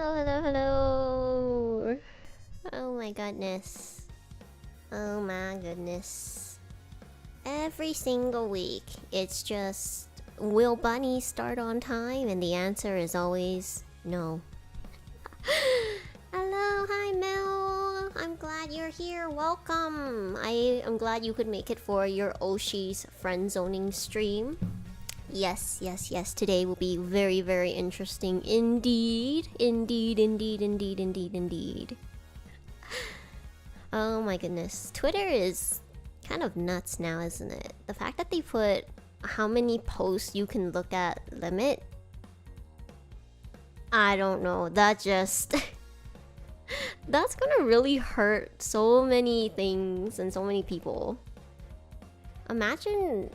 Hello, hello, hello. Oh my goodness. Oh my goodness. Every single week, it's just, will Bunny start on time? And the answer is always no. Hello, hi Mel. I'm glad you're here. Welcome. I am glad you could make it for your Oshi's friend zoning stream. Yes. Today will be very, very interesting indeed. Indeed. Oh my goodness. Twitter is kind of nuts now, isn't it? The fact that they put how many posts you can look at limit. I don't know. That just... that's gonna really hurt so many things and so many people. Imagine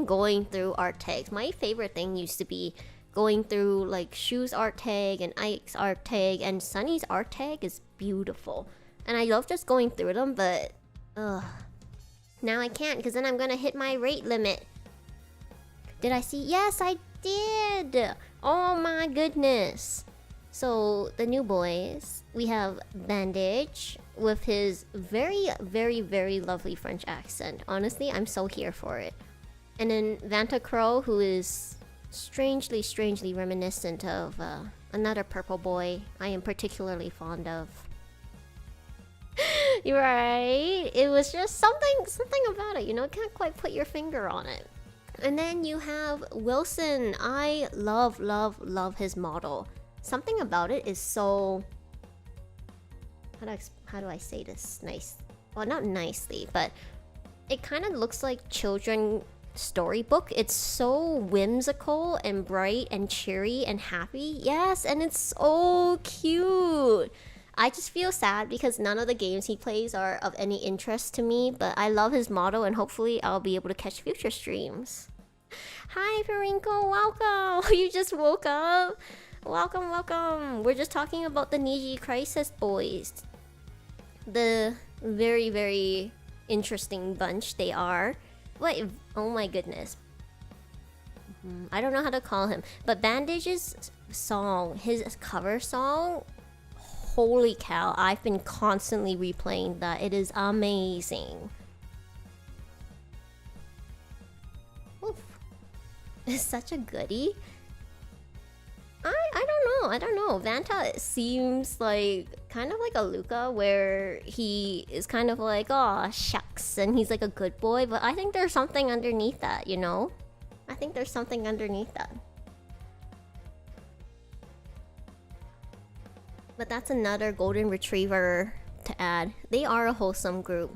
going through art tags. My favorite thing used to be going through like Shu's art tag and Ike's art tag, and Sunny's art tag is beautiful. And I love just going through them, but now I can't because then I'm gonna hit my rate limit. Did I see? Yes, I did! Oh my goodness. So, the new boys, we have Bandage with his very, very, very lovely French accent. Honestly, I'm so here for it. And then Vanta Crow, who is strangely reminiscent of another purple boy I am particularly fond of. You're right. It was just something about it, you know, can't quite put your finger on it. And then you have Wilson. I love his model. Something about it is so... How do I say this nice? Well, not nicely, but it kind of looks like children storybook. It's so whimsical and bright and cheery and happy. Yes, and it's so cute. I just feel sad because none of the games he plays are of any interest to me, but I love his model and hopefully I'll be able to catch future streams. Hi, Farinko, welcome! You just woke up? Welcome. We're just talking about the Niji Crisis boys. The very, very interesting bunch they are. Wait, oh my goodness. I don't know how to call him, but Bandage's song, his cover song, holy cow, I've been constantly replaying that. It is amazing. Oof. It's such a goodie. I don't know. Vanta seems like kind of like a Luca, where he is kind of like, oh shucks, and he's like a good boy, but I think there's something underneath that, you know? I think there's something underneath that. But that's another golden retriever to add. They are a wholesome group.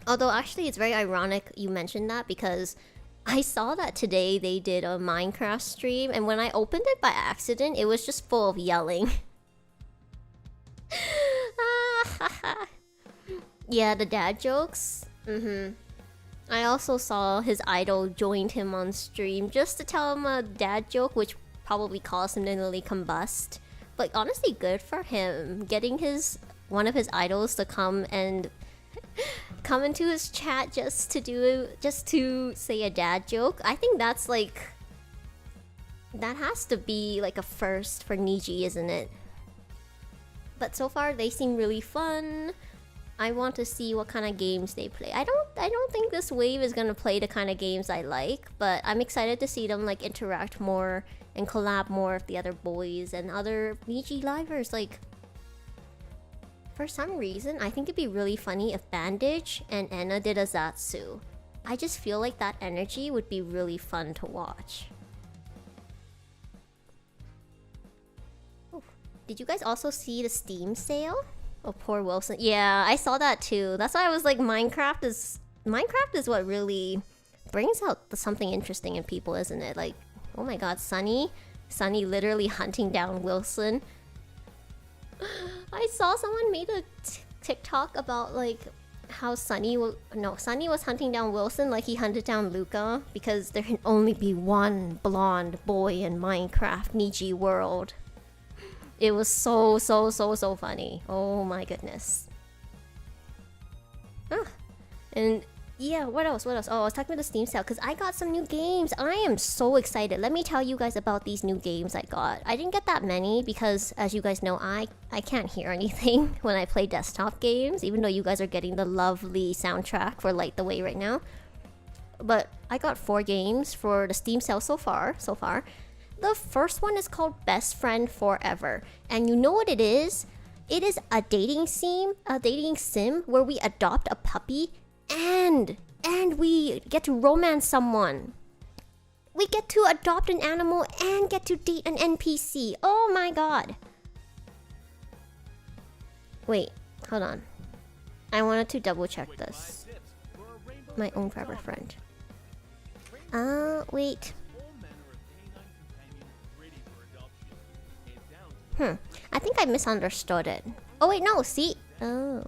Although actually it's very ironic you mentioned that, because I saw that today they did a Minecraft stream, and when I opened it by accident, it was just full of yelling. Yeah, the dad jokes. I also saw his idol joined him on stream just to tell him a dad joke, which probably caused him to nearly combust. But honestly, good for him getting one of his idols to come into his chat just to say a dad joke. I think that's like, that has to be like a first for Niji, isn't it? But so far they seem really fun. I want to see what kind of games they play. I don't think this wave is gonna play the kind of games I like, but I'm excited to see them like interact more and collab more with the other boys and other Niji livers. Like, for some reason, I think it'd be really funny if Bandage and Enna did a Zatsu. I just feel like that energy would be really fun to watch. Oof. Did you guys also see the Steam sale? Oh, poor Wilson. Yeah, I saw that too. That's why I was like, Minecraft is what really brings out something interesting in people, isn't it? Like, oh my god, Sunny literally hunting down Wilson. I saw someone made a TikTok about like how Sunny was hunting down Wilson like he hunted down Luca, because there can only be one blonde boy in Minecraft Niji world. It was so funny. Oh my goodness. And Yeah, what else? What else? Oh, I was talking about the Steam sale because I got some new games. I am so excited. Let me tell you guys about these new games I got. I didn't get that many because, as you guys know, I can't hear anything when I play desktop games, even though you guys are getting the lovely soundtrack for Light the Way right now. But I got 4 games for the Steam sale so far. The first one is called Best Friend Forever. And you know what it is? It is a dating sim where we adopt a puppy and we get to romance someone. We get to adopt an animal and get to date an NPC. Oh my god. Wait, hold on. I wanted to double check this. My own forever friend. Wait. I think I misunderstood it. Oh wait, no, see? Oh.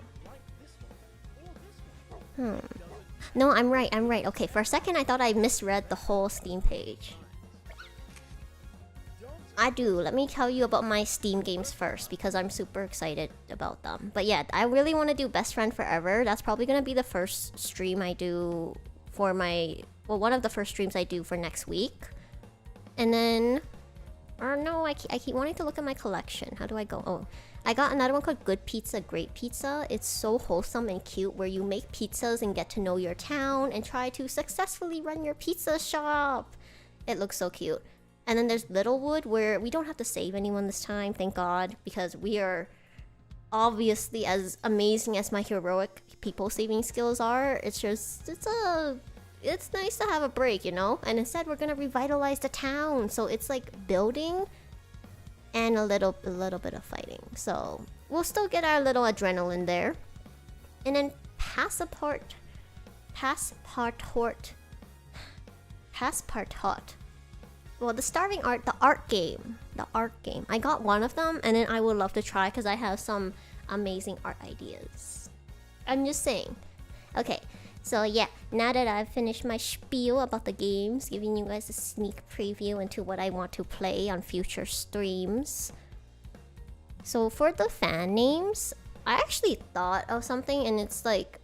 No, I'm right. Okay, for a second I thought I misread the whole Steam page. I do. Let me tell you about my Steam games first because I'm super excited about them. But yeah, I really want to do Best Friend Forever. That's probably going to be the first stream I do for my... Well, one of the first streams I do for next week. And then... Or no, I keep wanting to look at my collection. How do I go? Oh, I got another one called Good Pizza, Great Pizza. It's so wholesome and cute where you make pizzas and get to know your town and try to successfully run your pizza shop. It looks so cute. And then there's Littlewood where we don't have to save anyone this time, thank God, because we are obviously as amazing as my heroic people saving skills are. It's just, it's nice to have a break, you know? And instead we're gonna revitalize the town. So it's like building and a little bit of fighting. So we'll still get our little adrenaline there. And then Passport. Well, the Starving Art, the art game. I got one of them and then I would love to try because I have some amazing art ideas. I'm just saying. Okay. So yeah, now that I've finished my spiel about the games, giving you guys a sneak preview into what I want to play on future streams. So for the fan names, I actually thought of something and it's like...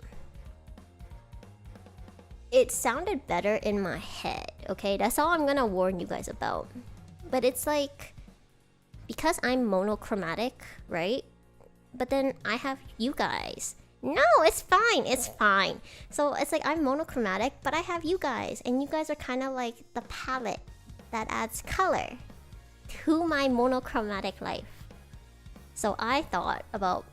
It sounded better in my head, okay? That's all I'm gonna warn you guys about. But it's like... Because I'm monochromatic, right? But then I have you guys. No, it's fine. So it's like I'm monochromatic, but I have you guys. And you guys are kind of like the palette that adds color to my monochromatic life. So I thought about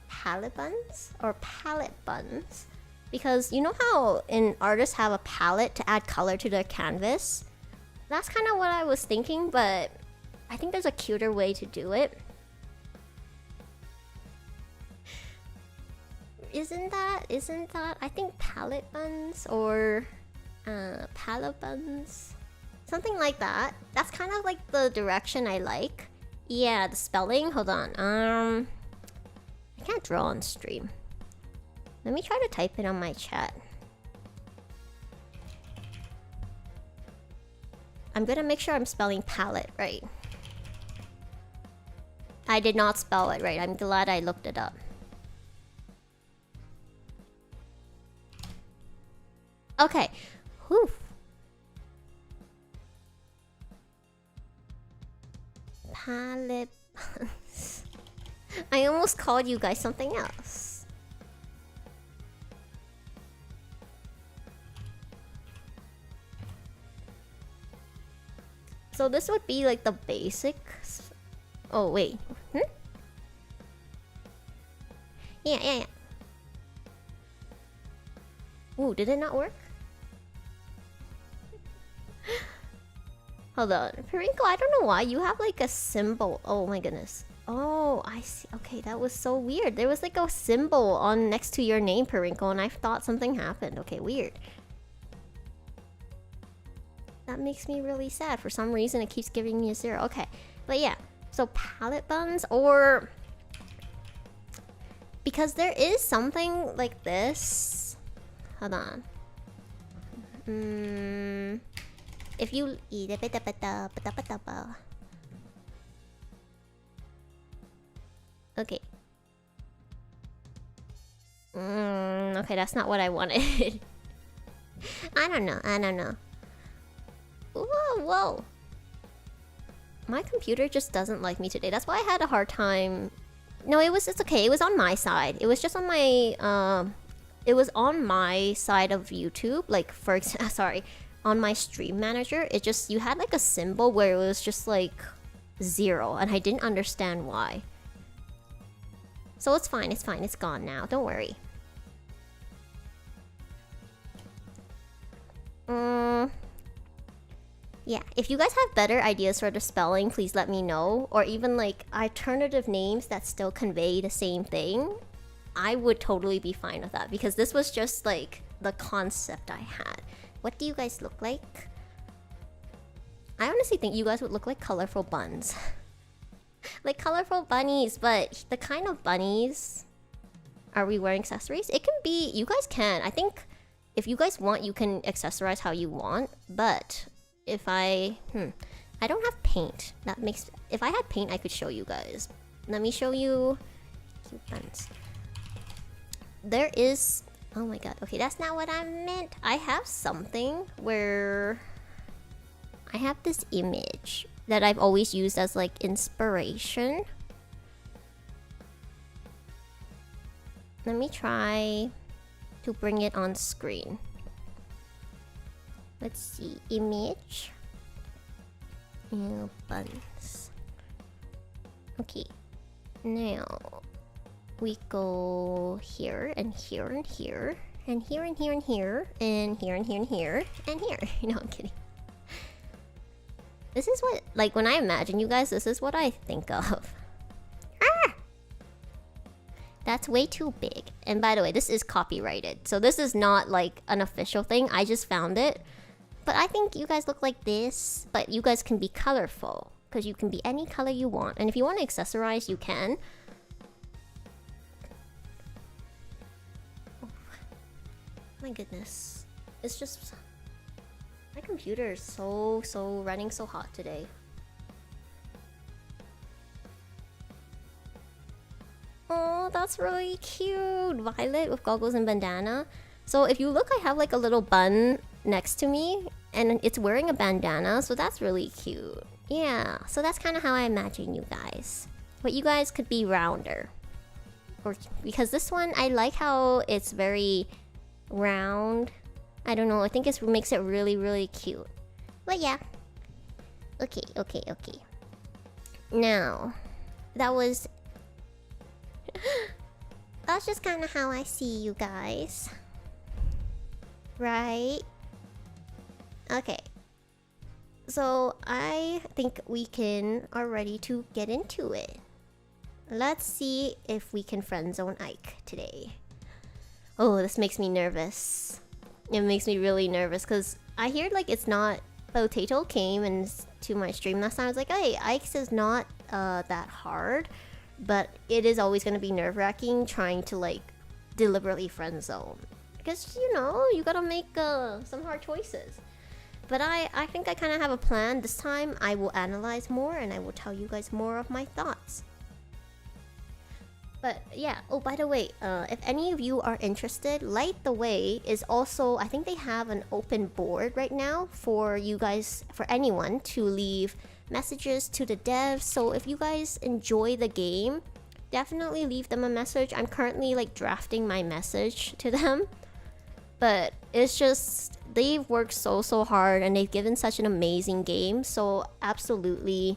palette buns or palette buns. Because you know how artists have a palette to add color to their canvas? That's kind of what I was thinking, but I think there's a cuter way to do it. Isn't that? I think palette buns or palette buns. Something like that. That's kind of like the direction I like. Yeah, the spelling. Hold on. I can't draw on stream. Let me try to type it on my chat. I'm gonna make sure I'm spelling palette right. I did not spell it right. I'm glad I looked it up. Okay. Whew. Palette. I almost called you guys something else. So this would be like the basics. Oh wait. Yeah. Ooh, did it not work? Hold on. Perinkle, I don't know why. You have like a symbol. Oh my goodness. Oh, I see. Okay, that was so weird. There was like a symbol on next to your name, Perinkle, and I thought something happened. Okay, weird. That makes me really sad. For some reason, it keeps giving me a 0. Okay, but yeah. So palette buns or... Because there is something like this. Hold on. If you... Okay. Okay, that's not what I wanted. I don't know. I don't know. Whoa, whoa. My computer just doesn't like me today. That's why I had a hard time. No, it's okay. It was on my side. It was just on my it was on my side of YouTube. Like for example, sorry, on my stream manager, it just, you had like a symbol where it was just like 0, and I didn't understand why. So it's fine. It's fine. It's gone now. Don't worry. Yeah, if you guys have better ideas for the spelling, please let me know. Or even like alternative names that still convey the same thing. I would totally be fine with that, because this was just like the concept I had. What do you guys look like? I honestly think you guys would look like colorful buns. Like colorful bunnies, but the kind of bunnies... Are we wearing accessories? It can be... You guys can. I think if you guys want, you can accessorize how you want. But if I... I don't have paint. That makes... If I had paint, I could show you guys. Let me show you... Cute buns. There is... Oh my god. Okay, that's not what I meant. I have something where... I have this image that I've always used as like inspiration. Let me try to bring it on screen. Let's see. Image. Buns. Okay. Now we go here and here and here and here and here and here and here and here and here and here. No, I'm kidding. This is what, like, when I imagine you guys, this is what I think of. Ah! That's way too big. And by the way, this is copyrighted. So this is not, like, an official thing. I just found it. But I think you guys look like this. But you guys can be colorful. Because you can be any color you want. And if you want to accessorize, you can. Oh, my goodness. It's just... My computer is so running so hot today. Oh, that's really cute. Violet with goggles and bandana. So if you look, I have like a little bun next to me, and it's wearing a bandana, so that's really cute. Yeah, so that's kind of how I imagine you guys. But you guys could be rounder. Or because this one, I like how it's very round. I don't know, I think it makes it really cute. But yeah. Okay. Now, that was... That's just kind of how I see you guys. Right? Okay. So, I think we are ready to get into it. Let's see if we can friend zone Ike today. Oh, this makes me nervous. It makes me really nervous because I hear like it's not... Potato came and to my stream last time. I was like, hey, Ike's is not that hard, but it is always going to be nerve-wracking trying to like deliberately friend zone. Because, you know, you gotta make some hard choices. But I think I kind of have a plan. This time I will analyze more and I will tell you guys more of my thoughts. But yeah, oh, by the way, if any of you are interested, Light the Way is also, I think they have an open board right now for you guys, for anyone to leave messages to the devs. So if you guys enjoy the game, definitely leave them a message. I'm currently like drafting my message to them. But it's just, they've worked so hard and they've given such an amazing game. So absolutely...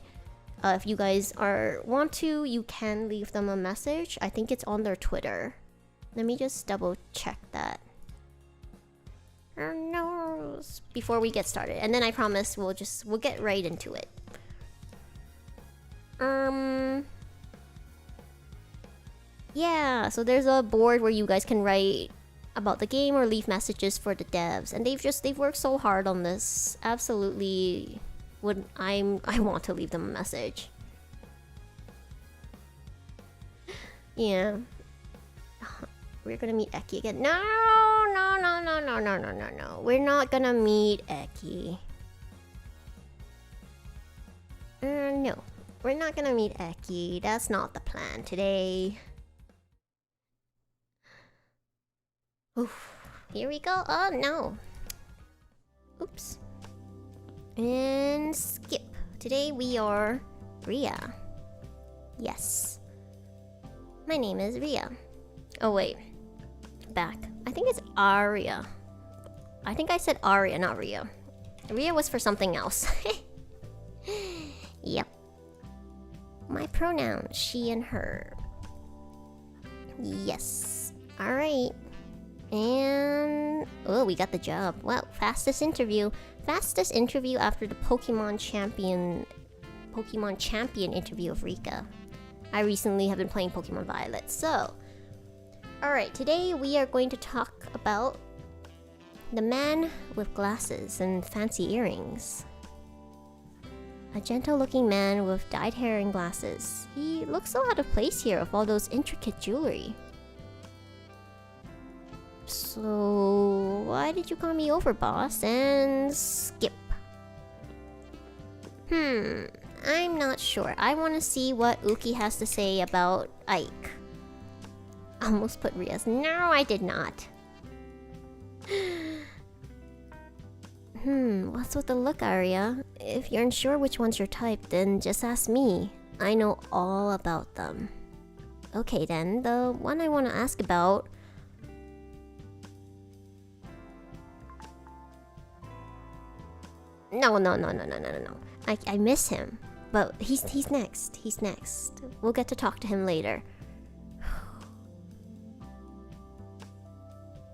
if you guys want to, you can leave them a message. I think it's on their Twitter. Let me just double check that. No, before we get started, and then I promise we'll get right into it. Yeah, so there's a board where you guys can write about the game or leave messages for the devs, and they've worked so hard on this. Absolutely. I want to leave them a message. Yeah. We're gonna meet Eki again. No. We're not gonna meet Eki. No. We're not gonna meet Eki. That's not the plan today. Oof. Here we go. Oh, no. Oops. And skip. Today we are Ria. Yes. My name is Ria. Oh wait. Back. I think it's Aria. I think I said Aria, not Ria. Ria was for something else. Yep. My pronouns, she and her. Yes. Alright. And... oh, we got the job. Wow, fastest interview. Fastest interview after the Pokemon Champion interview of Rika. I recently have been playing Pokemon Violet, so... alright, today we are going to talk about the man with glasses and fancy earrings. A gentle-looking man with dyed hair and glasses. He looks so out of place here with all those intricate jewelry. So, why did you call me over, boss? And skip. I'm not sure. I want to see what Uki has to say about Ike. Almost put Ria's. No, I did not. What's with the look, Aria? If you're unsure which one's your type, then just ask me. I know all about them. Okay then, the one I want to ask about... No. I miss him. But he's next. He's next. We'll get to talk to him later.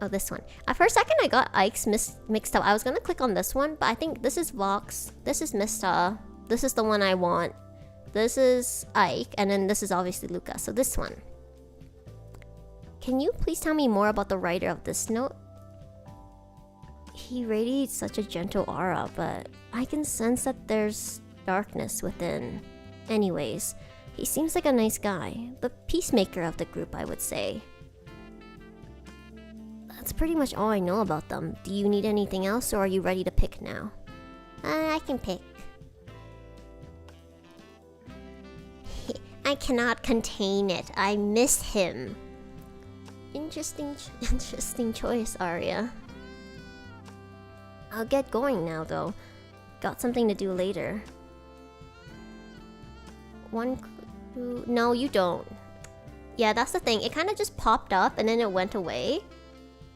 Oh, this one. For a second, I got Ike's mixed up. I was gonna click on this one, but I think this is Vox. This is Mista. This is the one I want. This is Ike, and then this is obviously Luca. So this one. Can you please tell me more about the writer of this note? He radiates such a gentle aura, but I can sense that there's darkness within. Anyways, he seems like a nice guy. The peacemaker of the group, I would say. That's pretty much all I know about them. Do you need anything else, or are you ready to pick now? I can pick. I cannot contain it. I miss him. Interesting choice, Aria. I'll get going now, though. Got something to do later. No, you don't. Yeah, that's the thing. It kind of just popped up and then it went away.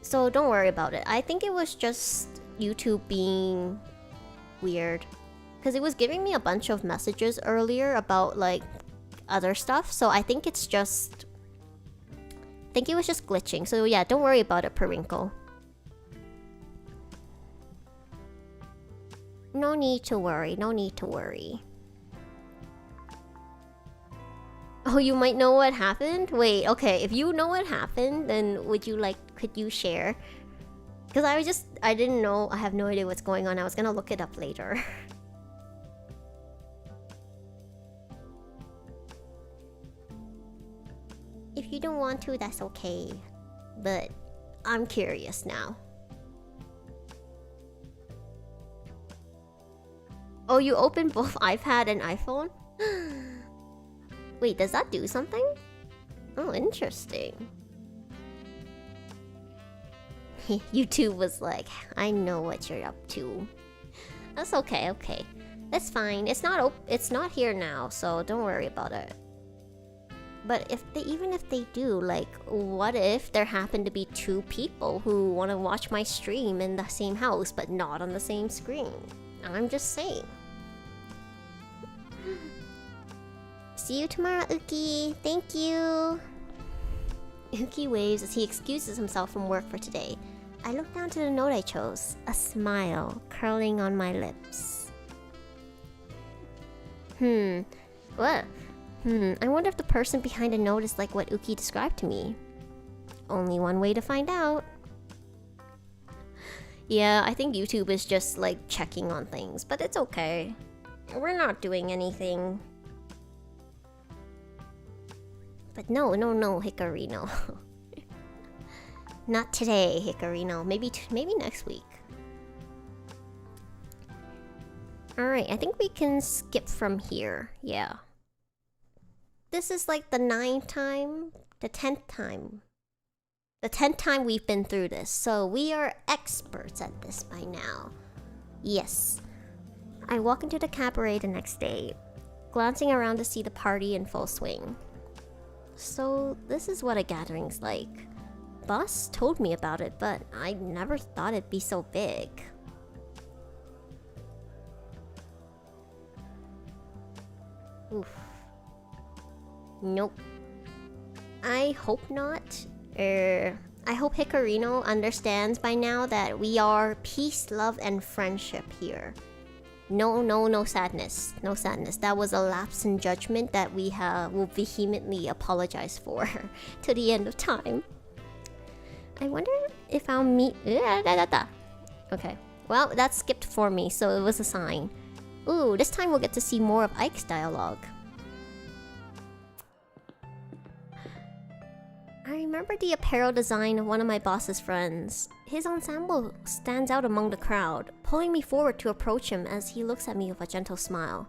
So don't worry about it. I think it was just YouTube being weird. Because it was giving me a bunch of messages earlier about like other stuff. So I think it's just... I think it was just glitching. So yeah, don't worry about it, Perinkle. No need to worry. No need to worry. Oh, you might know what happened? Wait, okay. If you know what happened, then would you like... could you share? Because I didn't know. I have no idea what's going on. I was gonna look it up later. If you don't want to, that's okay. But I'm curious now. Oh, you opened both iPad and iPhone? Wait, does that do something? Oh, interesting. YouTube was like, I know what you're up to. That's okay, okay. That's fine. It's not here now, so don't worry about it. But even if they do, like, what if there happen to be two people who want to watch my stream in the same house, but not on the same screen? I'm just saying. See you tomorrow, Uki. Thank you. Uki waves as he excuses himself from work for today. I look down to the note I chose, a smile curling on my lips. What? I wonder if the person behind the note is like what Uki described to me. Only one way to find out. Yeah, I think YouTube is just like checking on things, but it's okay. We're not doing anything. But no, Hickory, no. Not today, Hickory, no. Maybe next week. Alright, I think we can skip from here. Yeah. This is like the 9th time? The 10th time. The 10th time we've been through this. So we are experts at this by now. Yes. I walk into the cabaret the next day, glancing around to see the party in full swing. So, this is what a gathering's like. Boss told me about it, but I never thought it'd be so big. Oof. Nope. I hope not. I hope Hikarino understands by now that we are peace, love, and friendship here. No sadness. No sadness. That was a lapse in judgment that we will vehemently apologize for to the end of time. I wonder if I'll meet... Okay. Well, that skipped for me, so it was a sign. Ooh, this time we'll get to see more of Ike's dialogue. I remember the apparel design of one of my boss's friends. His ensemble stands out among the crowd, pulling me forward to approach him as he looks at me with a gentle smile.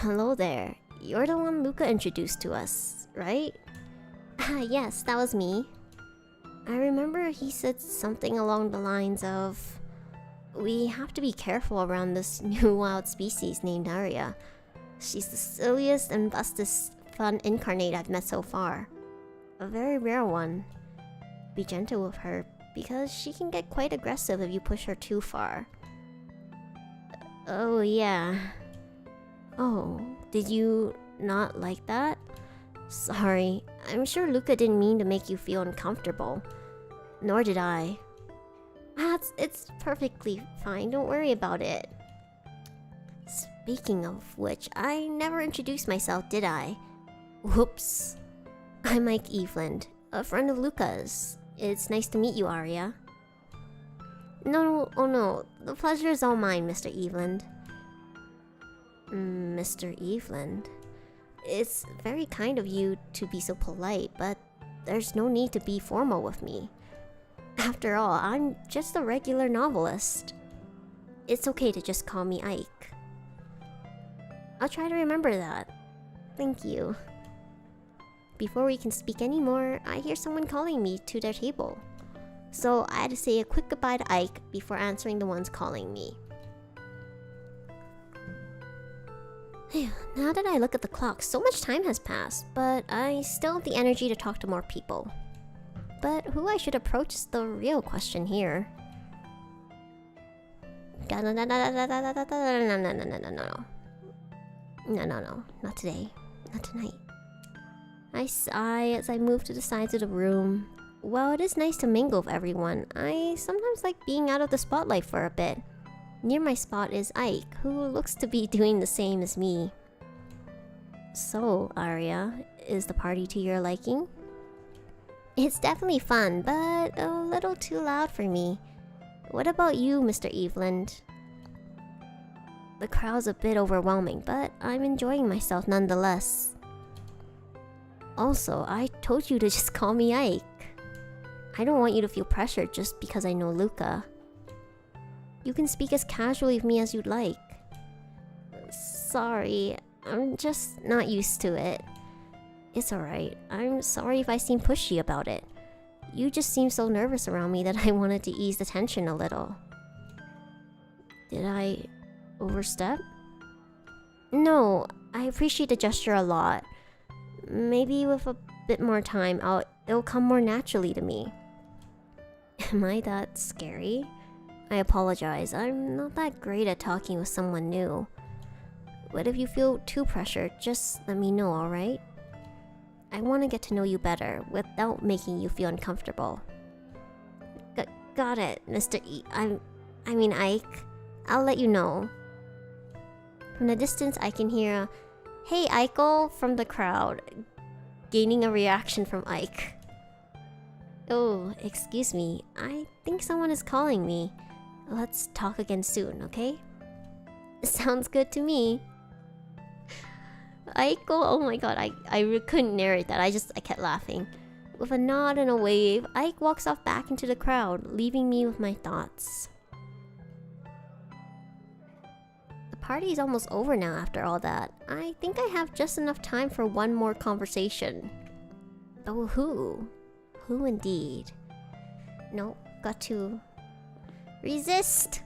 Hello there. You're the one Luca introduced to us, right? Yes, that was me. I remember he said something along the lines of... We have to be careful around this new wild species named Aria. She's the silliest and bestest fun incarnate I've met so far. A very rare one. Be gentle with her, because she can get quite aggressive if you push her too far. Oh yeah. Oh, did you not like that? Sorry, I'm sure Luca didn't mean to make you feel uncomfortable. Nor did I. It's perfectly fine, don't worry about it. Speaking of which, I never introduced myself, did I? Whoops. I'm Mike Eveland, a friend of Luca's. It's nice to meet you, Aria. No, oh no, the pleasure is all mine, Mr. Eveland. Mr. Eveland? It's very kind of you to be so polite, but there's no need to be formal with me. After all, I'm just a regular novelist. It's okay to just call me Ike. I'll try to remember that. Thank you. Before we can speak anymore, I hear someone calling me to their table. So I had to say a quick goodbye to Ike before answering the ones calling me. Now that I look at the clock, so much time has passed, but I still have the energy to talk to more people. But who I should approach is the real question here. No, not today. Not tonight. I sigh as I move to the sides of the room. While it is nice to mingle with everyone, I sometimes like being out of the spotlight for a bit. Near my spot is Ike, who looks to be doing the same as me. So, Aria, is the party to your liking? It's definitely fun, but a little too loud for me. What about you, Mr. Eveland? The crowd's a bit overwhelming, but I'm enjoying myself nonetheless. Also, I told you to just call me Ike. I don't want you to feel pressured just because I know Luca. You can speak as casually with me as you'd like. Sorry, I'm just not used to it. It's alright. I'm sorry if I seem pushy about it. You just seem so nervous around me that I wanted to ease the tension a little. Did I overstep? No, I appreciate the gesture a lot. Maybe with a bit more time, it'll come more naturally to me. Am I that scary? I apologize, I'm not that great at talking with someone new. But if you feel too pressured, just let me know, alright? I want to get to know you better without making you feel uncomfortable. Got it, Mr. I mean Ike. I'll let you know. From the distance, I can hear a "Hey, Ike" from the crowd, gaining a reaction from Ike. Oh, excuse me. I think someone is calling me. Let's talk again soon, okay? Sounds good to me. Ike, oh my god, I couldn't narrate that. I kept laughing. With a nod and a wave, Ike walks off back into the crowd, leaving me with my thoughts. The party's almost over now after all that. I think I have just enough time for one more conversation. Oh, who? Who indeed? Nope, got to resist.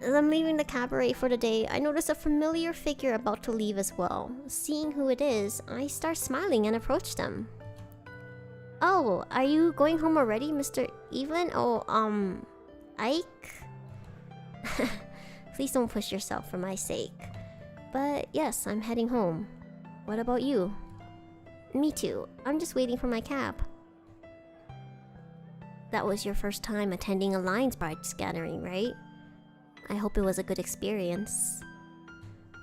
As I'm leaving the cabaret for the day, I notice a familiar figure about to leave as well. Seeing who it is, I start smiling and approach them. Oh, are you going home already, Mr. Evelyn? Oh, Ike? Please don't push yourself for my sake. But yes, I'm heading home. What about you? Me too. I'm just waiting for my cab. That was your first time attending a Lions Brides gathering, right? I hope it was a good experience.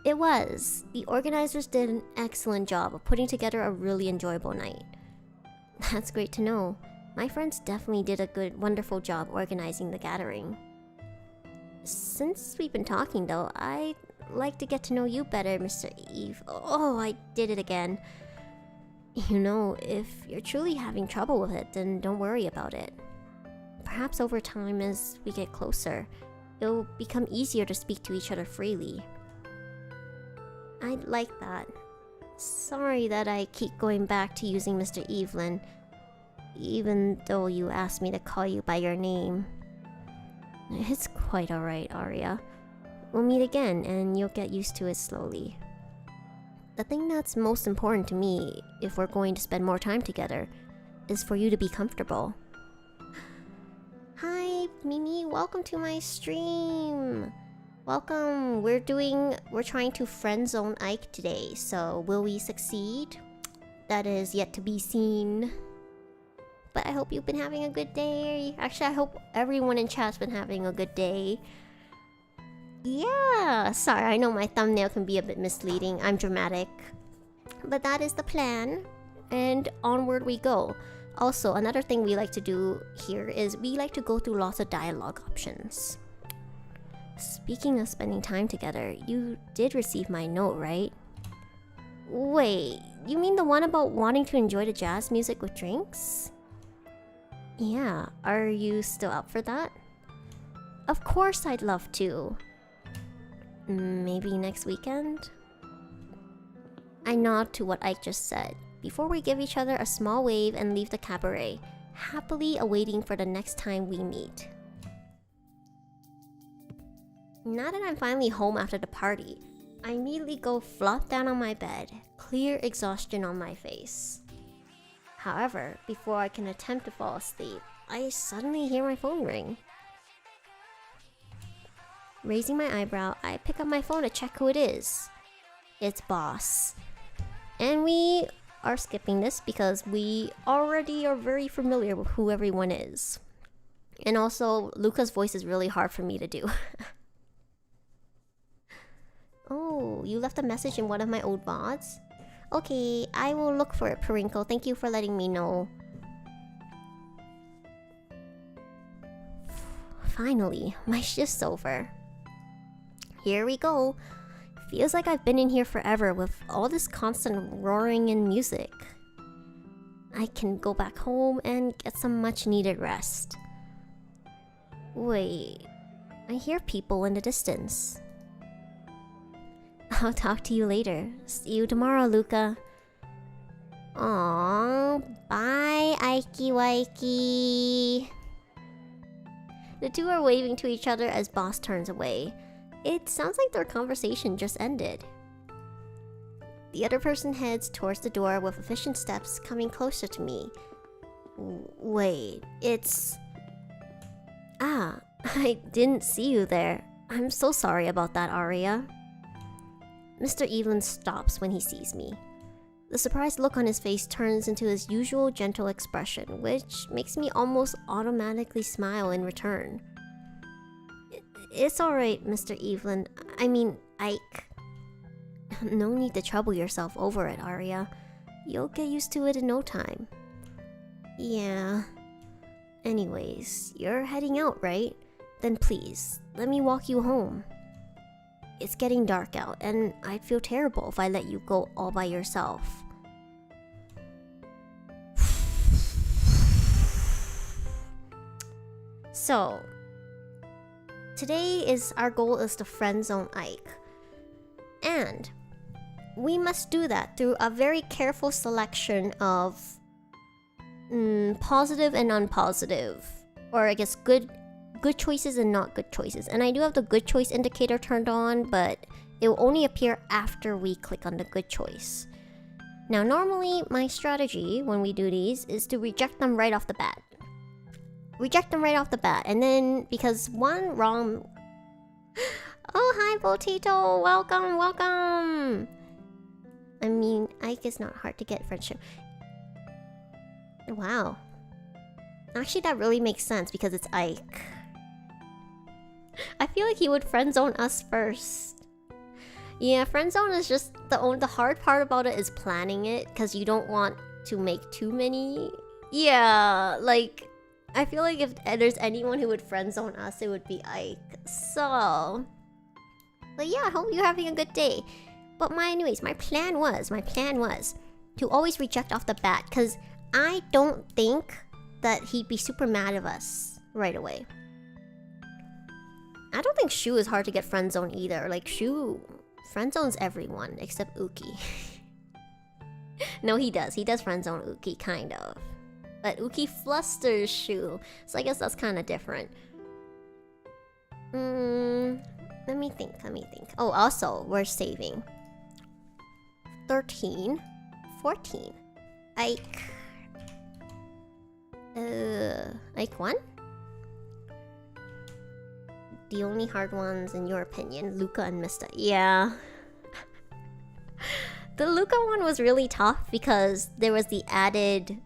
It was. The organizers did an excellent job of putting together a really enjoyable night. That's great to know. My friends definitely did a wonderful job organizing the gathering. Since we've been talking though, I'd like to get to know you better, Mr. Eve. Oh, I did it again. You know, if you're truly having trouble with it, then don't worry about it. Perhaps over time, as we get closer, it'll become easier to speak to each other freely. I'd like that. Sorry that I keep going back to using Mr. Evelyn, even though you asked me to call you by your name. It's quite alright, Aria. We'll meet again and you'll get used to it slowly. The thing that's most important to me, if we're going to spend more time together, is for you to be comfortable. Hi, Mimi, welcome to my stream. Welcome. We're trying to friend zone Ike today, so will we succeed? That is yet to be seen. But I hope you've been having a good day. Actually, I hope everyone in chat's been having a good day. Yeah, sorry, I know my thumbnail can be a bit misleading. I'm dramatic. But that is the plan. And onward we go. Also, another thing we like to do here is we like to go through lots of dialogue options. Speaking of spending time together, you did receive my note, right? Wait, you mean the one about wanting to enjoy the jazz music with drinks? Yeah, are you still up for that? Of course I'd love to. Maybe next weekend? I nod to what Ike just said, before we give each other a small wave and leave the cabaret, happily awaiting for the next time we meet. Now that I'm finally home after the party, I immediately go flop down on my bed, clear exhaustion on my face. However, before I can attempt to fall asleep, I suddenly hear my phone ring. Raising my eyebrow, I pick up my phone to check who it is. It's Boss. And we are skipping this because we already are very familiar with who everyone is. And also, Luca's voice is really hard for me to do. Oh, you left a message in one of my old VODs? Okay, I will look for it, Perinkle. Thank you for letting me know. Finally, my shift's over. Here we go. Feels like I've been in here forever with all this constant roaring and music. I can go back home and get some much needed rest. Wait, I hear people in the distance. I'll talk to you later. See you tomorrow, Luca. Aww, bye, Ikey Wikey. The two are waving to each other as Boss turns away. It sounds like their conversation just ended. The other person heads towards the door with efficient steps, coming closer to me. Wait, it's... Ah, I didn't see you there. I'm so sorry about that, Aria. Mr. Evelyn stops when he sees me. The surprised look on his face turns into his usual gentle expression, which makes me almost automatically smile in return. It's alright, Mr. Evelyn. I mean, Ike. No need to trouble yourself over it, Aria. You'll get used to it in no time. Yeah. Anyways, you're heading out, right? Then please, let me walk you home. It's getting dark out, and I'd feel terrible if I let you go all by yourself. So, today our goal is to friend zone Ike. And we must do that through a very careful selection of positive and unpositive, or I guess good good choices and not good choices. And I do have the good choice indicator turned on, but it will only appear after we click on the good choice. Now, normally, my strategy when we do these is to reject them right off the bat. Reject them right off the bat. And then, because one wrong... Oh, hi, Potato! Welcome, welcome! I mean, Ike is not hard to get friendship. Wow. Actually, that really makes sense because it's Ike. I feel like he would friendzone us first. Yeah, friendzone is just the hard part about it is planning it because you don't want to make too many. Yeah, like I feel like if there's anyone who would friendzone us, it would be Ike. So, but yeah, I hope you're having a good day. But anyways, my plan was to always reject off the bat because I don't think that he'd be super mad of us right away. I don't think Shu is hard to get friendzone either. Like Shu friendzones everyone except Uki. No, he does. He does friendzone Uki, kind of. But Uki flusters Shu, so I guess that's kind of different. Let me think. Oh, also, we're saving. 13, 14. Ike. Ike 1? The only hard ones, in your opinion, Luca and Mista. Yeah. The Luca one was really tough because there was the added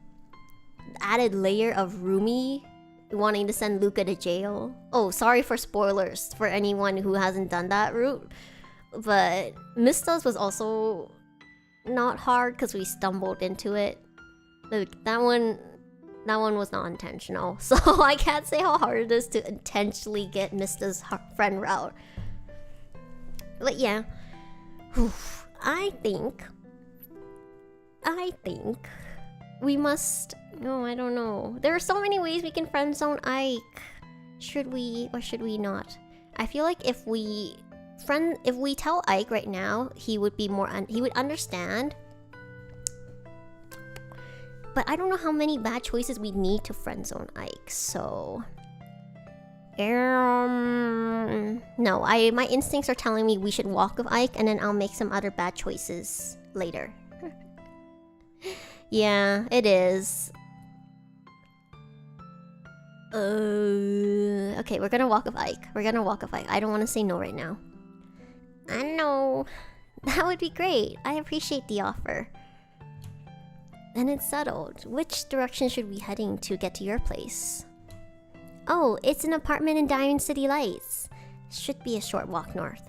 layer of Rumi wanting to send Luca to jail. Oh, sorry for spoilers for anyone who hasn't done that route. But Mista's was also not hard because we stumbled into it. Like, that one was not intentional. So I can't say how hard it is to intentionally get Mista's friend route. But yeah. I think we must... No, I don't know. There are so many ways we can friendzone Ike. Should we or should we not? I feel like if we tell Ike right now, he would be more he would understand. But I don't know how many bad choices we need to friendzone Ike, so... No, my instincts are telling me we should walk with Ike and then I'll make some other bad choices later. Yeah, it is. Okay, we're gonna walk with Ike. I don't want to say no right now. I know. That would be great. I appreciate the offer. Then it's settled. Which direction should we be heading to get to your place? Oh, it's an apartment in Diamond City Lights. Should be a short walk north.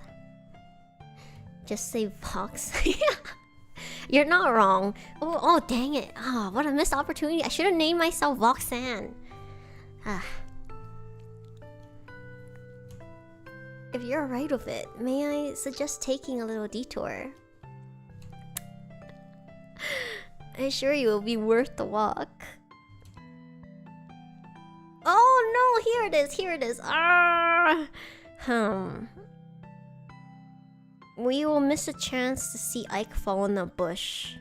Just say Vox. You're not wrong. Oh, dang it. Oh, what a missed opportunity. I should have named myself Voxan. If you're alright with it, may I suggest taking a little detour? I assure you it will be worth the walk. Oh no, here it is. We will miss a chance to see Ike fall in the bush.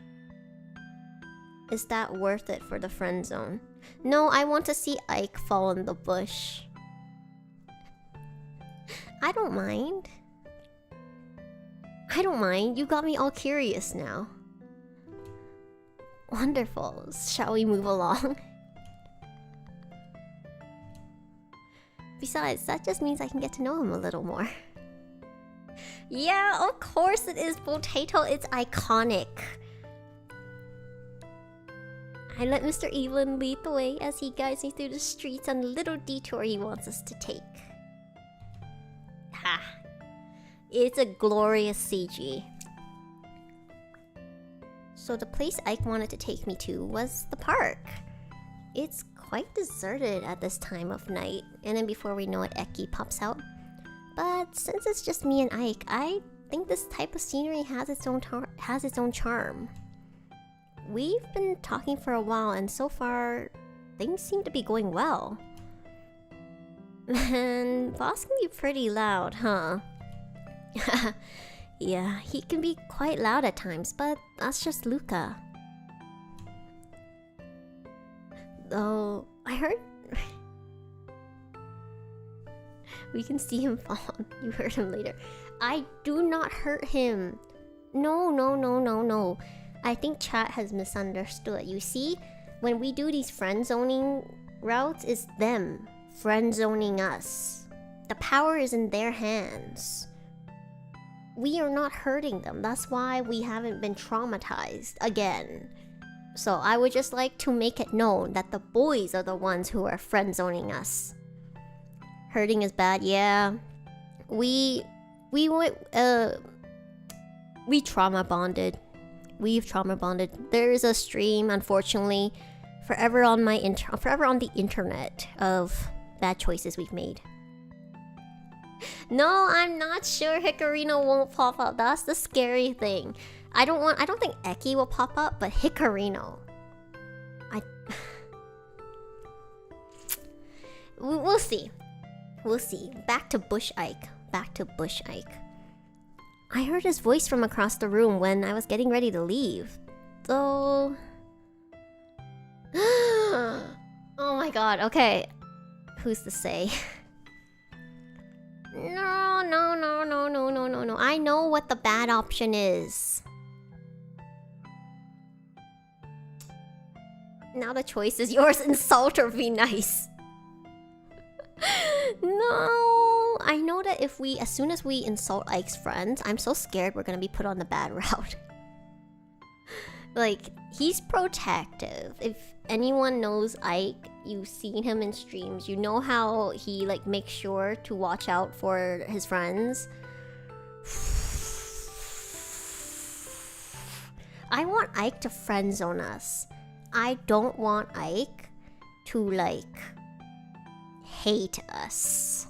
Is that worth it for the friend zone? No, I want to see Ike fall in the bush. I don't mind. You got me all curious now. Wonderful. Shall we move along? Besides, that just means I can get to know him a little more. Yeah, of course it is, Potato. It's iconic. I let Mr. Evelyn lead the way as he guides me through the streets on the little detour he wants us to take. Ha! It's a glorious CG. So the place Ike wanted to take me to was the park. It's quite deserted at this time of night, and then before we know it, Eki pops out. But since it's just me and Ike, I think this type of scenery has its own charm. We've been talking for a while, and so far, things seem to be going well. Man, Boss can be pretty loud, huh? Yeah, he can be quite loud at times, but that's just Luca. Though, I heard... We can see him fall. You hurt him later. I do not hurt him. No, no, no, no, no. I think chat has misunderstood. You see, when we do these friend zoning routes, it's them friend zoning us. The power is in their hands. We are not hurting them. That's why we haven't been traumatized again. So I would just like to make it known that the boys are the ones who are friend zoning us. Hurting is bad, yeah. We trauma bonded. We've trauma bonded. There is a stream, unfortunately, forever on the internet of bad choices we've made. No, I'm not sure Hikaruno won't pop up. That's the scary thing. I don't think Eki will pop up, but Hikaruno. We'll see. We'll see. Back to Bush Ike. I heard his voice from across the room when I was getting ready to leave. Though... oh my god, okay. Who's to say? No. I know what the bad option is. Now the choice is yours. Insult or be nice. No, I know that as soon as we insult Ike's friends, I'm so scared we're gonna be put on the bad route. Like, he's protective. If anyone knows Ike, you've seen him in streams, you know how he like makes sure to watch out for his friends. I want Ike to friend zone us. I don't want Ike to like hate us.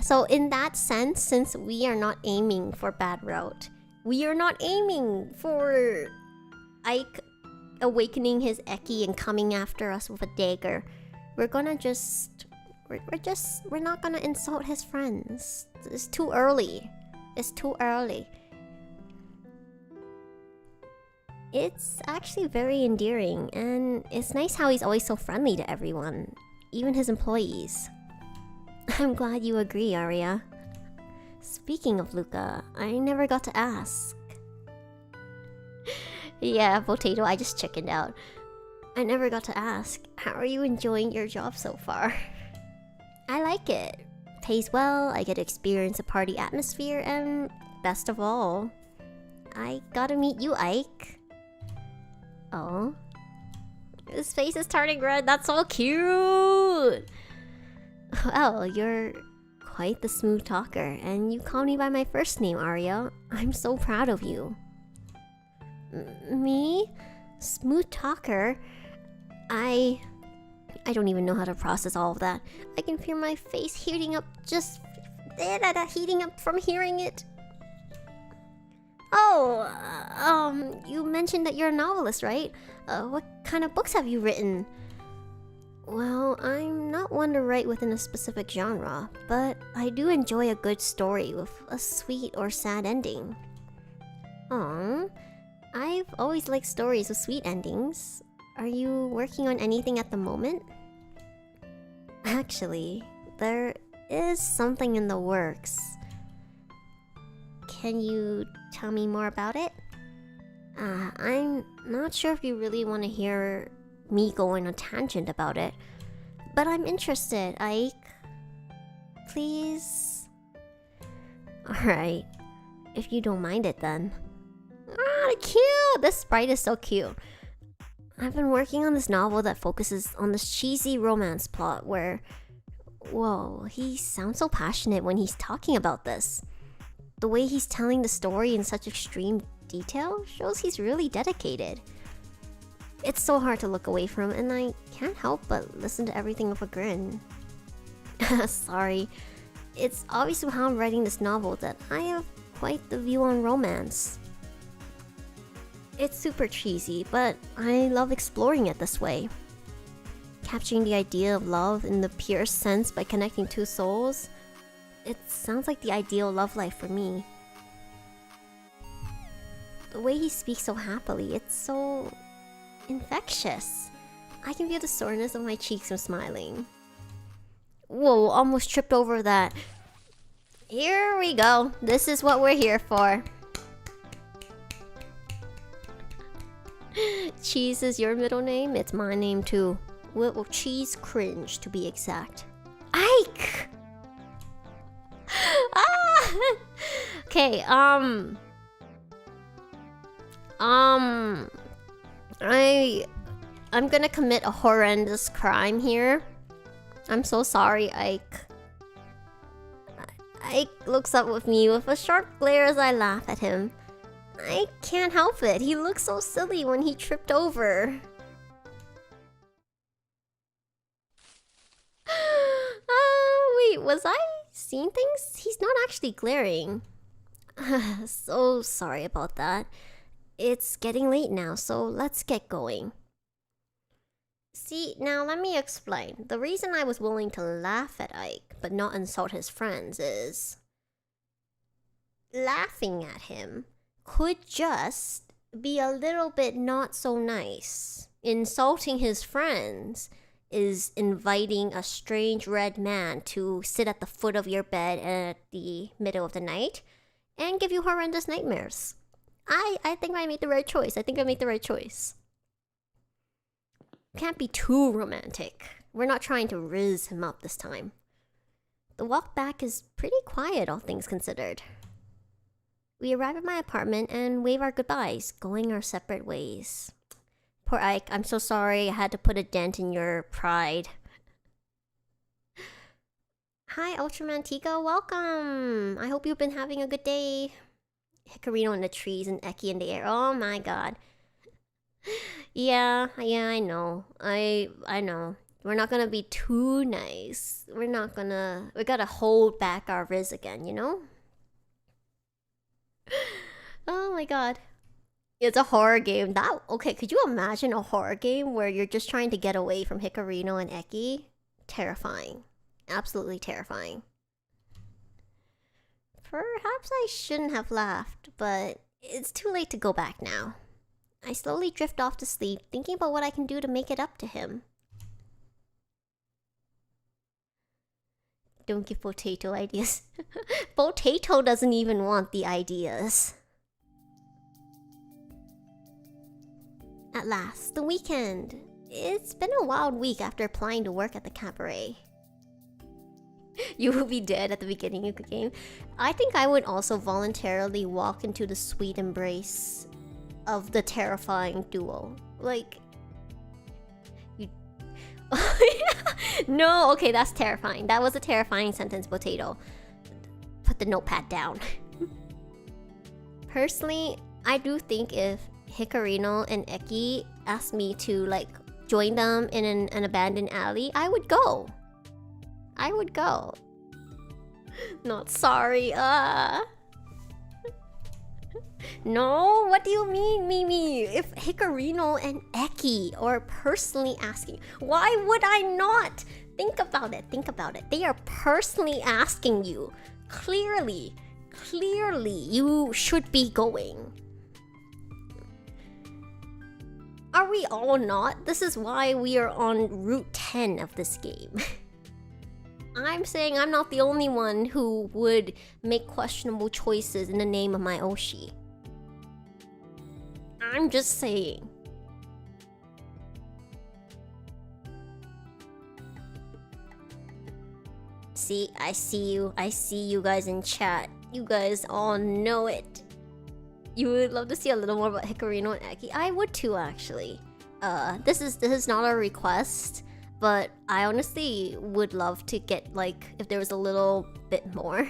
So in that sense, since we are not aiming for bad route, we are not aiming for Ike awakening his Eki and coming after us with a dagger. We're gonna just... We're not gonna insult his friends. It's too early. It's too early. It's actually very endearing, and it's nice how he's always so friendly to everyone, even his employees. I'm glad you agree, Aria. Speaking of Luca, I never got to ask. Yeah, Potato, I just chickened out. I never got to ask. How are you enjoying your job so far? I like it. Pays well, I get to experience a party atmosphere, and best of all, I got to meet you, Ike. Oh. His face is turning red, that's so cute! Well, you're quite the smooth talker, and you call me by my first name, Aria. I'm so proud of you. Me? Smooth talker? I don't even know how to process all of that. I can feel my face heating up heating up from hearing it. Oh, you mentioned that you're a novelist, right? What kind of books have you written? Well, I'm not one to write within a specific genre, but I do enjoy a good story with a sweet or sad ending. Aww, I've always liked stories with sweet endings. Are you working on anything at the moment? Actually, there is something in the works. Can you tell me more about it? I'm not sure if you really want to hear me go on a tangent about it, but I'm interested, Ike. Please? Alright, if you don't mind it then. Ah, cute! This sprite is so cute. I've been working on this novel that focuses on this cheesy romance plot where... Whoa, he sounds so passionate when he's talking about this. The way he's telling the story in such extreme detail shows he's really dedicated. It's so hard to look away from, and I can't help but listen to everything with a grin. Sorry. It's obvious how I'm writing this novel that I have quite the view on romance. It's super cheesy, but I love exploring it this way. Capturing the idea of love in the purest sense by connecting two souls. It sounds like the ideal love life for me. The way he speaks so happily, it's so... infectious. I can feel the soreness of my cheeks from smiling. Whoa, almost tripped over that. Here we go. This is what we're here for. Cheese is your middle name? It's my name too. Well, Cheese Cringe to be exact. Ike! Ah! Okay, I'm gonna commit a horrendous crime here. I'm so sorry, Ike. Ike looks up with me with a sharp glare as I laugh at him. I can't help it. He looks so silly when he tripped over. Wait, was I seeing things? He's not actually glaring. So sorry about that. It's getting late now, so let's get going. See, now let me explain. The reason I was willing to laugh at Ike, but not insult his friends is... laughing at him could just be a little bit not so nice. Insulting his friends is inviting a strange red man to sit at the foot of your bed at the middle of the night and give you horrendous nightmares. I think I made the right choice. I think I made the right choice. Can't be too romantic. We're not trying to rizz him up this time. The walk back is pretty quiet, all things considered. We arrive at my apartment and wave our goodbyes, going our separate ways. Poor Ike, I'm so sorry I had to put a dent in your pride. Hi, Ultramantica, welcome! I hope you've been having a good day. Hickorino in the trees and Eki in the air. Oh my god. Yeah, I know. I know. We're not gonna be too nice. We gotta hold back our rizz again, you know? Oh my god. It's a horror game. Okay, could you imagine a horror game where you're just trying to get away from Hickorino and Eki? Terrifying. Absolutely terrifying. Perhaps I shouldn't have laughed, but it's too late to go back now. I slowly drift off to sleep, thinking about what I can do to make it up to him. Don't give Potato ideas. Potato doesn't even want the ideas. At last, the weekend. It's been a wild week after applying to work at the cabaret. You will be dead at the beginning of the game. I think I would also voluntarily walk into the sweet embrace of the terrifying duo. Like... you... No, okay, that's terrifying. That was a terrifying sentence, Potato. Put the notepad down. Personally, I do think if Hickorino and Eki asked me to, like, join them in an abandoned alley, I would go. I would go. Not sorry, No, what do you mean, Mimi? If Hickorino and Eki are personally asking, why would I not? Think about it, think about it. They are personally asking you. Clearly, you should be going. Are we all not? This is why we are on Route 10 of this game. I'm saying I'm not the only one who would make questionable choices in the name of my Oshi. I'm just saying. See, I see you guys in chat. You guys all know it. You would love to see a little more about Hickorino and Eki. I would too, actually. This is not a request, but I honestly would love to get, like, if there was a little bit more.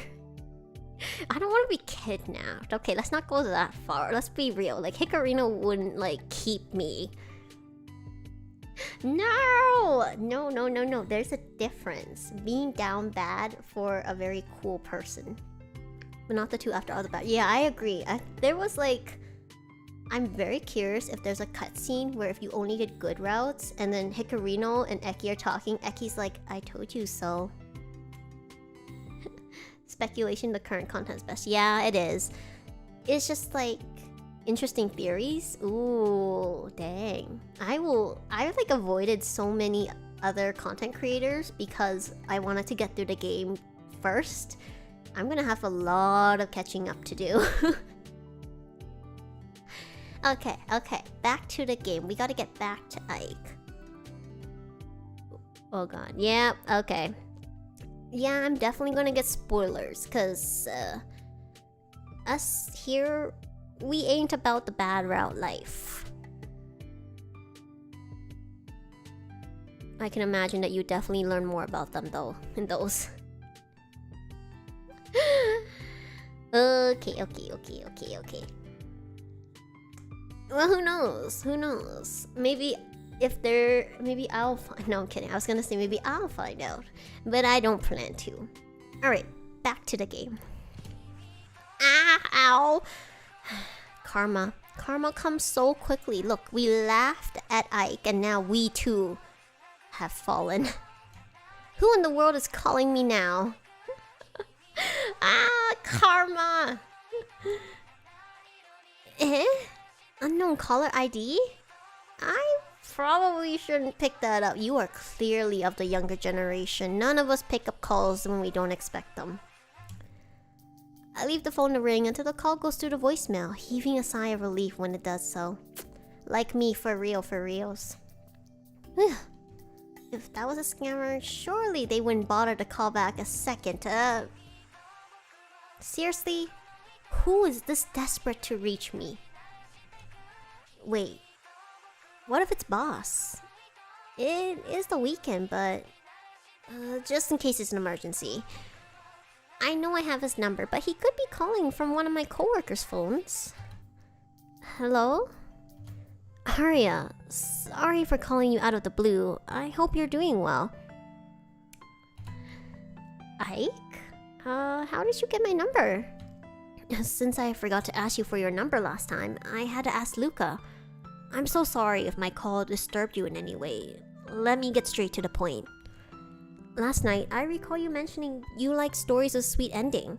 I don't want to be kidnapped. Okay, let's not go that far. Let's be real. Like, Hickorino wouldn't, like, keep me. No! No. There's a difference. Being down bad for a very cool person. But not the two after all the bad. Yeah, I agree. There was, like... I'm very curious if there's a cutscene where if you only did good routes, and then Hickorino and Eki are talking, Eki's like, I told you so. Speculation, the current content's best. Yeah, it is. It's just like interesting theories. Ooh, dang. I like avoided so many other content creators because I wanted to get through the game first. I'm gonna have a lot of catching up to do. Okay, back to the game. We gotta get back to Ike. Oh god, yeah, okay. Yeah, I'm definitely gonna get spoilers, cause us here, we ain't about the bad route life. I can imagine that you definitely learn more about them though, in those. Okay. Well, who knows? Maybe I'll find... No, I'm kidding. I was gonna say maybe I'll find out. But I don't plan to. Alright, back to the game. Ow! Karma comes so quickly. Look, we laughed at Ike and now we too have fallen. Who in the world is calling me now? Karma! Unknown caller ID? I probably shouldn't pick that up. You are clearly of the younger generation. None of us pick up calls when we don't expect them. I leave the phone to ring until the call goes through the voicemail, heaving a sigh of relief when it does so. Like me, for reals. If that was a scammer, surely they wouldn't bother to call back a second. Seriously? Who is this desperate to reach me? Wait, what if it's boss? It is the weekend, but just in case it's an emergency. I know I have his number, but he could be calling from one of my coworkers' phones. Hello? Aria, sorry for calling you out of the blue. I hope you're doing well. Ike? How did you get my number? Since I forgot to ask you for your number last time, I had to ask Luca. I'm so sorry if my call disturbed you in any way. Let me get straight to the point. Last night, I recall you mentioning you like stories with sweet ending.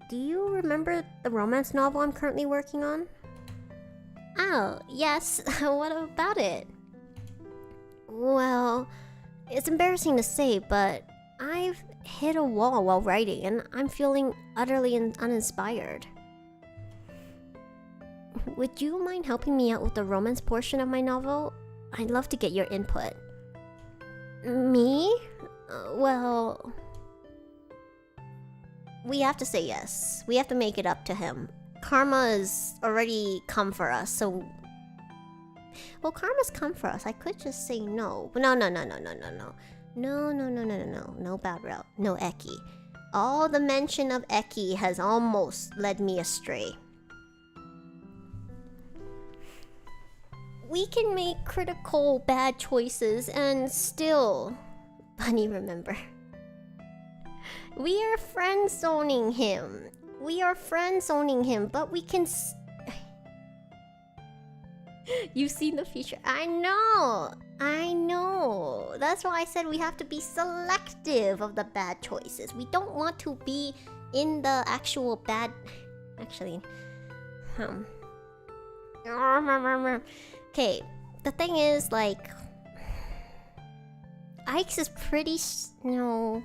Do you remember the romance novel I'm currently working on? Oh, yes. What about it? Well, it's embarrassing to say, but I've hit a wall while writing and I'm feeling utterly uninspired. Would you mind helping me out with the romance portion of my novel? I'd love to get your input. Me? Well... We have to say yes. We have to make it up to him. Karma has already come for us, so... Well, karma's come for us. I could just say no. But no. No bad route. No Eki. All the mention of Eki has almost led me astray. We can make critical bad choices and still... Bunny, remember. We are friend-zoning him. But we can... You've seen the future. I know. That's why I said we have to be selective of the bad choices. We don't want to be in the actual bad... Actually... Okay, the thing is, like... Ike's is pretty... No...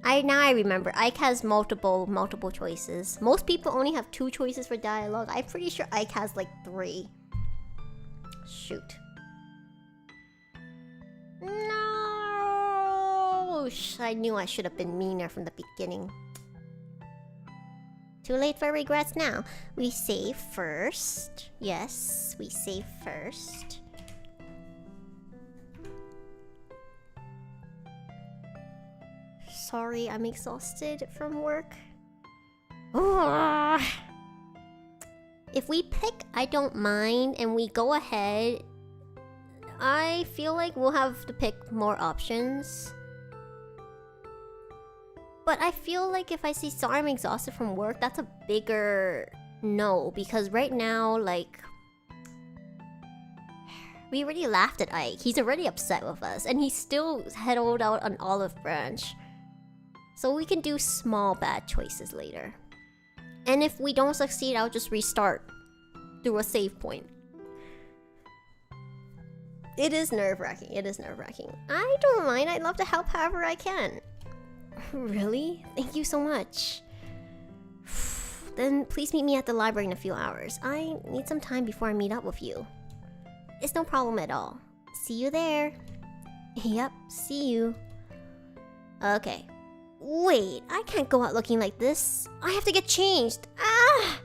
Now I remember. Ike has multiple choices. Most people only have 2 choices for dialogue. I'm pretty sure Ike has like 3. Shoot. No! I knew I should have been meaner from the beginning. Too late for regrets now. We save first. Yes, we save first. Sorry, I'm exhausted from work. Ugh. If we pick I don't mind and we go ahead, I feel like we'll have to pick more options. But I feel like if I say sorry I'm exhausted from work, that's a bigger no. Because right now, like... We already laughed at Ike. He's already upset with us. And he's still headed out on Olive Branch. So we can do small bad choices later. And if we don't succeed, I'll just restart through a save point. It is nerve-wracking. It is nerve-wracking. I don't mind. I'd love to help however I can. Really? Thank you so much. Then please meet me at the library in a few hours. I need some time before I meet up with you. It's no problem at all. See you there. Yep, see you. Okay. Wait, I can't go out looking like this. I have to get changed. Ah!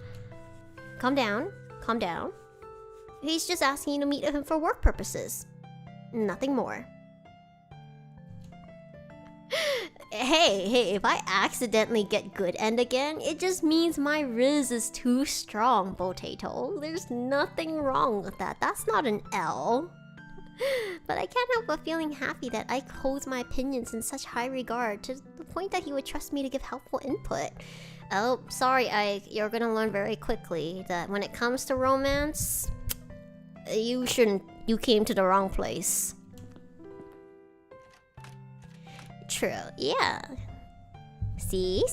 Calm down. Calm down. He's just asking you to meet him for work purposes. Nothing more. Hey, if I accidentally get good end again, it just means my Riz is too strong, Potato. There's nothing wrong with that. That's not an L. But I can't help but feeling happy that Ike holds my opinions in such high regard to the point that he would trust me to give helpful input. Oh, sorry Ike, you're gonna learn very quickly that when it comes to romance, you came to the wrong place. True, yeah. See.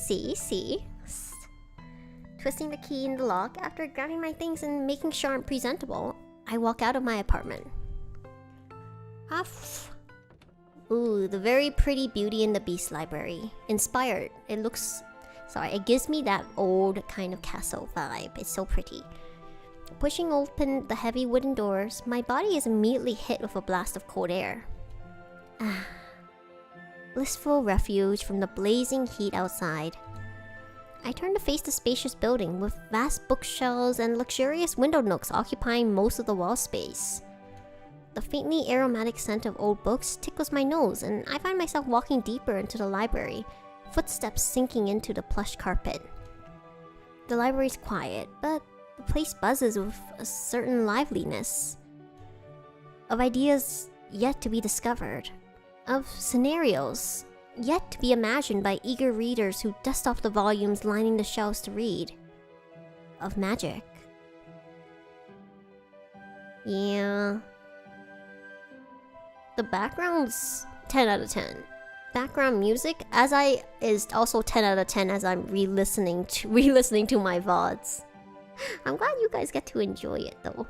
Twisting the key in the lock, after grabbing my things and making sure I'm presentable, I walk out of my apartment. Ooh, the very pretty Beauty and the Beast library. Inspired. It gives me that old kind of castle vibe. It's so pretty. Pushing open the heavy wooden doors, my body is immediately hit with a blast of cold air. Blissful refuge from the blazing heat outside. I turn to face the spacious building with vast bookshelves and luxurious window nooks occupying most of the wall space. The faintly aromatic scent of old books tickles my nose, and I find myself walking deeper into the library, footsteps sinking into the plush carpet. The library's quiet, but the place buzzes with a certain liveliness. Of ideas yet to be discovered. Of scenarios yet to be imagined by eager readers who dust off the volumes lining the shelves to read. Of magic. Yeah. The background's 10 out of 10. Background music is also 10 out of 10 as I'm re-listening to my VODs. I'm glad you guys get to enjoy it though.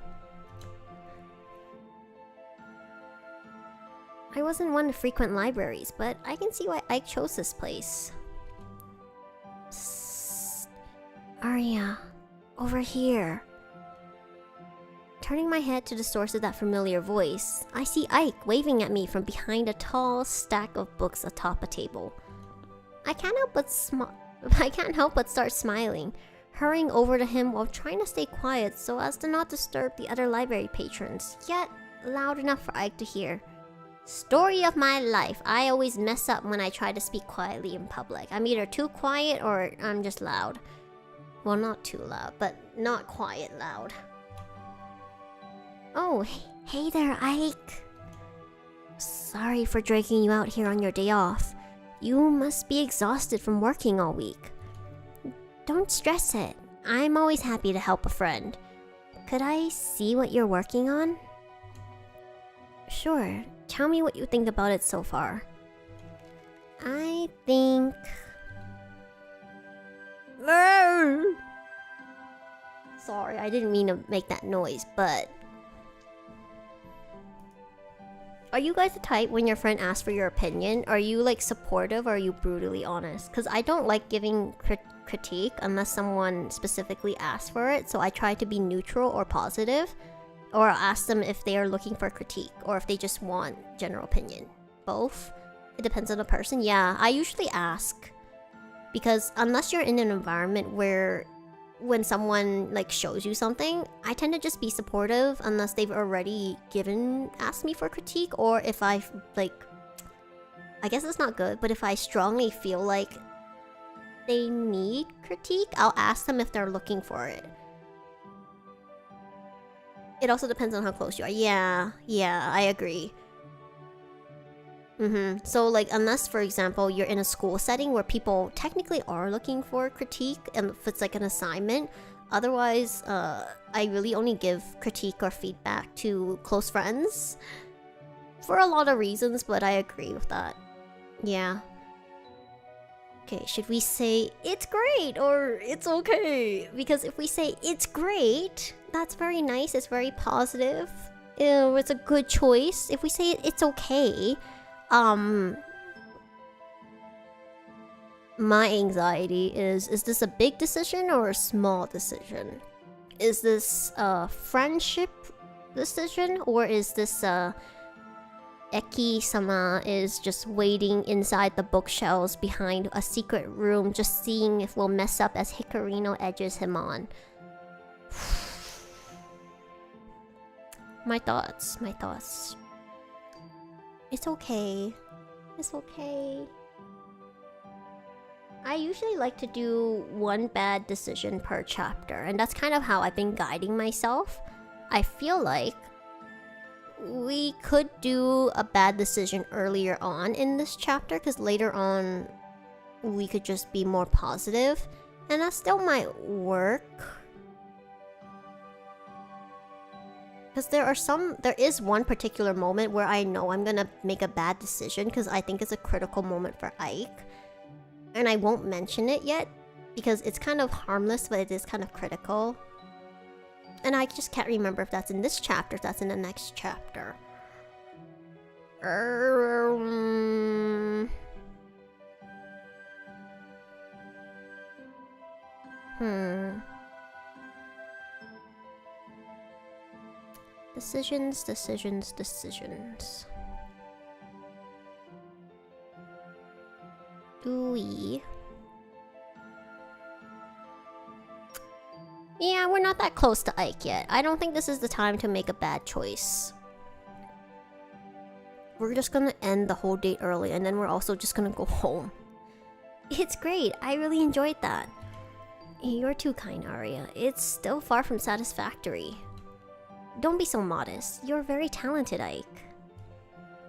I wasn't one to frequent libraries, but I can see why Ike chose this place. Psst. Aria, over here. Turning my head to the source of that familiar voice, I see Ike waving at me from behind a tall stack of books atop a table. I can't help but start smiling, hurrying over to him while trying to stay quiet so as to not disturb the other library patrons, yet loud enough for Ike to hear. Story of my life. I always mess up when I try to speak quietly in public. I'm either too quiet or I'm just loud. Well, not too loud, but not quiet loud. Oh, hey there, Ike. Sorry for dragging you out here on your day off. You must be exhausted from working all week. Don't stress it. I'm always happy to help a friend. Could I see what you're working on? Sure. Tell me what you think about it so far. I think... Sorry, I didn't mean to make that noise, but... Are you guys the type when your friend asks for your opinion? Are you like supportive or are you brutally honest? Because I don't like giving critique unless someone specifically asks for it, so I try to be neutral or positive. Or I'll ask them if they are looking for critique or if they just want general opinion. Both. It depends on the person. Yeah, I usually ask. Because unless you're in an environment where when someone like shows you something, I tend to just be supportive unless they've already asked me for critique, or if I guess it's not good, but if I strongly feel like they need critique, I'll ask them if they're looking for it. It also depends on how close you are. Yeah, I agree. So like, unless for example you're in a school setting where people technically are looking for critique and if it's like an assignment, otherwise I really only give critique or feedback to close friends for a lot of reasons, but I agree with that. Yeah. Okay, should we say it's great or it's okay? Because if we say it's great, that's very nice, it's very positive. it's a good choice. If we say it's okay, my anxiety is this a big decision or a small decision? Is this a friendship decision, or is this Eki-sama is just waiting inside the bookshelves behind a secret room, just seeing if we'll mess up as Hikarino edges him on? My thoughts. It's okay. It's okay. I usually like to do one bad decision per chapter, and that's kind of how I've been guiding myself. I feel like we could do a bad decision earlier on in this chapter, because later on we could just be more positive, and that still might work. Because there is one particular moment where I know I'm gonna make a bad decision because I think it's a critical moment for Ike. And I won't mention it yet because it's kind of harmless, but it is kind of critical. And I just can't remember if that's in this chapter, if that's in the next chapter. Decisions. Do we? Yeah, we're not that close to Ike yet. I don't think this is the time to make a bad choice. We're just gonna end the whole date early, and then we're also just gonna go home. It's great. I really enjoyed that. You're too kind, Aria. It's still far from satisfactory. Don't be so modest. You're very talented, Ike.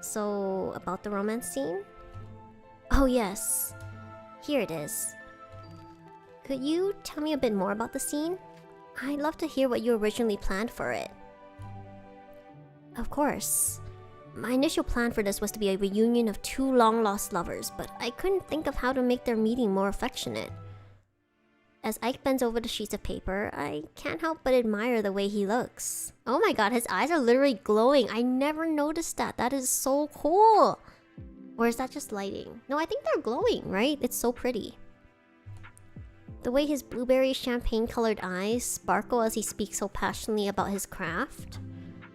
So, about the romance scene? Oh yes. Here it is. Could you tell me a bit more about the scene? I'd love to hear what you originally planned for it. Of course. My initial plan for this was to be a reunion of two long-lost lovers, but I couldn't think of how to make their meeting more affectionate. As Ike bends over the sheets of paper, I can't help but admire the way he looks. Oh my god, his eyes are literally glowing. I never noticed that. That is so cool. Or is that just lighting? No, I think they're glowing, right? It's so pretty. The way his blueberry champagne-colored eyes sparkle as he speaks so passionately about his craft.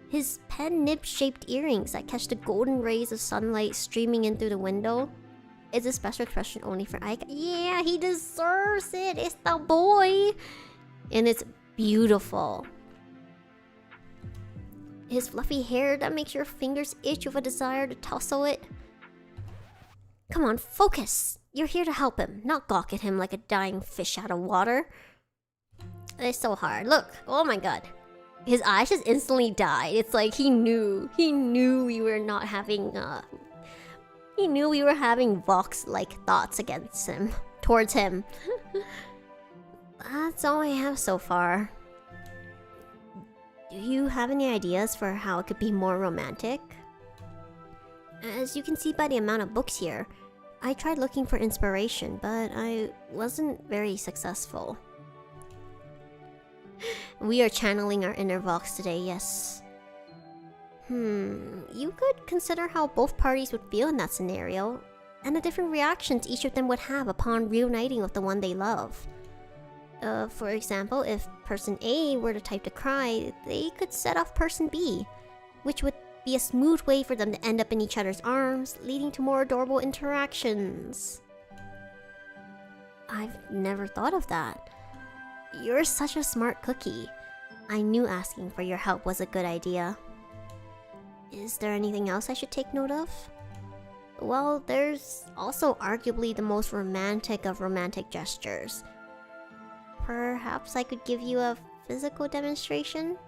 His pen nib-shaped earrings that catch the golden rays of sunlight streaming in through the window. It's a special expression only for Ike. Yeah, he deserves it. It's the boy. And it's beautiful. His fluffy hair that makes your fingers itch with a desire to tussle it. Come on, focus. You're here to help him, not gawk at him like a dying fish out of water. It's so hard. Look. Oh my god. His eyes just instantly died. It's like he knew. He knew we were not having, he knew we were having Vox-like thoughts against him. Towards him. That's all I have so far. Do you have any ideas for how it could be more romantic? As you can see by the amount of books here, I tried looking for inspiration, but I wasn't very successful. We are channeling our inner Vox today, yes. You could consider how both parties would feel in that scenario, and the different reactions each of them would have upon reuniting with the one they love. For example, if person A were the type to cry, they could set off person B, which would be a smooth way for them to end up in each other's arms, leading to more adorable interactions. I've never thought of that. You're such a smart cookie. I knew asking for your help was a good idea. Is there anything else I should take note of? Well, there's also arguably the most romantic of romantic gestures. Perhaps I could give you a physical demonstration?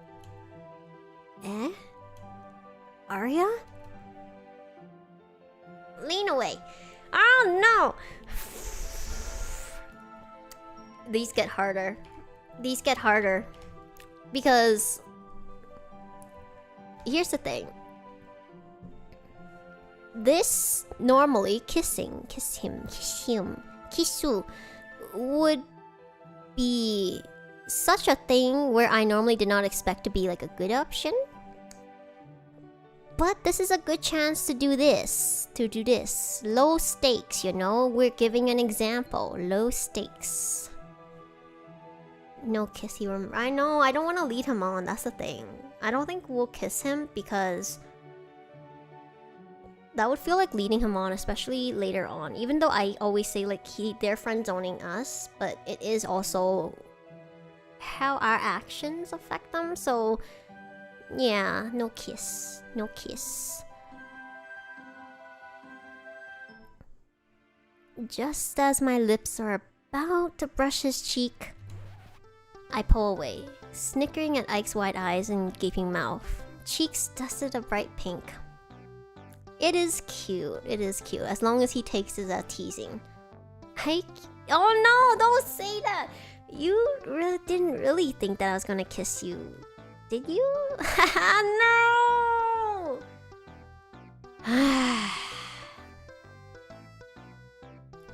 Eh? Aria? Lean away. Oh no! These get harder. These get harder. Because here's the thing. This normally kissing, kissu would be such a thing where I normally did not expect to be like a good option. But this is a good chance to do this. Low stakes, you know? We're giving an example. Low stakes. No kissy room. I know, I don't want to lead him on. That's the thing. I don't think we'll kiss him because that would feel like leading him on, especially later on. Even though I always say like they're friend zoning us, but it is also how our actions affect them. So yeah, no kiss. No kiss. Just as my lips are about to brush his cheek, I pull away, snickering at Ike's wide eyes and gaping mouth. Cheeks dusted a bright pink. It is cute. It is cute. As long as he takes it as teasing. Ike... Oh no! Don't say that! You didn't really think that I was gonna kiss you. Did you? No!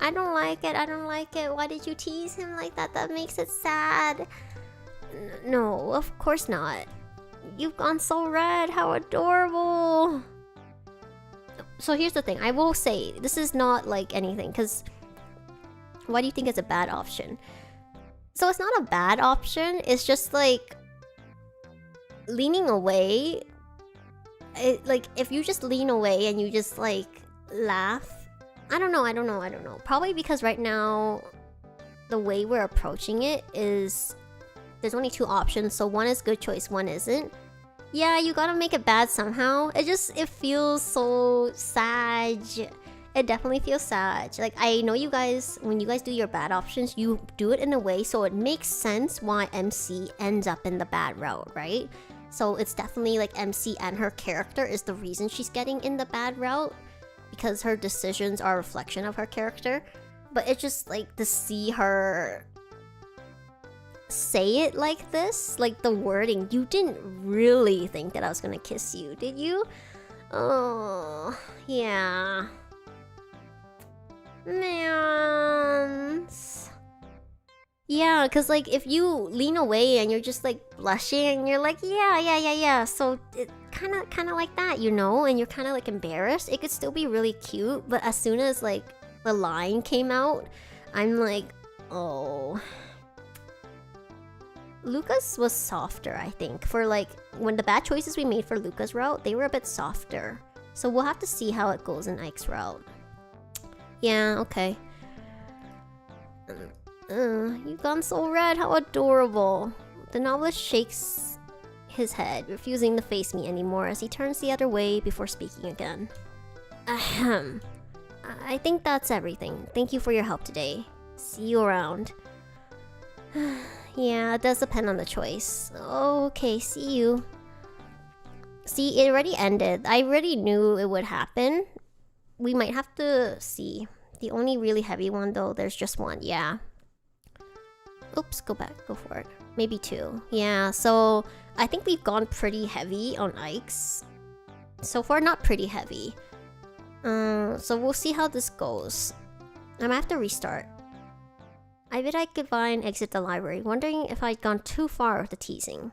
I don't like it. I don't like it. Why did you tease him like that? That makes it sad. No, of course not. You've gone so red. How adorable. So here's the thing. I will say, this is not like anything. Because why do you think it's a bad option? So it's not a bad option. It's just like leaning away. Like if you just lean away and you just like laugh. I don't know. Probably because right now, the way we're approaching it is there's only two options. So one is good choice, one isn't. Yeah, you gotta make it bad somehow. It feels so sad. It definitely feels sad. Like, I know you guys, when you guys do your bad options, you do it in a way so it makes sense why MC ends up in the bad route, right? So it's definitely like MC and her character is the reason she's getting in the bad route. Because her decisions are a reflection of her character. But it's just like to see her say it like this, like the wording. You didn't really think that I was gonna kiss you, did you? Oh, yeah. Man. Yeah, because like if you lean away and you're just like blushing and you're like, yeah. So it kind of like that, you know? And you're kind of like embarrassed. It could still be really cute, but as soon as like the line came out, I'm like, oh. Lucas was softer, I think. For like, when the bad choices we made for Lucas' route, they were a bit softer. So we'll have to see how it goes in Ike's route. Yeah, okay. You've gone so red, how adorable. The novelist shakes his head, refusing to face me anymore as he turns the other way before speaking again. Ahem. I think that's everything. Thank you for your help today. See you around. Yeah, it does depend on the choice. Okay, see you. See, it already ended. I already knew it would happen. We might have to see. The only really heavy one though, there's just one, yeah. Oops, go back, go for it. Maybe two. Yeah, so I think we've gone pretty heavy on Ike's. So far, not pretty heavy. So we'll see how this goes. I might have to restart. I bid Ike goodbye and exit the library, wondering if I'd gone too far with the teasing.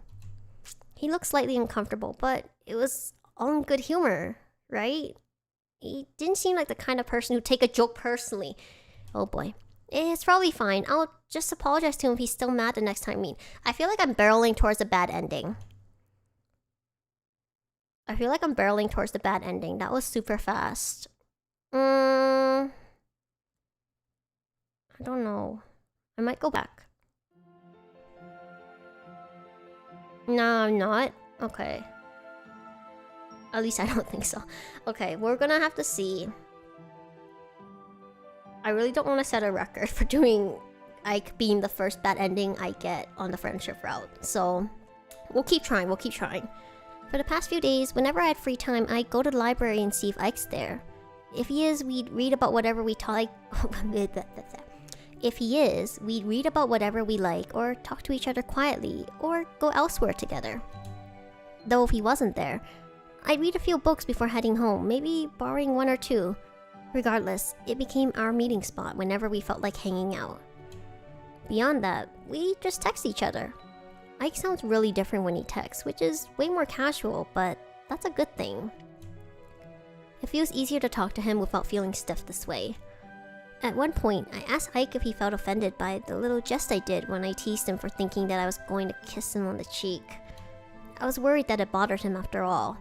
He looked slightly uncomfortable, but it was all in good humor, right? He didn't seem like the kind of person who'd take a joke personally. Oh boy. It's probably fine. I'll just apologize to him if he's still mad the next time we meet. I feel like I'm barreling towards a bad ending. That was super fast. I don't know. I might go back. No, I'm not. Okay. At least I don't think so. Okay, we're gonna have to see. I really don't want to set a record for doing Ike being the first bad ending I get on the friendship route. So, we'll keep trying, For the past few days, whenever I had free time, I'd go to the library and see if Ike's there. If he is, we'd read about whatever we like. If he is, we'd read about whatever we like, or talk to each other quietly, or go elsewhere together. Though if he wasn't there, I'd read a few books before heading home, maybe borrowing one or two. Regardless, it became our meeting spot whenever we felt like hanging out. Beyond that, we just text each other. Ike sounds really different when he texts, which is way more casual, but that's a good thing. It feels easier to talk to him without feeling stiff this way. At one point, I asked Ike if he felt offended by the little jest I did when I teased him for thinking that I was going to kiss him on the cheek. I was worried that it bothered him after all.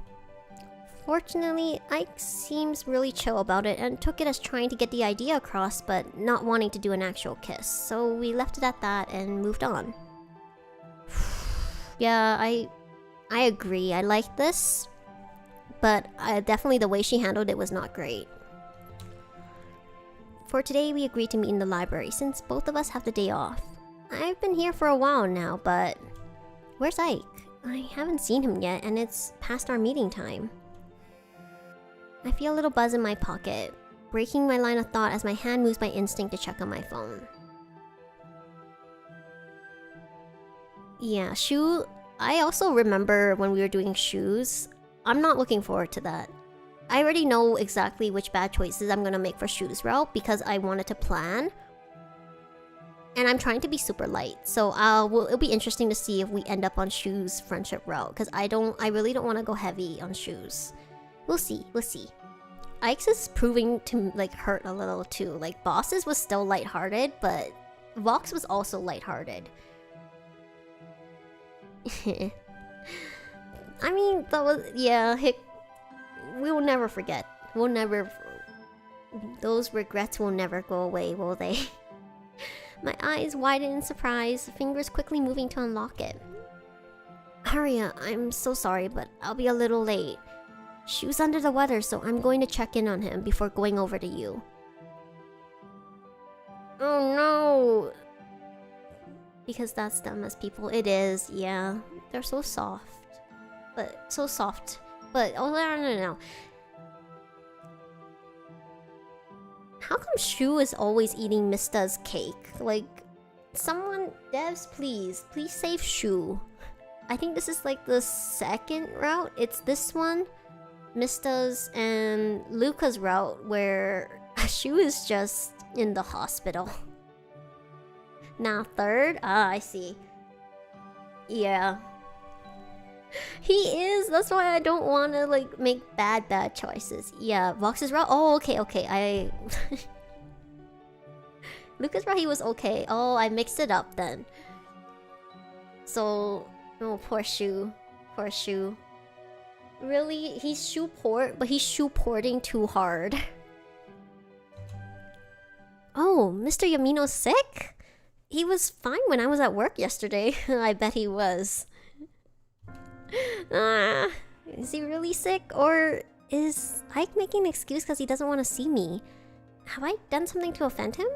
Fortunately, Ike seems really chill about it and took it as trying to get the idea across but not wanting to do an actual kiss, so we left it at that and moved on. Yeah, I agree. I liked this, but definitely the way she handled it was not great. For today, we agreed to meet in the library since both of us have the day off. I've been here for a while now, but where's Ike? I haven't seen him yet, and it's past our meeting time. I feel a little buzz in my pocket, breaking my line of thought as my hand moves by instinct to check on my phone. Yeah, shoe. I also remember when we were doing shoes. I'm not looking forward to that. I already know exactly which bad choices I'm gonna make for shoes route because I wanted to plan. And I'm trying to be super light, so it'll be interesting to see if we end up on shoes friendship route because I really don't want to go heavy on shoes. We'll see. Ike's is proving to like hurt a little too. Like Boss's was still lighthearted, but Vox was also lighthearted. I mean, that was, yeah, we will never forget. Those regrets will never go away, will they? My eyes widen in surprise, fingers quickly moving to unlock it. Aria, I'm so sorry, but I'll be a little late. Shu's under the weather, so I'm going to check in on him before going over to you. Oh no! Because that's them as people. It is, yeah. They're so soft. But, oh no. How come Shu is always eating Mista's cake? Like, someone, devs, please save Shu. I think this is like the second route. It's this one, Mista's and Luca's route, where Shu is just in the hospital. Now third? Ah, I see. Yeah. He is. That's why I don't want to like make bad choices. Yeah, Vox's route. Oh, okay. Lucas route, he was okay. Oh, I mixed it up then. So, oh, poor Shu. Really, he's shoe port, but he's shoe porting too hard. Oh, Mr. Yamino's sick? He was fine when I was at work yesterday. I bet he was. Is he really sick? Or is Ike making an excuse because he doesn't want to see me? Have I done something to offend him?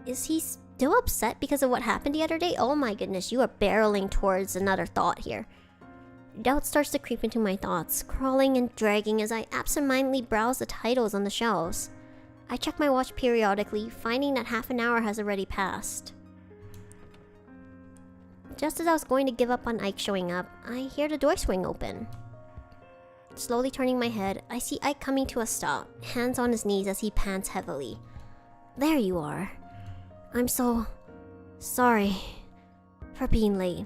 Is he still upset because of what happened the other day? Oh my goodness, you are barreling towards another thought here. Doubt starts to creep into my thoughts, crawling and dragging as I absentmindedly browse the titles on the shelves. I check my watch periodically, finding that half an hour has already passed. Just as I was going to give up on Ike showing up, I hear the door swing open. Slowly turning my head, I see Ike coming to a stop, hands on his knees as he pants heavily. There you are. I'm so sorry for being late.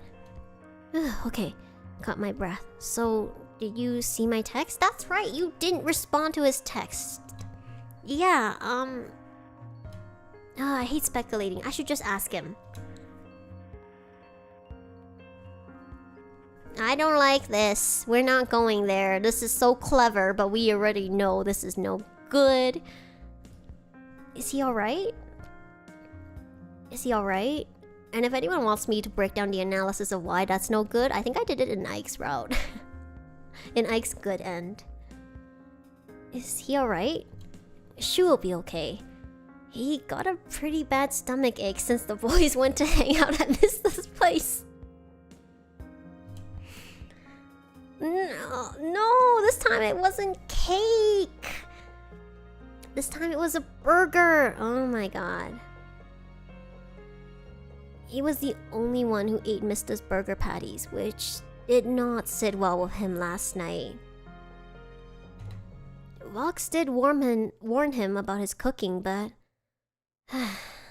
Okay, caught my breath. So, did you see my text? That's right, you didn't respond to his text. Yeah, I hate speculating. I should just ask him. I don't like this. We're not going there. This is so clever, but we already know this is no good. Is he alright? And if anyone wants me to break down the analysis of why that's no good, I think I did it in Ike's route. In Ike's good end. Is he alright? Shu will be okay. He got a pretty bad stomach ache since the boys went to hang out at Mista's place. No, this time it wasn't cake. This time it was a burger. Oh my god. He was the only one who ate Mista's burger patties, which did not sit well with him last night. Vox did warn him about his cooking, but...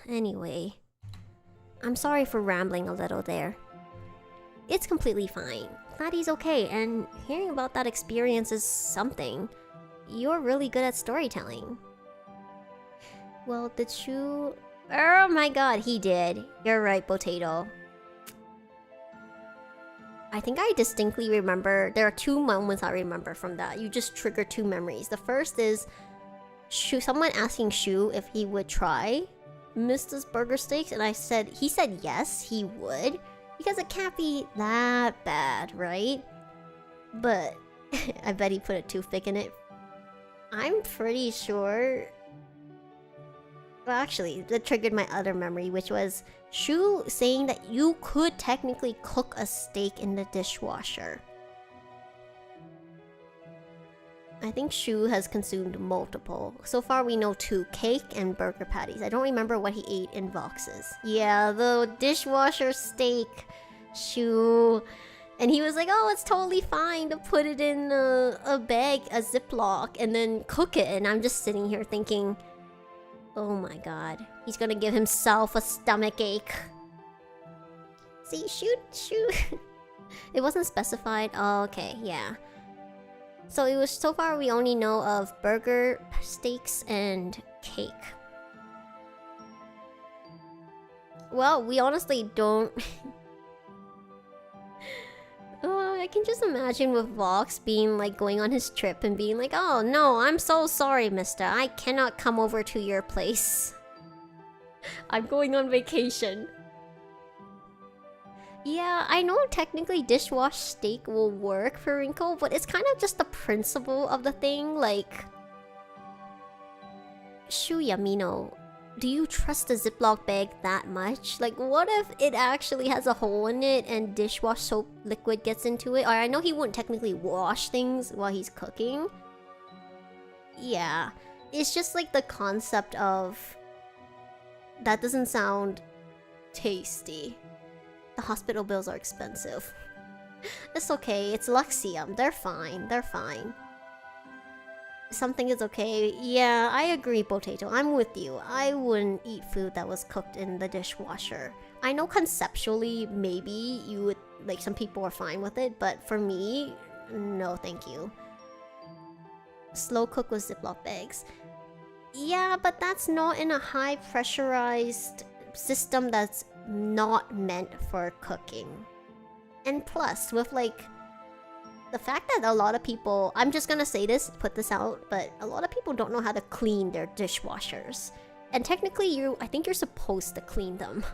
Anyway. I'm sorry for rambling a little there. It's completely fine. Glad he's okay, and hearing about that experience is something. You're really good at storytelling. Well, did you... Oh my god, he did. You're right, Potato. I think I distinctly remember... There are two moments I remember from that. You just triggered two memories. The first is someone asking Shu if he would try Mr. Burger Steaks, and he said yes, he would. Because it can't be that bad, right? But I bet he put a toothpick in it. I'm pretty sure... Well, actually, that triggered my other memory, which was Shu saying that you could technically cook a steak in the dishwasher. I think Shu has consumed multiple. So far we know 2, cake and burger patties. I don't remember what he ate in boxes. Yeah, the dishwasher steak, Shu. And he was like, oh, it's totally fine to put it in a bag, a Ziploc, and then cook it. And I'm just sitting here thinking, oh my god, he's gonna give himself a stomach ache. See, shoot. It wasn't specified. Oh, okay, yeah. So it was, so far we only know of burger, steaks, and cake. Well, we honestly don't... I can just imagine with Vox being like going on his trip and being like, oh no, I'm so sorry, mister. I cannot come over to your place. I'm going on vacation. Yeah, I know technically dishwash steak will work for Wrinkle, but it's kind of just the principle of the thing, like... Shu Yamino, do you trust the Ziploc bag that much? Like, what if it actually has a hole in it and dishwash soap liquid gets into it? Or I know he wouldn't technically wash things while he's cooking. Yeah, it's just like the concept of... That doesn't sound tasty. The hospital bills are expensive. It's okay, it's Luxiem. They're fine, they're fine. Something is okay. Yeah, I agree, Potato. I'm with you. I wouldn't eat food that was cooked in the dishwasher. I know conceptually, maybe you would, like, some people are fine with it, but for me, no thank you. Slow cook with Ziploc bags. Yeah, but that's not in a high pressurized system that's not meant for cooking. And plus, with like the fact that a lot of people, I'm just gonna say this, put this out, but a lot of people don't know how to clean their dishwashers. And technically, I think you're supposed to clean them.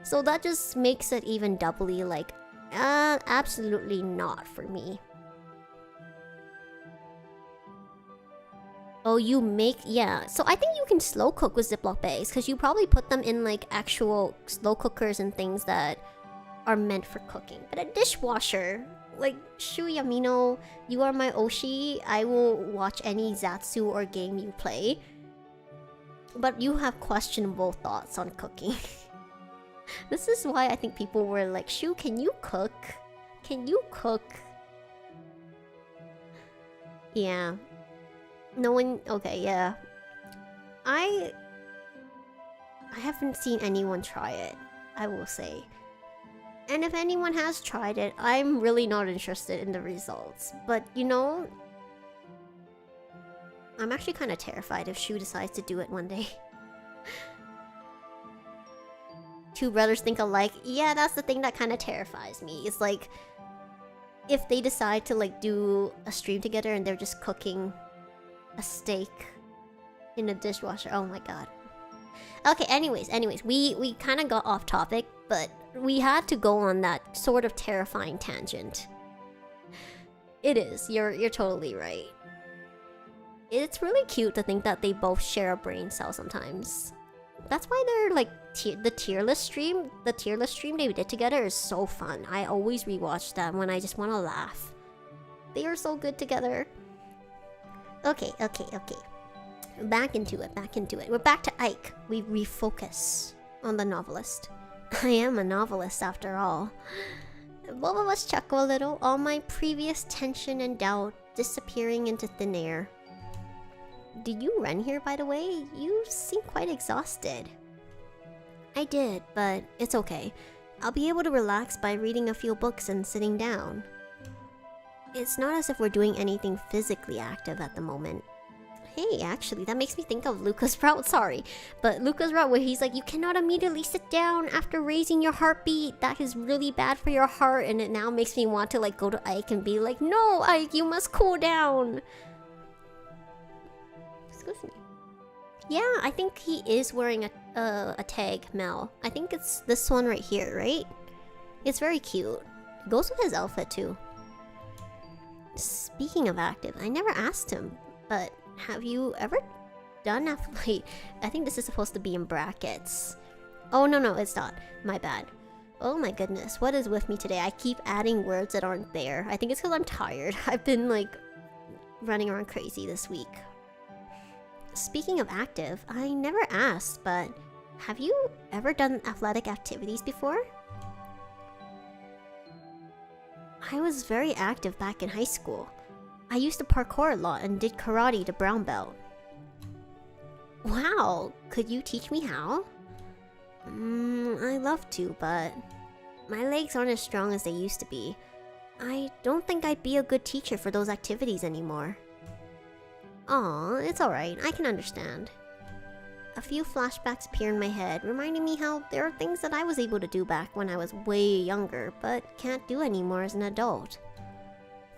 So that just makes it even doubly like, absolutely not for me. Oh, you make... Yeah, so I think you can slow cook with Ziploc bags, because you probably put them in like actual slow cookers and things that are meant for cooking. But a dishwasher, like, Shu Yamino, you are my Oshi. I will watch any Zatsu or game you play. But you have questionable thoughts on cooking. This is why I think people were like, Shu, can you cook? Can you cook? Yeah. No one... Okay, yeah. I haven't seen anyone try it, I will say. And if anyone has tried it, I'm really not interested in the results. But, you know... I'm actually kind of terrified if Shu decides to do it one day. Two brothers think alike. Yeah, that's the thing that kind of terrifies me. It's like... If they decide to, like, do a stream together and they're just cooking a steak in a dishwasher. Oh my god. Okay, anyways, we kind of got off topic, but we had to go on that sort of terrifying tangent. It is. You're totally right. It's really cute to think that they both share a brain cell sometimes. That's why they're like the tier list stream. The tier list stream they did together is so fun. I always rewatch them when I just want to laugh. They are so good together. Okay. Back into it. We're back to Ike. We refocus on the novelist. I am a novelist after all. Both of us chuckle a little, all my previous tension and doubt disappearing into thin air. Did you run here, by the way? You seem quite exhausted. I did, but it's okay. I'll be able to relax by reading a few books and sitting down. It's not as if we're doing anything physically active at the moment. Hey, actually, that makes me think of Luca's route, sorry. But Luca's route where he's like, you cannot immediately sit down after raising your heartbeat. That is really bad for your heart. And it now makes me want to like go to Ike and be like, no, Ike, you must cool down. Excuse me. Yeah, I think he is wearing a tag, Mel. I think it's this one right here, right? It's very cute. It goes with his outfit too. Speaking of active, I never asked him, but have you ever done wait, I think this is supposed to be in brackets. Oh, no, it's not. My bad. Oh my goodness, what is with me today? I keep adding words that aren't there. I think it's because I'm tired. I've been like running around crazy this week. Speaking of active, I never asked, but have you ever done athletic activities before? I was very active back in high school. I used to parkour a lot and did karate to brown belt. Wow, could you teach me how? I'd love to, but my legs aren't as strong as they used to be. I don't think I'd be a good teacher for those activities anymore. Aw, it's alright, I can understand. A few flashbacks appear in my head, reminding me how there are things that I was able to do back when I was way younger, but can't do anymore as an adult.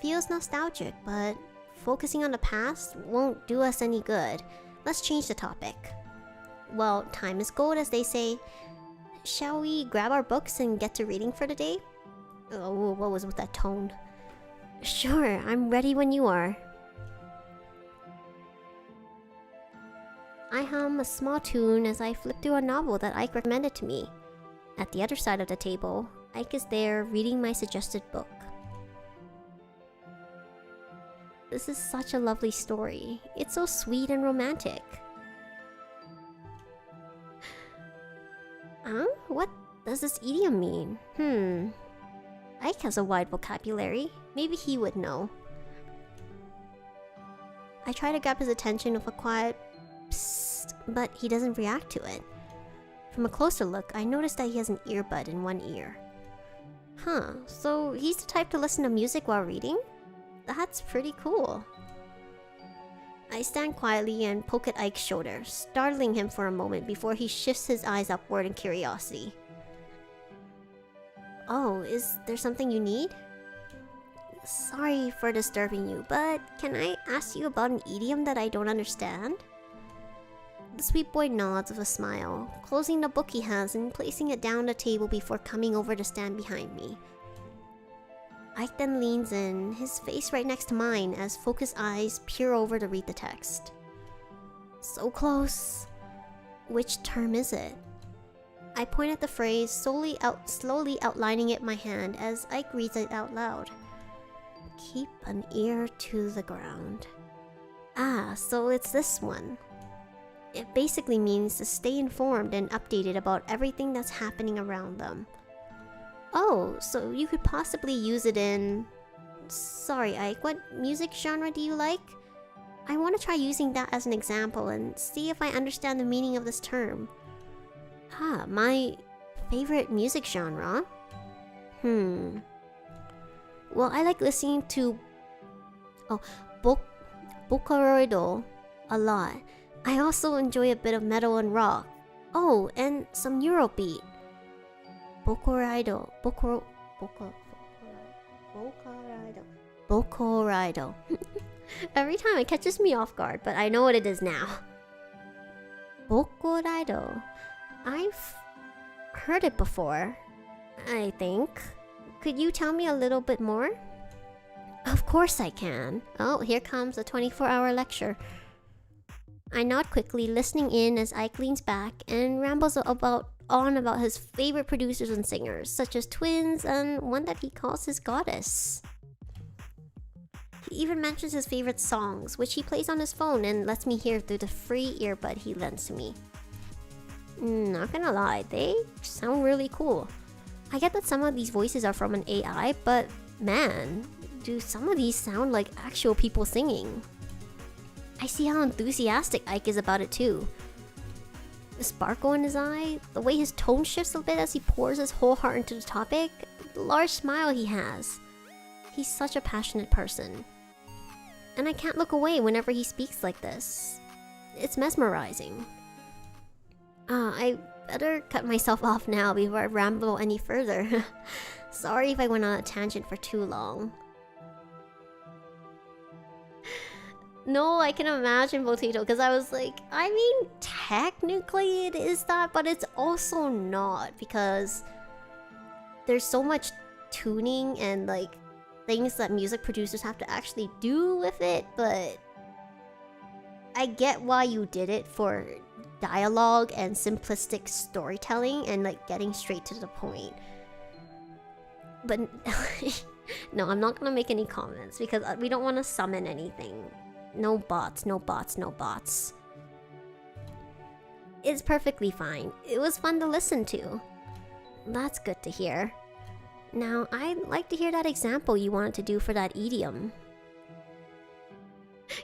Feels nostalgic, but focusing on the past won't do us any good. Let's change the topic. Well, time is gold, as they say. Shall we grab our books and get to reading for the day? Oh, what was with that tone? Sure, I'm ready when you are. I hum a small tune as I flip through a novel that Ike recommended to me. At the other side of the table, Ike is there reading my suggested book. This is such a lovely story. It's so sweet and romantic. Huh? What does this idiom mean? Ike has a wide vocabulary. Maybe he would know. I try to grab his attention with a quiet psst, but he doesn't react to it. From a closer look, I notice that he has an earbud in one ear. Huh, so he's the type to listen to music while reading? That's pretty cool. I stand quietly and poke at Ike's shoulder, startling him for a moment before he shifts his eyes upward in curiosity. Oh, is there something you need? Sorry for disturbing you, but can I ask you about an idiom that I don't understand? The sweet boy nods with a smile, closing the book he has and placing it down the table before coming over to stand behind me. Ike then leans in, his face right next to mine as focused eyes peer over to read the text. So close. Which term is it? I point at the phrase, slowly outlining it in my hand as Ike reads it out loud. Keep an ear to the ground. Ah, so it's this one. It basically means to stay informed and updated about everything that's happening around them. Oh, so you could possibly use it in... Sorry, Ike, what music genre do you like? I want to try using that as an example and see if I understand the meaning of this term. Ah, my favorite music genre? Well, I like listening to... Bokoroidol a lot. I also enjoy a bit of metal and rock. Oh, and some Eurobeat. Bokoroidol. Bokoroidol. Every time it catches me off guard, but I know what it is now. Bokoroidol. I've heard it before, I think. Could you tell me a little bit more? Of course I can. Oh, here comes a 24-hour lecture. I nod quickly, listening in as Ike leans back and rambles on about his favorite producers and singers, such as Twins and one that he calls his goddess. He even mentions his favorite songs, which he plays on his phone and lets me hear through the free earbud he lends to me. Not gonna lie, they sound really cool. I get that some of these voices are from an AI, but man, do some of these sound like actual people singing. I see how enthusiastic Ike is about it too. The sparkle in his eye, the way his tone shifts a bit as he pours his whole heart into the topic, the large smile he has. He's such a passionate person. And I can't look away whenever he speaks like this. It's mesmerizing. I better cut myself off now before I ramble any further. Sorry if I went on a tangent for too long. No, I can imagine Potato, because I was like, I mean, technically it is that, but it's also not, because there's so much tuning and like things that music producers have to actually do with it, but I get why you did it for dialogue and simplistic storytelling and like getting straight to the point. But no, I'm not gonna make any comments because we don't want to summon anything. No bots, no bots, no bots. It's perfectly fine. It was fun to listen to. That's good to hear. Now, I'd like to hear that example you wanted to do for that idiom.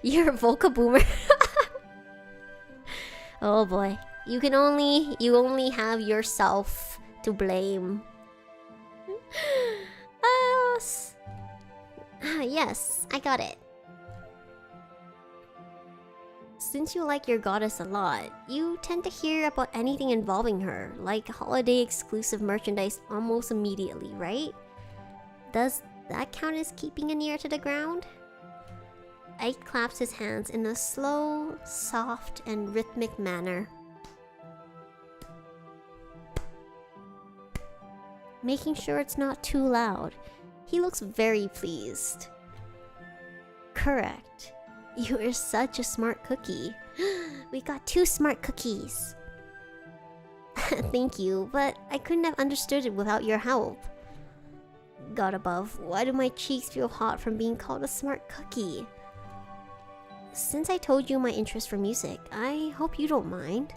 You're a vocaboomer. Oh boy. You only have yourself to blame. Yes, I got it. Since you like your goddess a lot, you tend to hear about anything involving her, like holiday exclusive merchandise almost immediately, right? Does that count as keeping an ear to the ground? Ike claps his hands in a slow, soft, and rhythmic manner, making sure it's not too loud. He looks very pleased. Correct. You are such a smart cookie. We got 2 smart cookies. Thank you, but I couldn't have understood it without your help. God above, why do my cheeks feel hot from being called a smart cookie? Since I told you my interest for music, I hope you don't mind.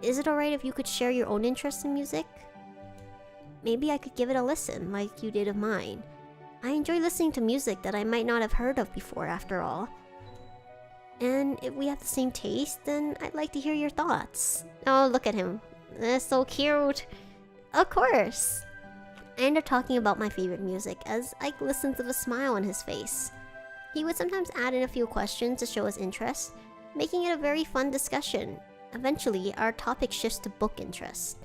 Is it alright if you could share your own interest in music? Maybe I could give it a listen, like you did of mine. I enjoy listening to music that I might not have heard of before, after all. And if we have the same taste, then I'd like to hear your thoughts. Oh, look at him. That's so cute. Of course. I end up talking about my favorite music as Ike listens with a smile on his face. He would sometimes add in a few questions to show his interest, making it a very fun discussion. Eventually, our topic shifts to book interest.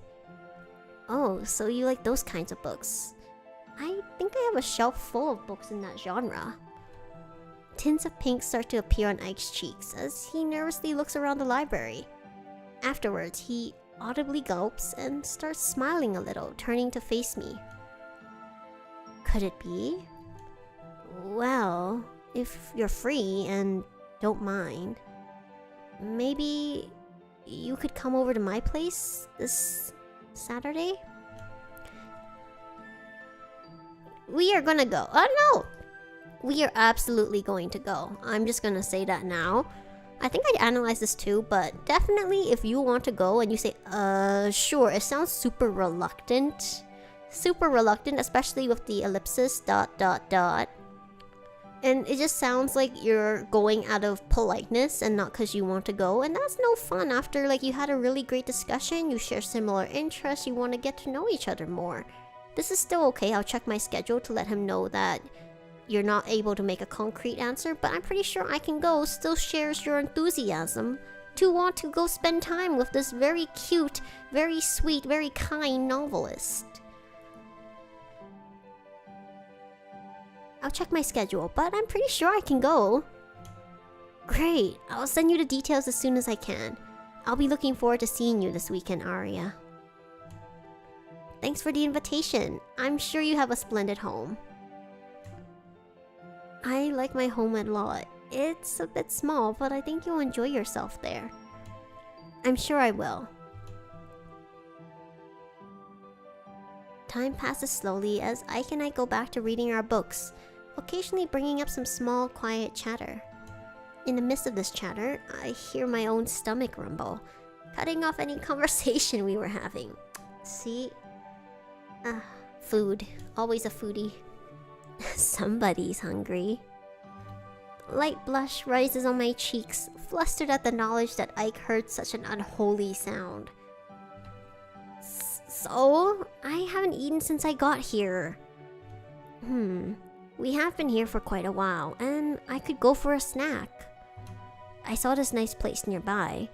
Oh, so you like those kinds of books. I think I have a shelf full of books in that genre. Tints of pink start to appear on Ike's cheeks as he nervously looks around the library. Afterwards, he audibly gulps and starts smiling a little, turning to face me. Could it be? Well, if you're free and don't mind, maybe you could come over to my place this Saturday? We are gonna go. Oh no! We are absolutely going to go. I'm just gonna say that now. I think I'd analyze this too, but definitely if you want to go and you say, sure, it sounds super reluctant. Super reluctant, especially with the ellipsis, ... And it just sounds like you're going out of politeness and not because you want to go. And that's no fun after like you had a really great discussion, you share similar interests, you want to get to know each other more. This is still okay. I'll check my schedule to let him know that you're not able to make a concrete answer, but I'm pretty sure I can go. Still shares your enthusiasm to want to go spend time with this very cute, very sweet, very kind novelist. I'll check my schedule, but I'm pretty sure I can go. Great. I'll send you the details as soon as I can. I'll be looking forward to seeing you this weekend, Aria. Thanks for the invitation. I'm sure you have a splendid home. I like my home a lot. It's a bit small, but I think you'll enjoy yourself there. I'm sure I will. Time passes slowly as Ike and I go back to reading our books, occasionally bringing up some small, quiet chatter. In the midst of this chatter, I hear my own stomach rumble, cutting off any conversation we were having. See? Food. Always a foodie. Somebody's hungry. Light blush rises on my cheeks, flustered at the knowledge that Ike heard such an unholy sound. So, I haven't eaten since I got here. We have been here for quite a while, and I could go for a snack. I saw this nice place nearby.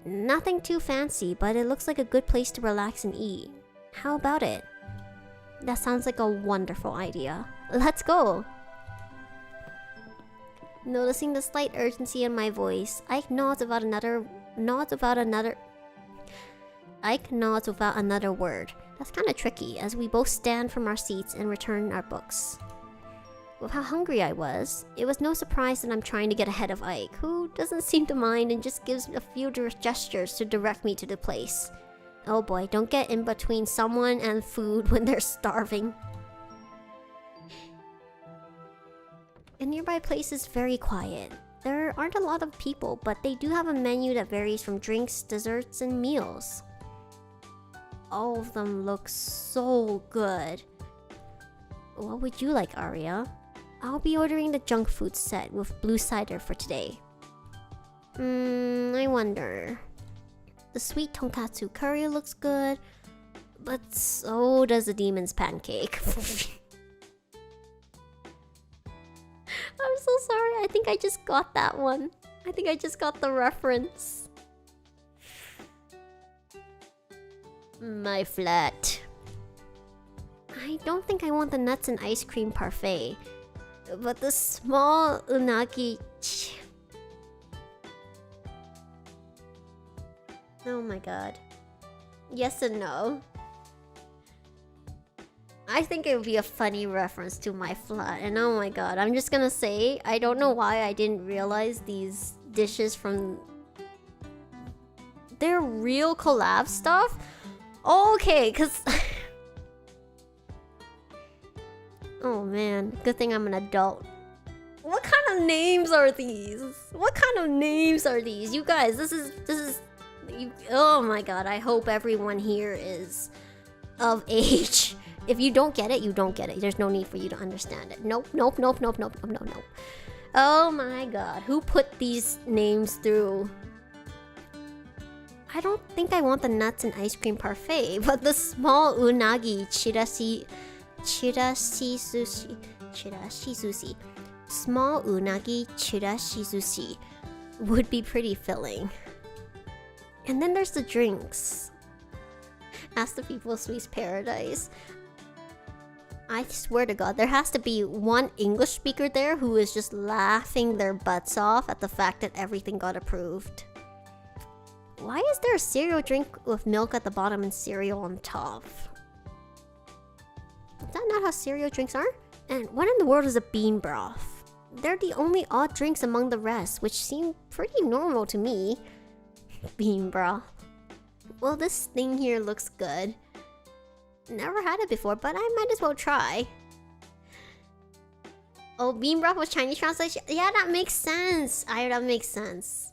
Nothing too fancy, but it looks like a good place to relax and eat. How about it? That sounds like a wonderful idea. Let's go! Noticing the slight urgency in my voice, Ike nods without another word. That's kind of tricky, as we both stand from our seats and return our books. With how hungry I was, it was no surprise that I'm trying to get ahead of Ike, who doesn't seem to mind and just gives a few gestures to direct me to the place. Oh boy, don't get in between someone and food when they're starving. The nearby place is very quiet. There aren't a lot of people, but they do have a menu that varies from drinks, desserts, and meals. All of them look so good. What would you like, Aria? I'll be ordering the junk food set with blue cider for today. I wonder. The sweet tonkatsu curry looks good, but so does the demon's pancake. I'm so sorry, I think I just got that one. I think I just got the reference. My flat. I don't think I want the nuts and ice cream parfait, but the small unagi... Oh my god. Yes and no. I think it would be a funny reference to my flat, and oh my god, I'm just gonna say, I don't know why I didn't realize these dishes from... They're real collab stuff? Okay, cause... Oh man, good thing I'm an adult. What kind of names are these? What kind of names are these? You guys, this is... oh my god, I hope everyone here is of age. If you don't get it, you don't get it. There's no need for you to understand it. Nope. Oh my god, who put these names through? I don't think I want the nuts and ice cream parfait, but the small unagi chirashi sushi. Small unagi chirashi sushi would be pretty filling. And then there's the drinks. Ask the people of Sweet's Paradise. I swear to god, there has to be one English speaker there who is just laughing their butts off at the fact that everything got approved. Why is there a cereal drink with milk at the bottom and cereal on top? Is that not how cereal drinks are? And what in the world is a bean broth? They're the only odd drinks among the rest, which seem pretty normal to me. Bean broth. Well, this thing here looks good. Never had it before, but I might as well try. Oh, bean broth with Chinese translation? Yeah, that makes sense. That makes sense.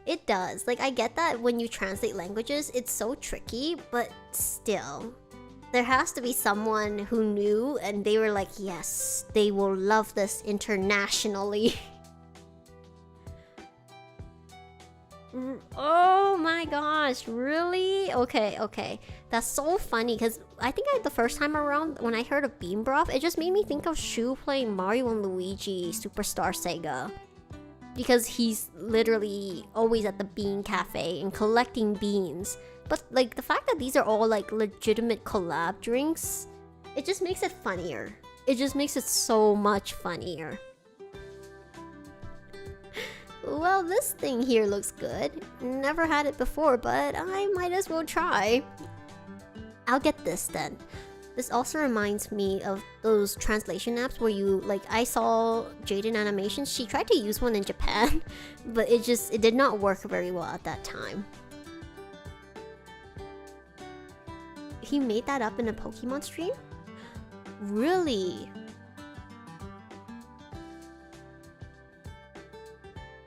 It does. Like, I get that when you translate languages, it's so tricky, but still. There has to be someone who knew and they were like, yes, they will love this internationally. Oh my gosh, really? Okay. That's so funny because I think the first time around when I heard of bean broth, it just made me think of Shu playing Mario and Luigi Superstar Sega. Because he's literally always at the bean cafe and collecting beans. But like the fact that these are all like legitimate collab drinks, it just makes it funnier. It just makes it so much funnier. Well, this thing here looks good. Never had it before, but I might as well try. I'll get this then. This also reminds me of those translation apps where you, like, I saw Jaden Animations. She tried to use one in Japan, but it did not work very well at that time. He made that up in a Pokemon stream? Really?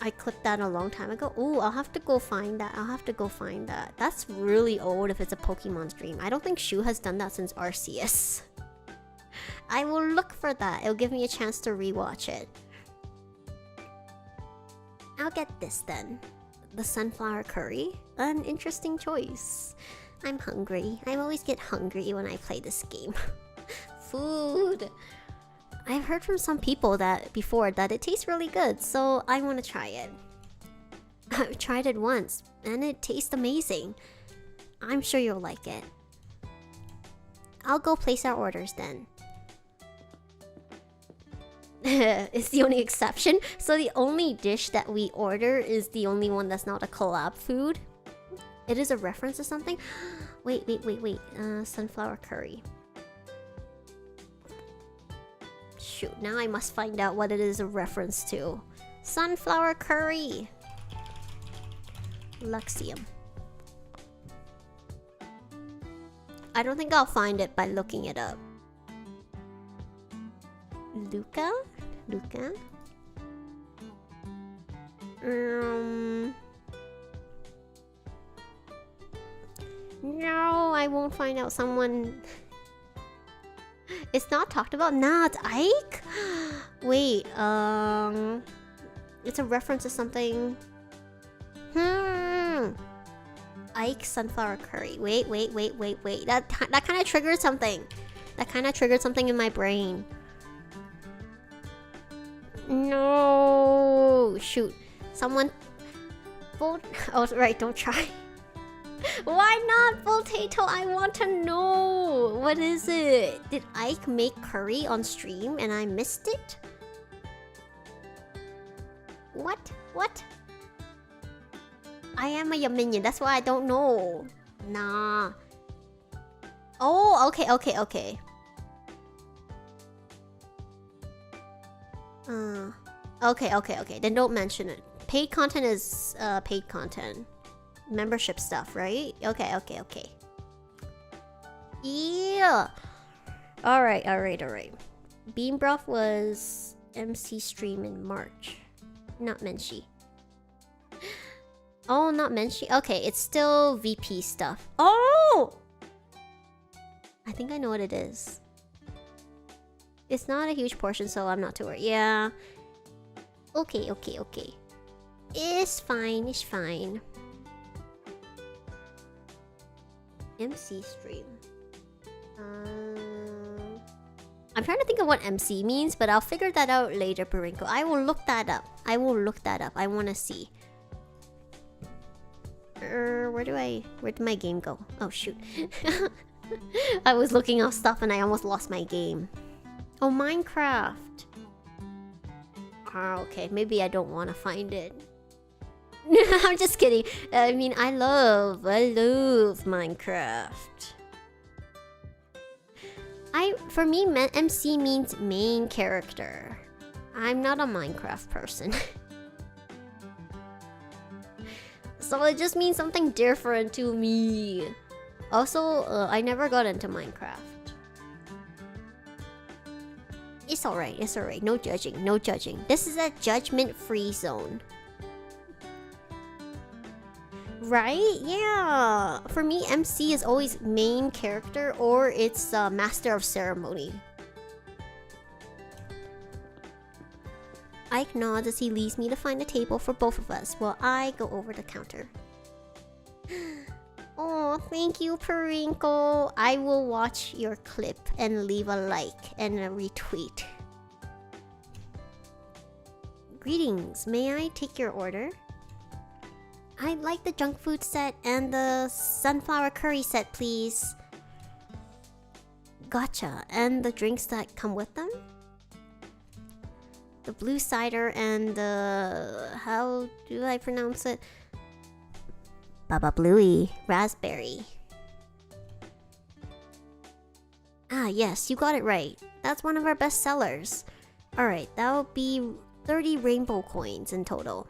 I clipped that a long time ago. Ooh, I'll have to go find that. That's really old if it's a Pokemon stream. I don't think Shu has done that since Arceus. I will look for that. It'll give me a chance to rewatch it. I'll get this then. The sunflower curry. An interesting choice. I'm hungry. I always get hungry when I play this game. Food. I've heard from some people that before that it tastes really good, so I want to try it. I've tried it once and it tastes amazing. I'm sure you'll like it. I'll go place our orders then. It's the only exception. So the only dish that we order is the only one that's not a collab food. It is a reference to something. Wait. Sunflower curry. Shoot, now I must find out what it is a reference to. Sunflower curry. Luxiem. I don't think I'll find it by looking it up. Luca? No, I won't find out. Someone... It's not talked about? Nah, it's Ike? Wait, it's a reference to something. Ike sunflower curry. Wait. That kind of triggered something. That kind of triggered something in my brain. No, shoot. Someone... Oh, right, don't try. Why not potato? I want to know. What is it? Did Ike make curry on stream and I missed it? What? I am a minion. That's why I don't know. Nah. Oh, okay. Okay. Then don't mention it. Paid content is paid content. Membership stuff, right? Okay. Yeah. Alright. Bean broth was MC stream in March. Not Menchie. Oh, not Menchie? Okay, it's still VP stuff. Oh! I think I know what it is. It's not a huge portion, so I'm not too worried. Yeah. Okay. It's fine. MC stream. I'm trying to think of what MC means, but I'll figure that out later, Barinko. I will look that up. I want to see. Where did my game go? Oh, shoot. I was looking up stuff and I almost lost my game. Oh, Minecraft. Okay, maybe I don't want to find it. I'm just kidding. I mean, I love Minecraft. For me, MC means main character. I'm not a Minecraft person. So it just means something different to me. Also, I never got into Minecraft. It's alright. No judging. This is a judgment-free zone. Right? Yeah. For me, MC is always main character or it's master of ceremony. Ike nods as he leaves me to find a table for both of us while I go over the counter. Oh, thank you, Perinkle. I will watch your clip and leave a like and a retweet. Greetings, may I take your order? I'd like the junk food set and the sunflower curry set, please. Gotcha. And the drinks that come with them? The blue cider and the... how do I pronounce it? Baba Bluey. Raspberry. Ah, yes, you got it right. That's one of our best sellers. Alright, that'll be 30 rainbow coins in total.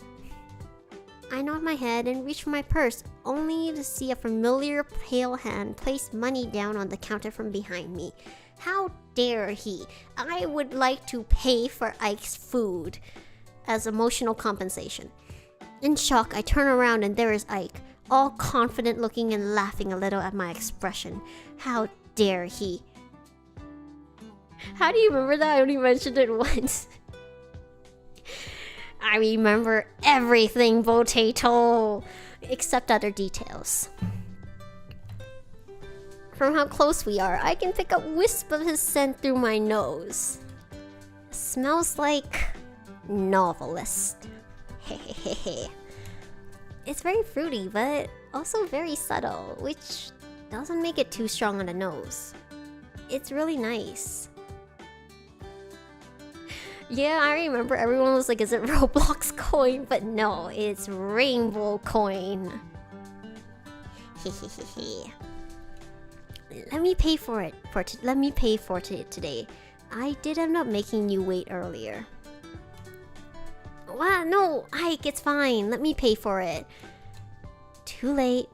I nod my head and reach for my purse, only to see a familiar pale hand place money down on the counter from behind me. How dare he? I would like to pay for Ike's food as emotional compensation. In shock, I turn around and there is Ike, all confident looking and laughing a little at my expression. How dare he? How do you remember that? I only mentioned it once. I remember everything, Potato, except other details. From how close we are, I can pick a wisp of his scent through my nose. Smells like novelist. Hehehe. It's very fruity, but also very subtle, which doesn't make it too strong on the nose. It's really nice. Yeah, I remember everyone was like, is it Roblox coin? But no, it's rainbow coin. Hehehe. Let me pay for it today. I did end up making you wait earlier. Wow, no, Ike, it's fine. Let me pay for it. Too late.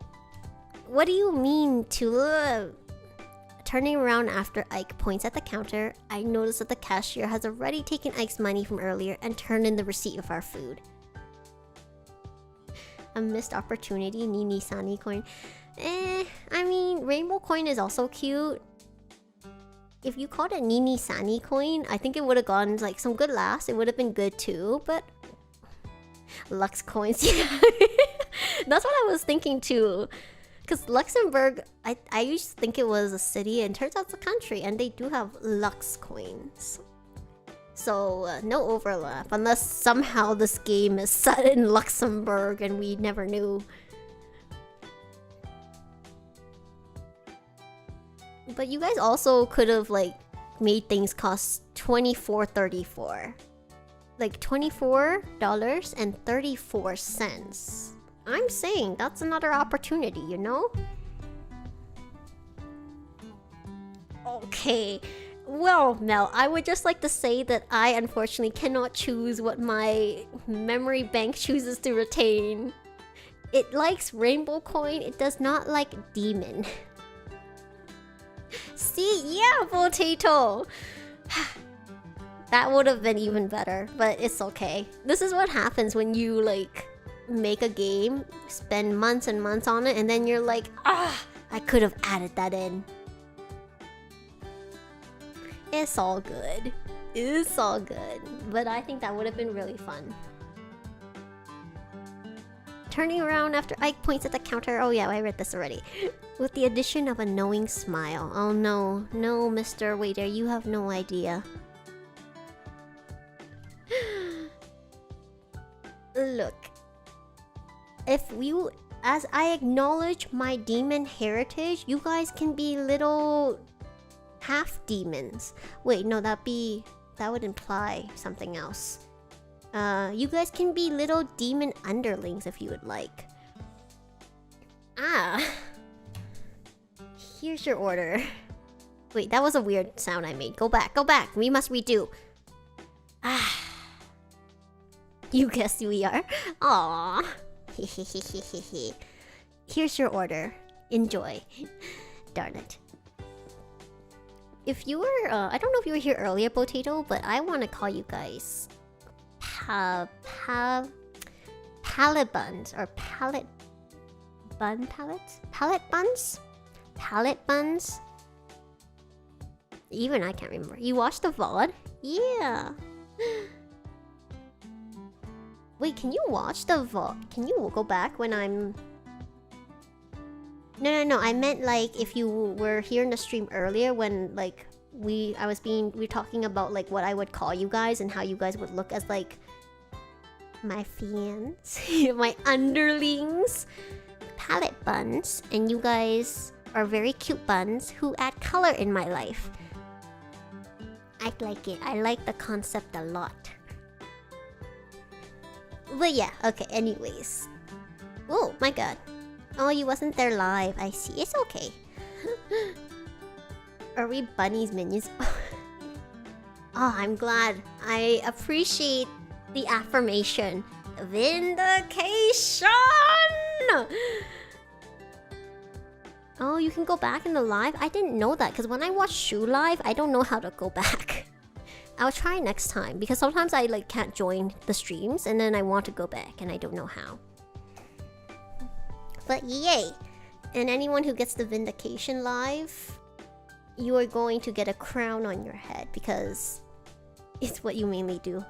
What do you mean too? Turning around after Ike points at the counter, I notice that the cashier has already taken Ike's money from earlier and turned in the receipt of our food. A missed opportunity, Nini Sani coin. I mean, rainbow coin is also cute. If you called it Nini Sani coin, I think it would have gotten like some good laughs. It would have been good too, but Lux coins, yeah. That's what I was thinking too. Because Luxembourg, I used to think it was a city, and turns out it's a country, and they do have Lux coins. So, no overlap, unless somehow this game is set in Luxembourg and we never knew. But you guys also could have, like, made things cost $24.34. Like, $24.34. I'm saying that's another opportunity, you know? Okay. Well, Mel, I would just like to say that I unfortunately cannot choose what my memory bank chooses to retain. It likes rainbow coin, it does not like demon. See, yeah, potato! That would have been even better, but it's okay. This is what happens when you, like, make a game, spend months and months on it, and then you're like, ah, I could have added that in. It's all good. It's all good. But I think that would have been really fun. Turning around after Ike points at the counter. Oh yeah, I read this already. With the addition of a knowing smile. Oh no, no, Mr. Waiter, you have no idea. Look. As I acknowledge my demon heritage, you guys can be little half demons. Wait, no, that would imply something else. You guys can be little demon underlings if you would like. Ah. Here's your order. Wait, that was a weird sound I made. Go back, go back. We must redo. Ah. You guessed who we are. Aww. Here's your order. Enjoy. Darn it. If you were, I don't know if you were here earlier, Potato, but I want to call you guys palette buns or palette buns. Even I can't remember. You watched the VOD? Yeah. Wait, can you watch the VOD? Can you go back when I'm... No. I meant like if you were here in the stream earlier when like we were talking about like what I would call you guys and how you guys would look as like my fans, my underlings, palette buns, and you guys are very cute buns who add color in my life. I like it. I like the concept a lot. But yeah, okay, anyways. Oh my god. Oh, you wasn't there live. I see. It's okay. Are we bunnies minions? Oh, I'm glad. I appreciate the affirmation. Vindication! Oh, you can go back in the live? I didn't know that, because when I watch Shu live, I don't know how to go back. I'll try next time, because sometimes I like can't join the streams, and then I want to go back, and I don't know how. But yay! And anyone who gets the Vindication live, you are going to get a crown on your head, because it's what you mainly do.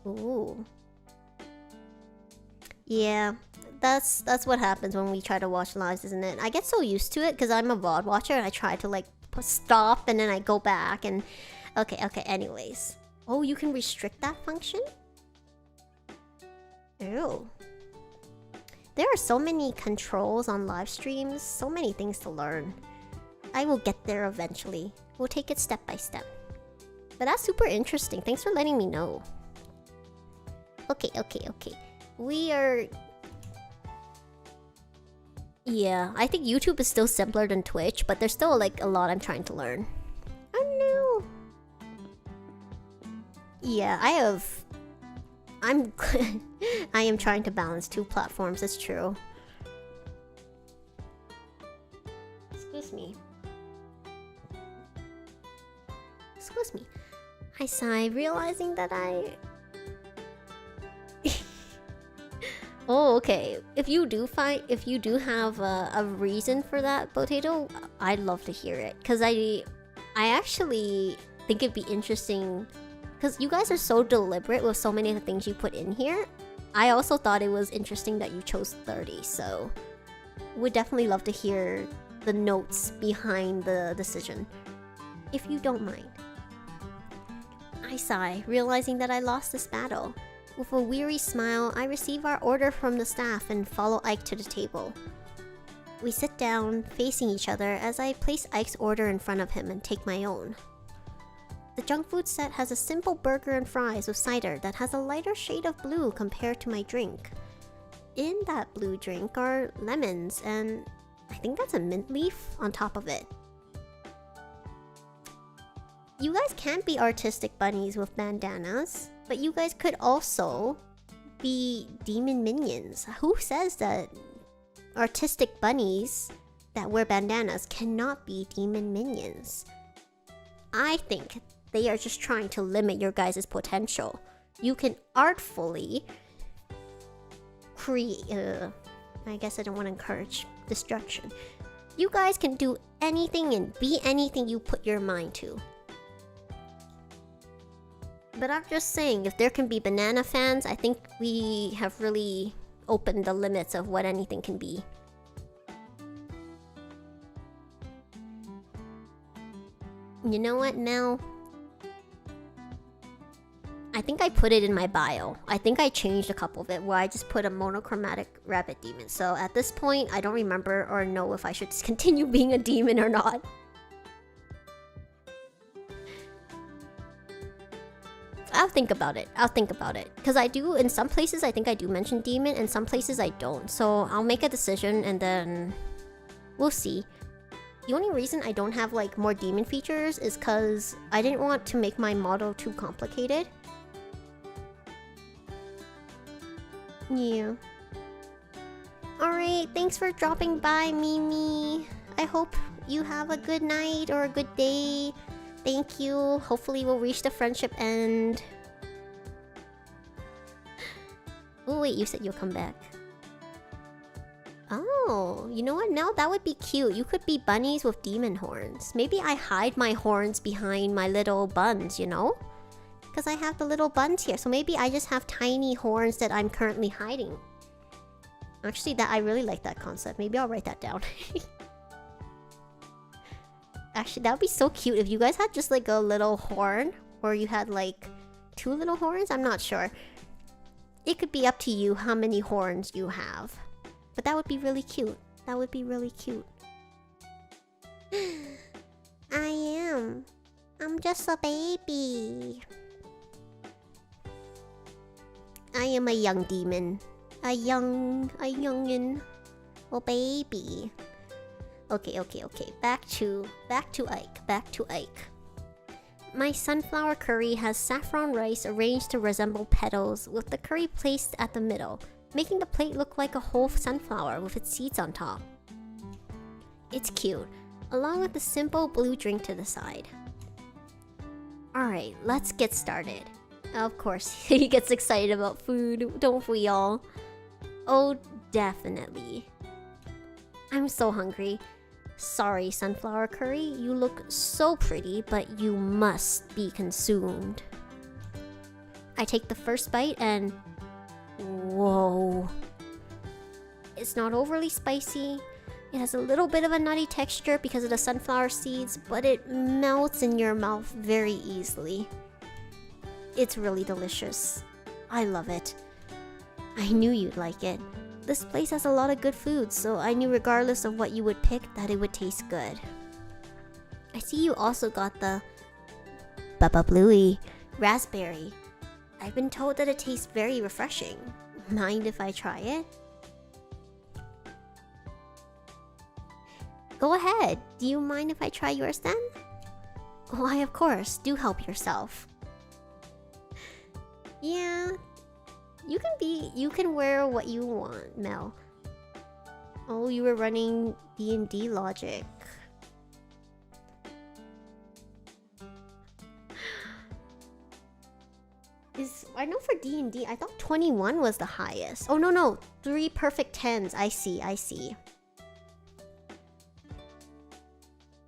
Ooh. Yeah, that's what happens when we try to watch lives, isn't it? I get so used to it, because I'm a VOD watcher, and I try to like stop and then I go back and... Okay, anyways. Oh, you can restrict that function? Ew. There are so many controls on live streams, so many things to learn. I will get there eventually. We'll take it step by step. But that's super interesting. Thanks for letting me know. Okay. We are... Yeah, I think YouTube is still simpler than Twitch, but there's still like a lot I'm trying to learn. Oh no! Yeah, I'm I am trying to balance 2 platforms, it's true. Excuse me. I sigh, realizing that I... Oh, okay. If you do have a reason for that, Potato, I'd love to hear it. Cause I actually think it'd be interesting. Cause you guys are so deliberate with so many of the things you put in here. I also thought it was interesting that you chose 30, so would definitely love to hear the notes behind the decision, if you don't mind. I sigh, realizing that I lost this battle. With a weary smile, I receive our order from the staff and follow Ike to the table. We sit down, facing each other as I place Ike's order in front of him and take my own. The junk food set has a simple burger and fries with cider that has a lighter shade of blue compared to my drink. In that blue drink are lemons and I think that's a mint leaf on top of it. You guys can't be artistic bunnies with bandanas, but you guys could also be demon minions. Who says that artistic bunnies that wear bandanas cannot be demon minions? I think they are just trying to limit your guys' potential. You can artfully create... I guess I don't want to encourage destruction. You guys can do anything and be anything you put your mind to. But I'm just saying, if there can be banana fans, I think we have really opened the limits of what anything can be. You know what, Mel? I think I put it in my bio. I think I changed a couple of it where I just put a monochromatic rabbit demon. So at this point, I don't remember or know if I should continue being a demon or not. I'll think about it. Because I do, in some places, I think I do mention demon, and some places I don't. So I'll make a decision and then we'll see. The only reason I don't have like more demon features is because I didn't want to make my model too complicated. Yeah. Alright, thanks for dropping by, Mimi. I hope you have a good night or a good day. Thank you. Hopefully we'll reach the friendship end. Oh wait, you said you'll come back. Oh, you know what? Now that would be cute. You could be bunnies with demon horns. Maybe I hide my horns behind my little buns, you know? Because I have the little buns here. So maybe I just have tiny horns that I'm currently hiding. Actually, I really like that concept. Maybe I'll write that down. Actually, that would be so cute if you guys had just like a little horn. Or you had like 2 little horns. I'm not sure. It could be up to you how many horns you have. But that would be really cute. That would be really cute. I'm just a baby. I am a young demon. A youngin. Oh, baby. Okay. Back to Ike. My sunflower curry has saffron rice arranged to resemble petals, with the curry placed at the middle, making the plate look like a whole sunflower with its seeds on top. It's cute, along with the simple blue drink to the side. Alright, let's get started. Of course, he gets excited about food, don't we all? Oh, definitely. I'm so hungry. Sorry, sunflower curry, you look so pretty, but you must be consumed. I take the first bite and... Whoa. It's not overly spicy, It has a little bit of a nutty texture because of the sunflower seeds, but it melts in your mouth very easily. It's really delicious. I love it. I knew you'd like it. This place has a lot of good food, so I knew regardless of what you would pick that it would taste good. I see you also got the Baba Bluey raspberry. I've been told that it tastes very refreshing. Mind if I try it? Go ahead. Do you mind if I try yours then? Why, of course. Do help yourself. Yeah. You can wear what you want, Mel. Oh, you were running D&D logic. I know for D&D, I thought 21 was the highest. Oh, no. 3 perfect 10s. I see.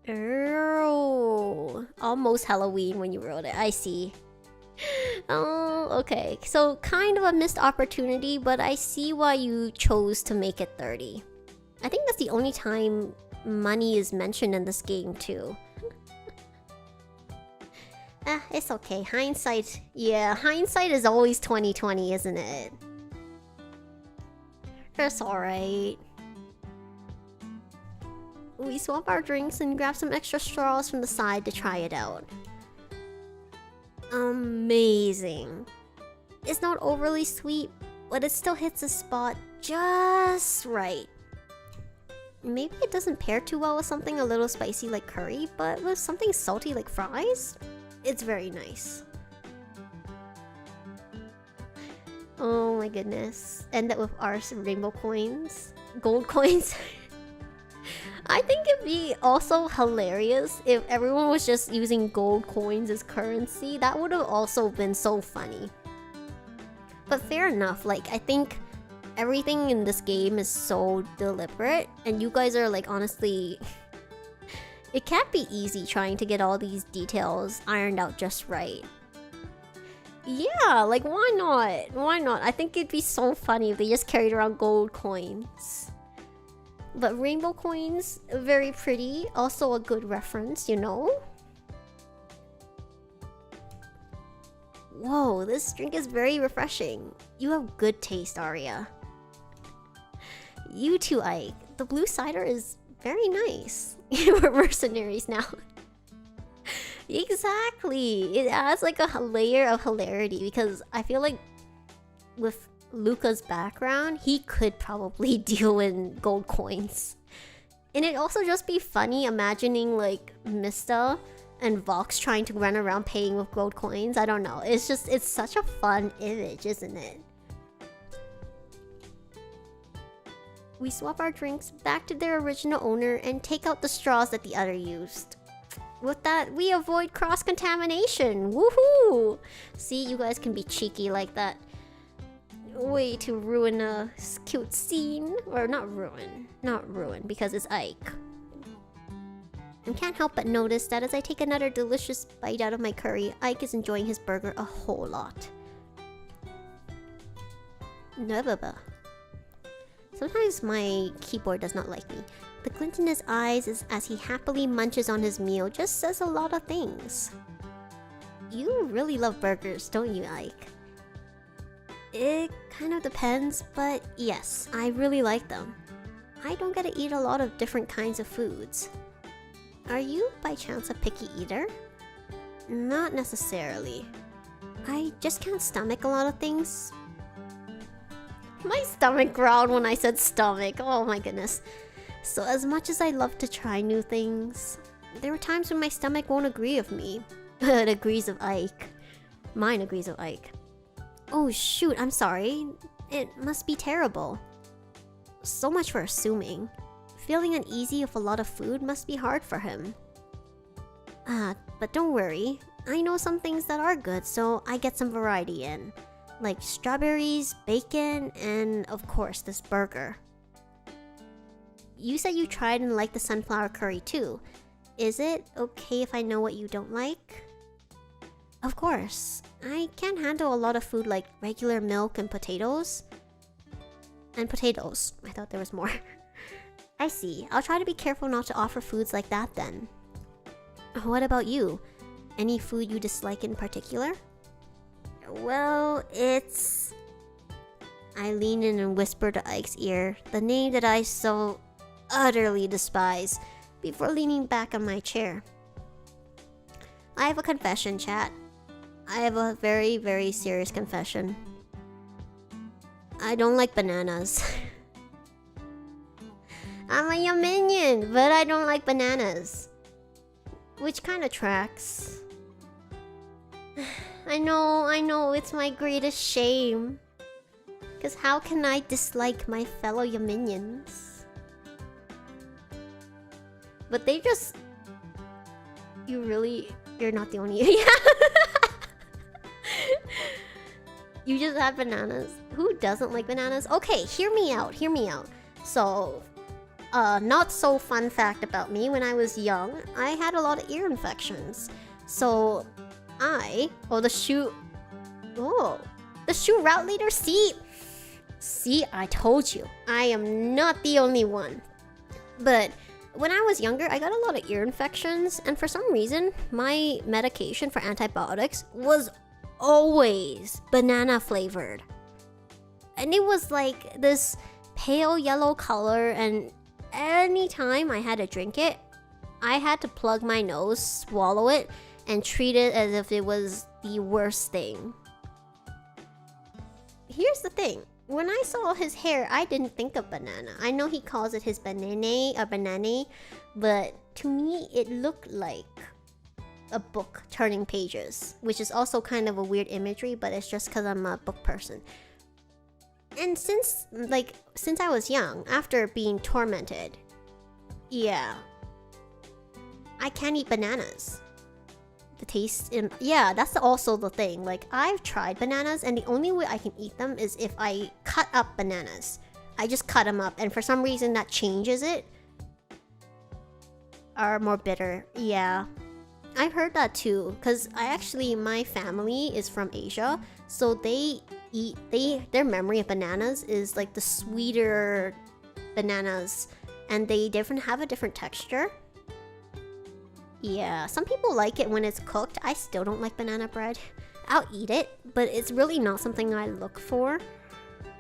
Oh, almost Halloween when you wrote it. I see. Oh, okay. So kind of a missed opportunity, but I see why you chose to make it 30. I think that's the only time money is mentioned in this game too. It's okay. Hindsight. Yeah, hindsight is always 20/20, isn't it? It's alright. We swap our drinks and grab some extra straws from the side to try it out. Amazing. It's not overly sweet, but it still hits the spot just right. Maybe it doesn't pair too well with something a little spicy like curry, but with something salty like fries, it's very nice. Oh my goodness. End up with our rainbow coins. Gold coins. I think it'd be also hilarious if everyone was just using gold coins as currency. That would have also been so funny. But fair enough, like, I think everything in this game is so deliberate, and you guys are like, honestly, it can't be easy trying to get all these details ironed out just right. Yeah, like, why not? Why not? I think it'd be so funny if they just carried around gold coins. But rainbow coins, very pretty. Also a good reference, you know? Whoa, this drink is very refreshing. You have good taste, Aria. You too, Ike. The blue cider is very nice. We're mercenaries now. Exactly. It adds like a layer of hilarity because I feel like with Luca's background, he could probably deal in gold coins. And it'd also just be funny imagining like Mista and Vox trying to run around paying with gold coins. I don't know. It's such a fun image, isn't it? We swap our drinks back to their original owner and take out the straws that the other used. With that, we avoid cross-contamination. Woohoo! See, you guys can be cheeky like that. Way to ruin a cute scene. Or not ruin, because it's Ike. And can't help but notice that as I take another delicious bite out of my curry, Ike is enjoying his burger a whole lot. Sometimes my keyboard does not like me. The glint in his eyes as he happily munches on his meal just says a lot of things. You really love burgers, don't you, Ike? It kind of depends, but yes, I really like them. I don't get to eat a lot of different kinds of foods. Are you, by chance, a picky eater? Not necessarily. I just can't stomach a lot of things. My stomach growled when I said stomach. Oh my goodness. So as much as I love to try new things, there are times when my stomach won't agree with me. It agrees with Ike. Mine agrees with Ike. Oh shoot, I'm sorry. It must be terrible. So much for assuming. Feeling uneasy with a lot of food must be hard for him. But don't worry. I know some things that are good, so I get some variety in. Like strawberries, bacon, and of course this burger. You said you tried and liked the sunflower curry too. Is it okay if I know what you don't like? Of course. I can't handle a lot of food like regular milk and potatoes. And potatoes. I thought there was more. I see. I'll try to be careful not to offer foods like that then. What about you? Any food you dislike in particular? Well, it's... I lean in and whisper to Ike's ear the name that I so utterly despise before leaning back on my chair. I have a confession, chat. I have a very, very serious confession. I don't like bananas. I'm a Yaminian, but I don't like bananas. Which kind of tracks. I know, it's my greatest shame. Because how can I dislike my fellow Yaminians? But they just... You're not the only... You just have bananas. Who doesn't like bananas? Okay, hear me out. So, not so fun fact about me. When I was young, I had a lot of ear infections. So, the shoe route leader, see, I told you. I am not the only one. But when I was younger, I got a lot of ear infections, and for some reason, my medication for antibiotics was always banana flavored. And it was like this pale yellow color, and anytime I had to drink it, I had to plug my nose, swallow it, and treat it as if it was the worst thing. Here's the thing. When I saw his hair, I didn't think of banana. I know he calls it his banane, but to me, it looked like a book turning pages, which is also kind of a weird imagery, but it's just because I'm a book person. And since I was young, after being tormented, yeah, I can't eat bananas. The taste that's also the thing. Like, I've tried bananas, and the only way I can eat them is if I cut up bananas. I just cut them up, and for some reason that changes it. Are more bitter. Yeah, I've heard that too, because my family is from Asia, so their memory of bananas is like the sweeter bananas, and they have a different texture. Yeah, some people like it when it's cooked. I still don't like banana bread. I'll eat it, but it's really not something I look for.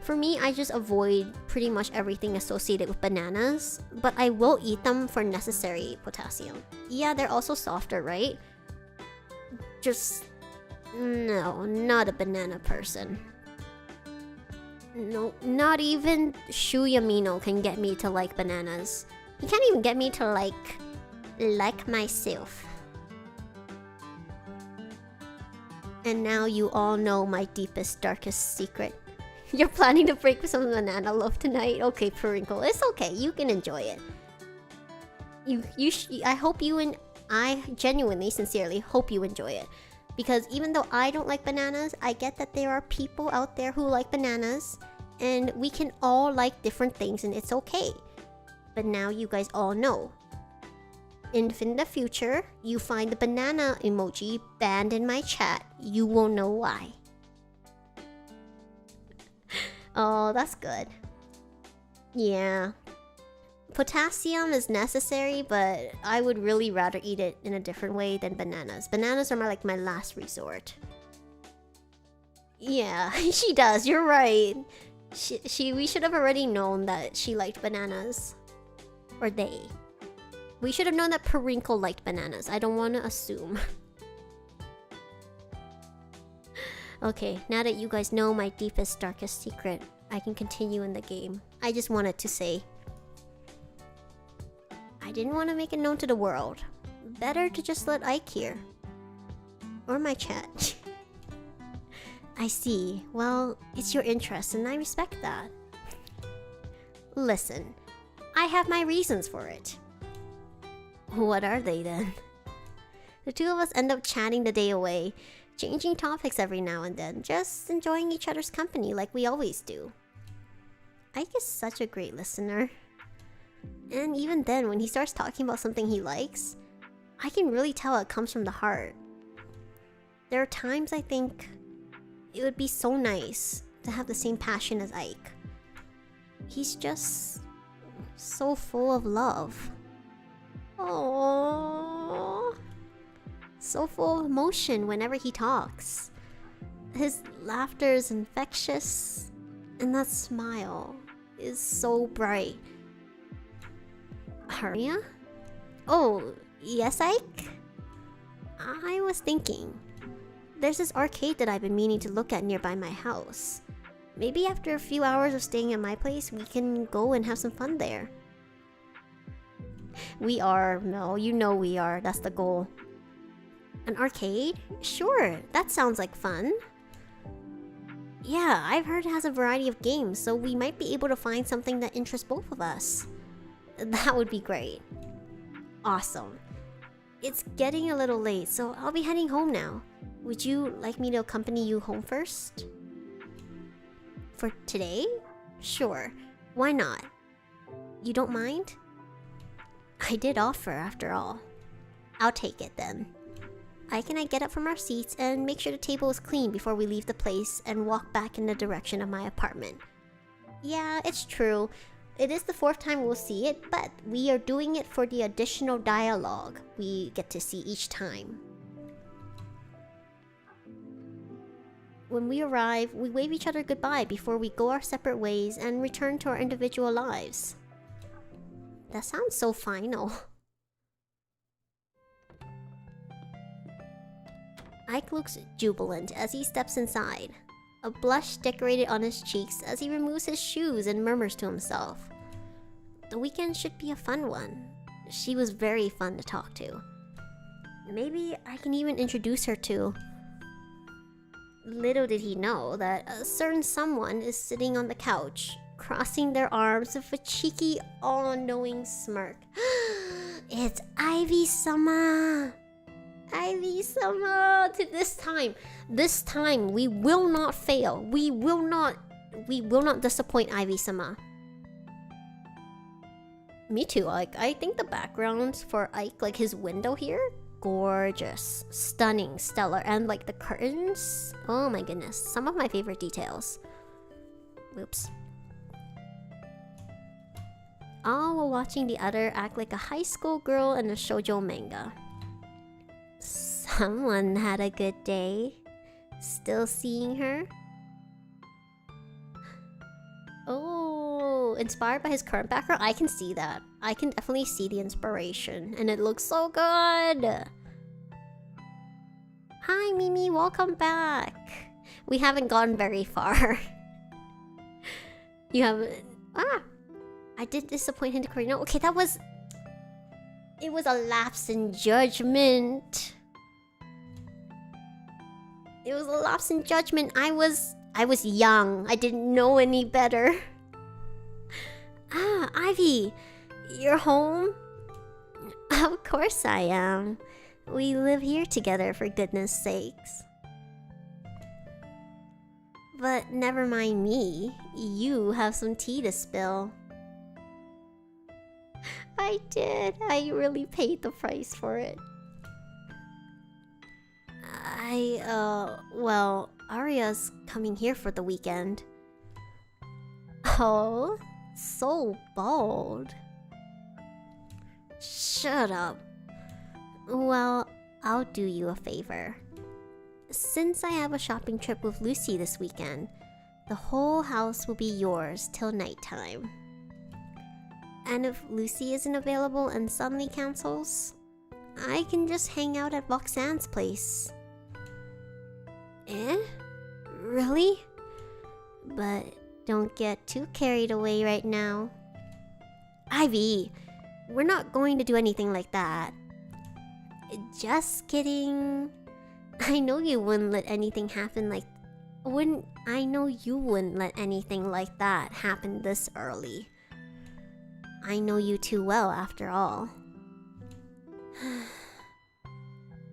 For me, I just avoid pretty much everything associated with bananas, but I will eat them for necessary potassium. Yeah, they're also softer, right? Just... no, not a banana person. No, not even Shu Yamino can get me to like bananas. He can't even get me to like myself. And now you all know my deepest, darkest secret. You're planning to break with some banana loaf tonight? Okay, Perinkle, it's okay. You can enjoy it. I genuinely, sincerely hope you enjoy it. Because even though I don't like bananas, I get that there are people out there who like bananas. And we can all like different things, and it's okay. But now you guys all know. If in the future, you find the banana emoji banned in my chat, you will know why. Oh, that's good. Yeah. Potassium is necessary, but I would really rather eat it in a different way than bananas. Bananas are like my last resort. Yeah, she does. You're right. We should have already known that she liked bananas. Or they. We should have known that Perinkle liked bananas. I don't want to assume. Okay, now that you guys know my deepest, darkest secret, I can continue in the game. I just wanted to say, I didn't want to make it known to the world. Better to just let Ike hear. Or my chat. I see. Well, it's your interest and I respect that. Listen, I have my reasons for it. What are they then? The two of us end up chatting the day away, changing topics every now and then, just enjoying each other's company like we always do. Ike is such a great listener. And even then, when he starts talking about something he likes, I can really tell it comes from the heart. There are times I think it would be so nice to have the same passion as Ike. He's just... So full of love. Oh, so full of emotion whenever he talks. His laughter is infectious, and that smile is so bright. Aria? Oh, yes, Ike? I was thinking. There's this arcade that I've been meaning to look at nearby my house. Maybe after a few hours of staying at my place, we can go and have some fun there. We are, Mel. You know we are. That's the goal. An arcade? Sure, that sounds like fun. Yeah, I've heard it has a variety of games, so we might be able to find something that interests both of us. That would be great. Awesome. It's getting a little late, so I'll be heading home now. Would you like me to accompany you home first? For today? Sure. Why not? You don't mind? I did offer, after all. I'll take it then. Ike and I get up from our seats and make sure the table is clean before we leave the place and walk back in the direction of my apartment. Yeah, it's true. It is the 4th time we'll see it, but we are doing it for the additional dialogue we get to see each time. When we arrive, we wave each other goodbye before we go our separate ways and return to our individual lives. That sounds so final. Ike looks jubilant as he steps inside. A blush decorated on his cheeks as he removes his shoes and murmurs to himself. The weekend should be a fun one. She was very fun to talk to. Maybe I can even introduce her to... Little did he know that a certain someone is sitting on the couch, crossing their arms with a cheeky, all-knowing smirk. It's Ivy-sama! Ivy-sama! This time, we will not fail. We will not disappoint Ivy-sama. Me too, Ike. I think the background for Ike, like his window here, gorgeous, stunning, stellar, and like the curtains, oh my goodness, some of my favorite details. Oops. All while watching the other act like a high school girl in a shoujo manga. Someone had a good day. Still seeing her? Oh, inspired by his current background? I can see that. I can definitely see the inspiration, and it looks so good. Hi, Mimi, welcome back. We haven't gone very far. You haven't... I did disappoint him to Korea. No, okay, that was... It was a lapse in judgment. It was a lapse in judgment. I was young. I didn't know any better. Ivy, you're home? Of course I am. We live here together, for goodness sakes. But never mind me. You have some tea to spill. I did. I really paid the price for it. Well, Aria's coming here for the weekend. Oh, so bold. Shut up. Well, I'll do you a favor. Since I have a shopping trip with Lucy this weekend, the whole house will be yours till nighttime. And if Lucy isn't available and suddenly cancels, I can just hang out at Roxanne's place. Eh? Really? But don't get too carried away right now. Ivy, we're not going to do anything like that. Just kidding. I know you wouldn't let anything happen like... I know you wouldn't let anything like that happen this early. I know you too well, after all.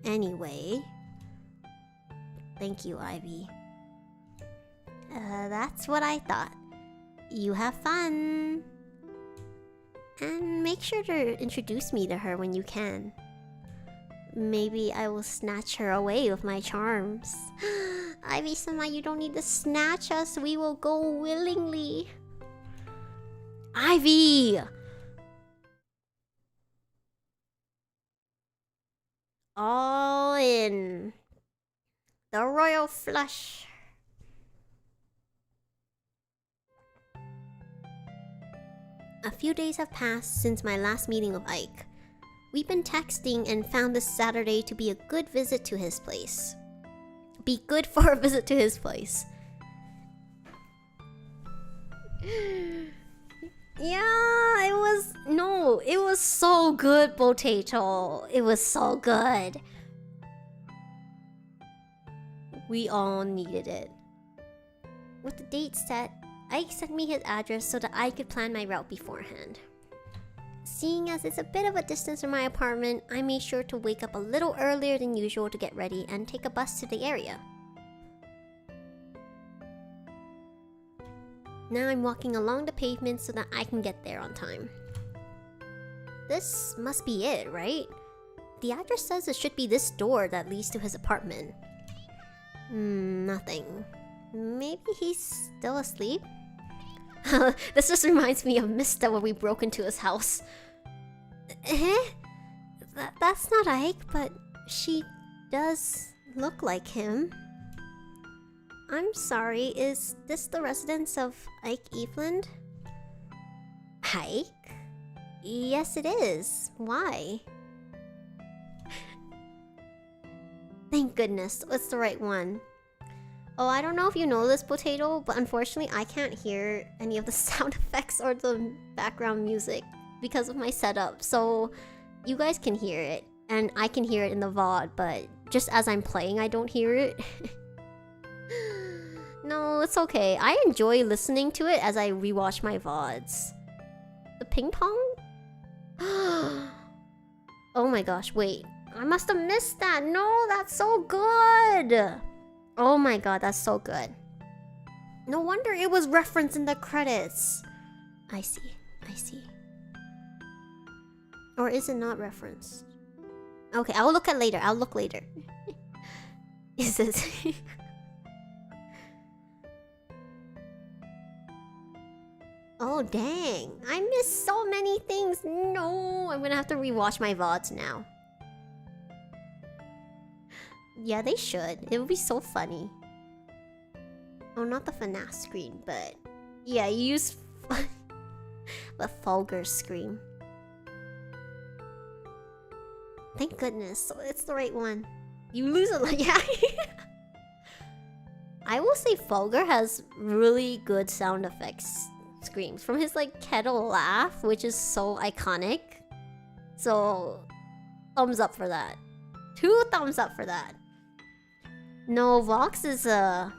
Anyway... Thank you, Ivy. That's what I thought. You have fun. And make sure to introduce me to her when you can. Maybe I will snatch her away with my charms. Ivy-sama, you don't need to snatch us. We will go willingly. Ivy! All in. The royal flush. A few days have passed since my last meeting with Ike. We've been texting and found this Saturday to be a good visit to his place. Be good for a visit to his place. Yeah, it was so good, Potato. It was so good. We all needed it. With the date set, Ike sent me his address so that I could plan my route beforehand. Seeing as it's a bit of a distance from my apartment, I made sure to wake up a little earlier than usual to get ready and take a bus to the area. Now I'm walking along the pavement so that I can get there on time. This must be it, right? The address says it should be this door that leads to his apartment. Nothing. Maybe he's still asleep? This just reminds me of Mista when we broke into his house. That's not Ike, but she does look like him. I'm sorry, is this the residence of Ike Eveland? Ike? Yes, it is. Why? Thank goodness, it's the right one. Oh, I don't know if you know this, Potato, but unfortunately I can't hear any of the sound effects or the background music because of my setup. So you guys can hear it, and I can hear it in the VOD, but just as I'm playing, I don't hear it. No, it's okay. I enjoy listening to it as I rewatch my VODs. The ping pong? Oh my gosh, wait. I must have missed that. No, that's so good. Oh my god, that's so good. No wonder it was referenced in the credits. I see. Or is it not referenced? Okay, I'll look later. Is this... Oh dang, I missed so many things. No, I'm gonna have to rewatch my VODs now. Yeah, they should. It would be so funny. Oh, not the FNAF screen, but... Yeah, you use... the vulgar scream. Thank goodness, so it's the right one. You lose it like... Yeah. I will say Fulgur has really good sound effects screams. From his like kettle laugh, which is so iconic. So, thumbs up for that. 2 thumbs up for that. No, Vox is I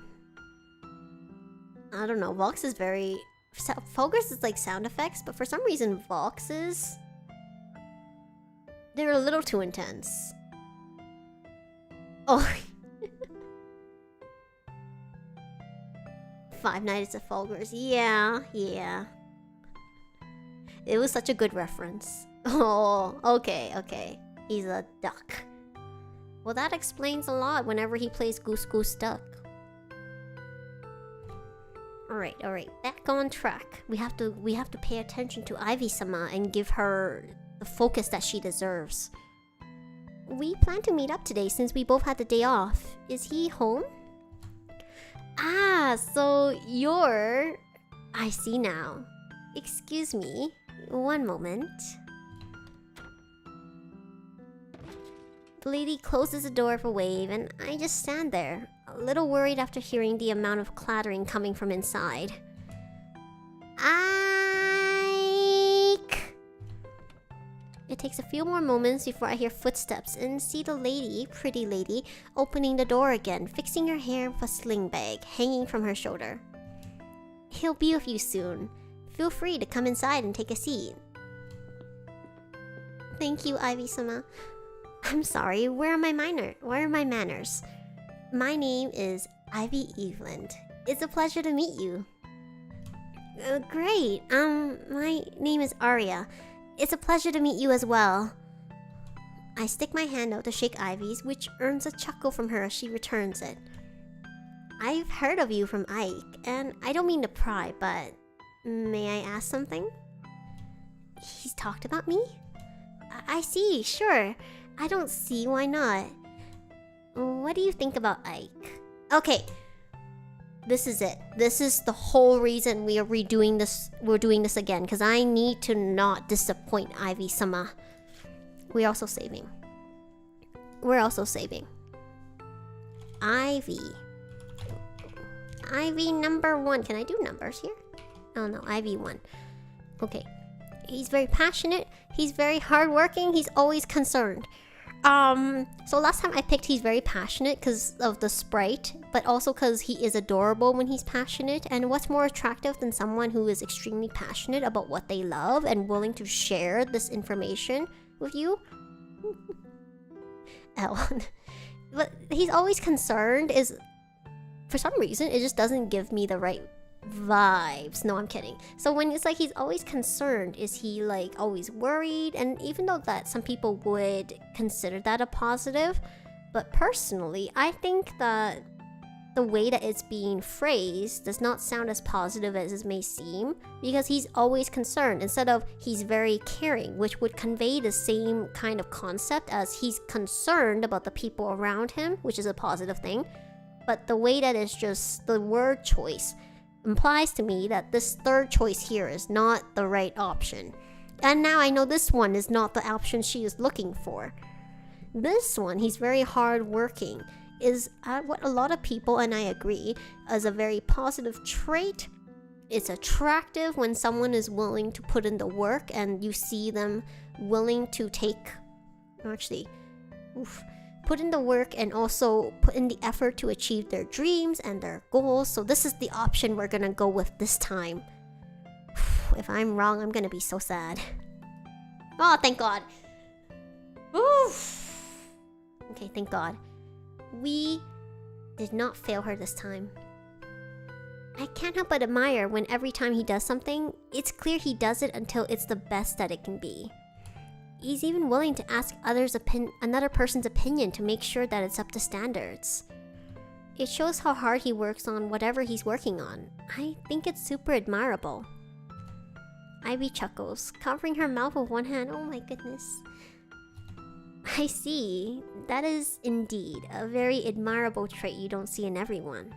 don't know, Vox is very... Fulgur's is like sound effects, but for some reason Vox's... They're a little too intense. Oh. 5 Nights at Fulgur's. Yeah. It was such a good reference. Oh, okay. He's a duck. Well, that explains a lot whenever he plays Goose Goose Duck. Alright. Back on track. We have to pay attention to Ivy-sama and give her the focus that she deserves. We plan to meet up today since we both had the day off. Is he home? Ah, so you're... I see now. Excuse me. One moment. The lady closes the door for Wave, and I just stand there, a little worried after hearing the amount of clattering coming from inside. Ike! It takes a few more moments before I hear footsteps and see the lady, pretty lady, opening the door again, fixing her hair with a sling bag hanging from her shoulder. He'll be with you soon. Feel free to come inside and take a seat. Thank you, Ivy-sama. I'm sorry, where are my manners? My name is Ivy Eveland. It's a pleasure to meet you. Great. My name is Aria. It's a pleasure to meet you as well. I stick my hand out to shake Ivy's, which earns a chuckle from her as she returns it. I've heard of you from Ike, and I don't mean to pry, but may I ask something? He's talked about me? I see, sure. I don't see why not. What do you think about Ike? Okay. This is it. This is the whole reason we are redoing this. We're doing this again because I need to not disappoint Ivy-sama. We're also saving. Ivy number 1. Can I do numbers here? Oh no, Ivy 1. Okay. He's very passionate. He's very hardworking. He's always concerned. So last time I picked he's very passionate because of the sprite, but also because he is adorable when he's passionate. And what's more attractive than someone who is extremely passionate about what they love and willing to share this information with you? Ellen. But he's always concerned is, for some reason, it just doesn't give me the right vibes. No, I'm kidding. So when it's like he's always concerned, is he like always worried? And even though that some people would consider that a positive, but personally, I think that the way that it's being phrased does not sound as positive as it may seem, because he's always concerned instead of he's very caring, which would convey the same kind of concept as he's concerned about the people around him, which is a positive thing. But the way that it's just the word choice implies to me that this third choice here is not the right option. And now I know this one is not the option she is looking for. This one, he's very hardworking, is what a lot of people, and I agree, as a very positive trait. It's attractive when someone is willing to put in the work and you see them willing to put in the work and also put in the effort to achieve their dreams and their goals. So this is the option we're gonna go with this time. If I'm wrong, I'm gonna be so sad. Oh, thank God. Oof. Okay, thank God. We did not fail her this time. I can't help but admire when every time he does something, it's clear he does it until it's the best that it can be. He's even willing to ask another person's opinion to make sure that it's up to standards. It shows how hard he works on whatever he's working on. I think it's super admirable. Ivy chuckles, covering her mouth with one hand. Oh my goodness. I see. That is indeed a very admirable trait you don't see in everyone.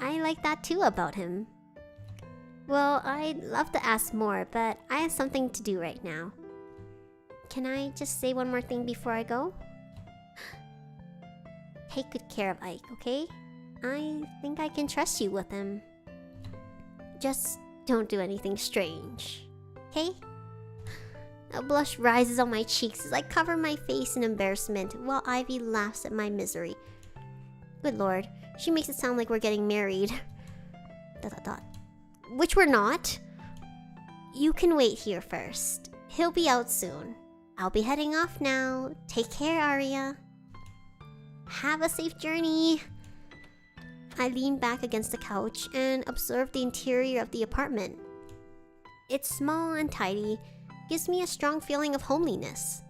I like that too about him. Well, I'd love to ask more, but I have something to do right now. Can I just say one more thing before I go? Take good care of Ike, okay? I think I can trust you with him. Just don't do anything strange, okay? A blush rises on my cheeks as I cover my face in embarrassment while Ivy laughs at my misery. Good lord, she makes it sound like we're getting married. ... Which we're not. You can wait here first. He'll be out soon. I'll be heading off now. Take care, Aria. Have a safe journey. I lean back against the couch and observe the interior of the apartment. It's small and tidy, gives me a strong feeling of homeliness.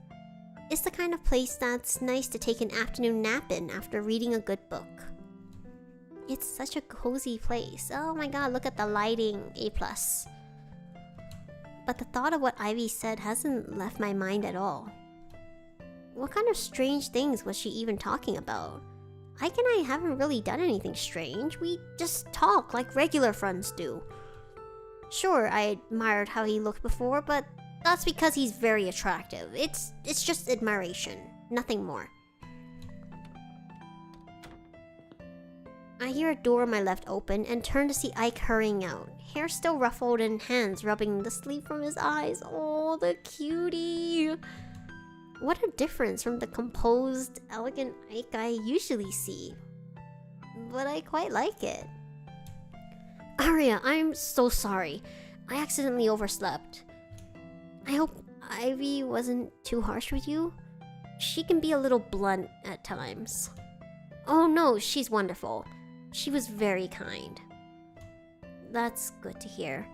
It's the kind of place that's nice to take an afternoon nap in after reading a good book. It's such a cozy place. Oh my god, look at the lighting, A+. But the thought of what Ivy said hasn't left my mind at all. What kind of strange things was she even talking about? Ike and I haven't really done anything strange. We just talk like regular friends do. Sure, I admired how he looked before, but that's because he's very attractive. It's just admiration, nothing more. I hear a door on my left open and turn to see Ike hurrying out. Hair still ruffled and hands rubbing the sleep from his eyes. Oh, the cutie! What a difference from the composed, elegant Ike I usually see. But I quite like it. Aria, I'm so sorry. I accidentally overslept. I hope Ivy wasn't too harsh with you. She can be a little blunt at times. Oh no, she's wonderful. She was very kind. That's good to hear.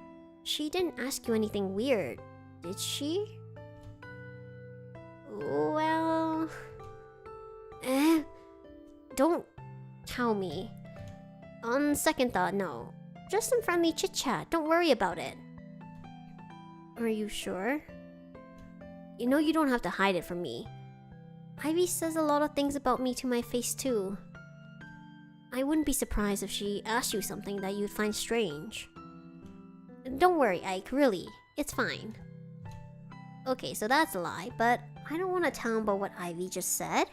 She didn't ask you anything weird, did she? Well... Don't tell me. On second thought, no. Just some friendly chit-chat, don't worry about it. Are you sure? You know you don't have to hide it from me. Ivy says a lot of things about me to my face too. I wouldn't be surprised if she asked you something that you'd find strange. Don't worry, Ike, really. It's fine. Okay, so that's a lie, but I don't want to tell him about what Ivy just said.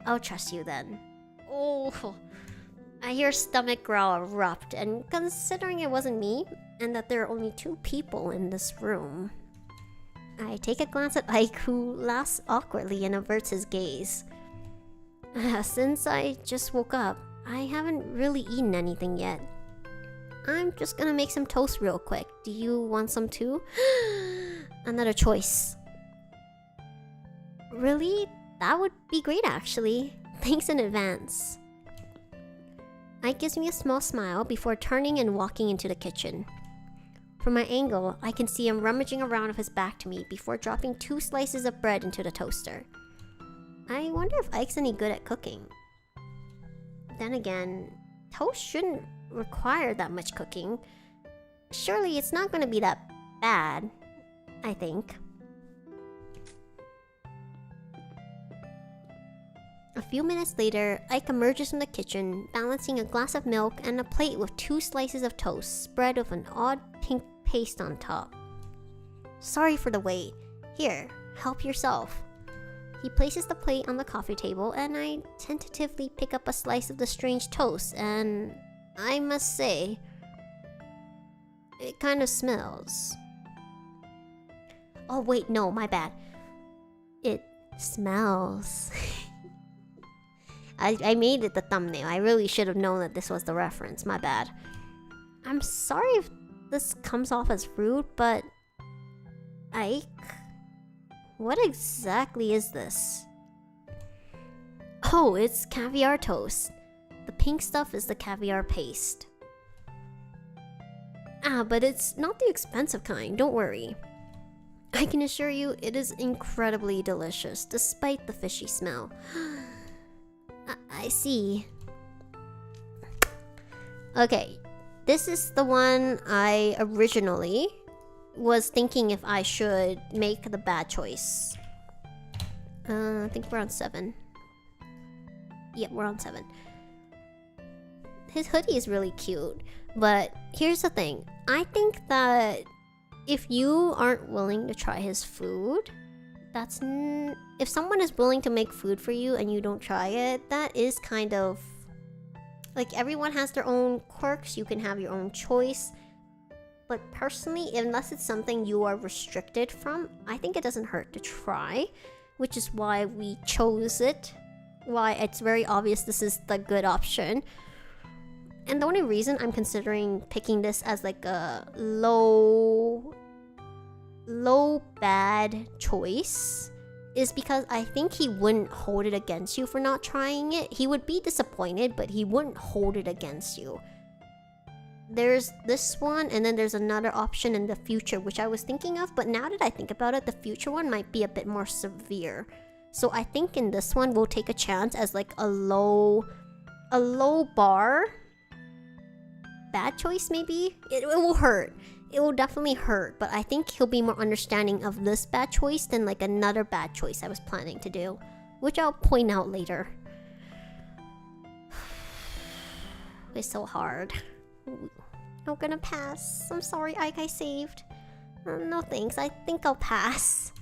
I'll trust you then. Oh, I hear stomach growl erupt, and considering it wasn't me, and that there are only 2 people in this room, I take a glance at Ike, who laughs awkwardly and averts his gaze. Since I just woke up, I haven't really eaten anything yet. I'm just gonna make some toast real quick. Do you want some too? Another choice. Really? That would be great actually. Thanks in advance. Ike gives me a small smile before turning and walking into the kitchen. From my angle, I can see him rummaging around with his back to me before dropping 2 slices of bread into the toaster. I wonder if Ike's any good at cooking. Then again, toast shouldn't require that much cooking. Surely it's not going to be that bad, I think. A few minutes later, Ike emerges from the kitchen, balancing a glass of milk and a plate with 2 slices of toast, spread with an odd pink paste on top. Sorry for the wait. Here, help yourself. He places the plate on the coffee table, and I tentatively pick up a slice of the strange toast, and I must say, it kind of smells. Oh wait, no, my bad. It smells. I made it the thumbnail. I really should have known that this was the reference. My bad. I'm sorry if this comes off as rude, but Ike, what exactly is this? Oh, it's caviar toast. The pink stuff is the caviar paste. But it's not the expensive kind, don't worry. I can assure you it is incredibly delicious, despite the fishy smell. I see. Okay, this is the one I originally was thinking if I should make the bad choice. I think we're on 7. Yeah, we're on 7. His hoodie is really cute, but here's the thing. I think that if you aren't willing to try his food, if someone is willing to make food for you and you don't try it, that is kind of like, everyone has their own quirks. You can have your own choice, but personally, unless it's something you are restricted from, I think it doesn't hurt to try, which is why we chose it, why it's very obvious this is the good option. And the only reason I'm considering picking this as like a low bad choice is because I think he wouldn't hold it against you for not trying it. He would be disappointed, but he wouldn't hold it against you. There's this one, and then there's another option in the future which I was thinking of, but now that I think about it, the future one might be a bit more severe. So I think in this one we'll take a chance as like a low bar bad choice. Maybe it will hurt. It will definitely hurt, but I think he'll be more understanding of this bad choice than like another bad choice I was planning to do, which I'll point out later. It's so hard. I'm gonna pass. I'm sorry, Ike, I saved. No thanks, I think I'll pass.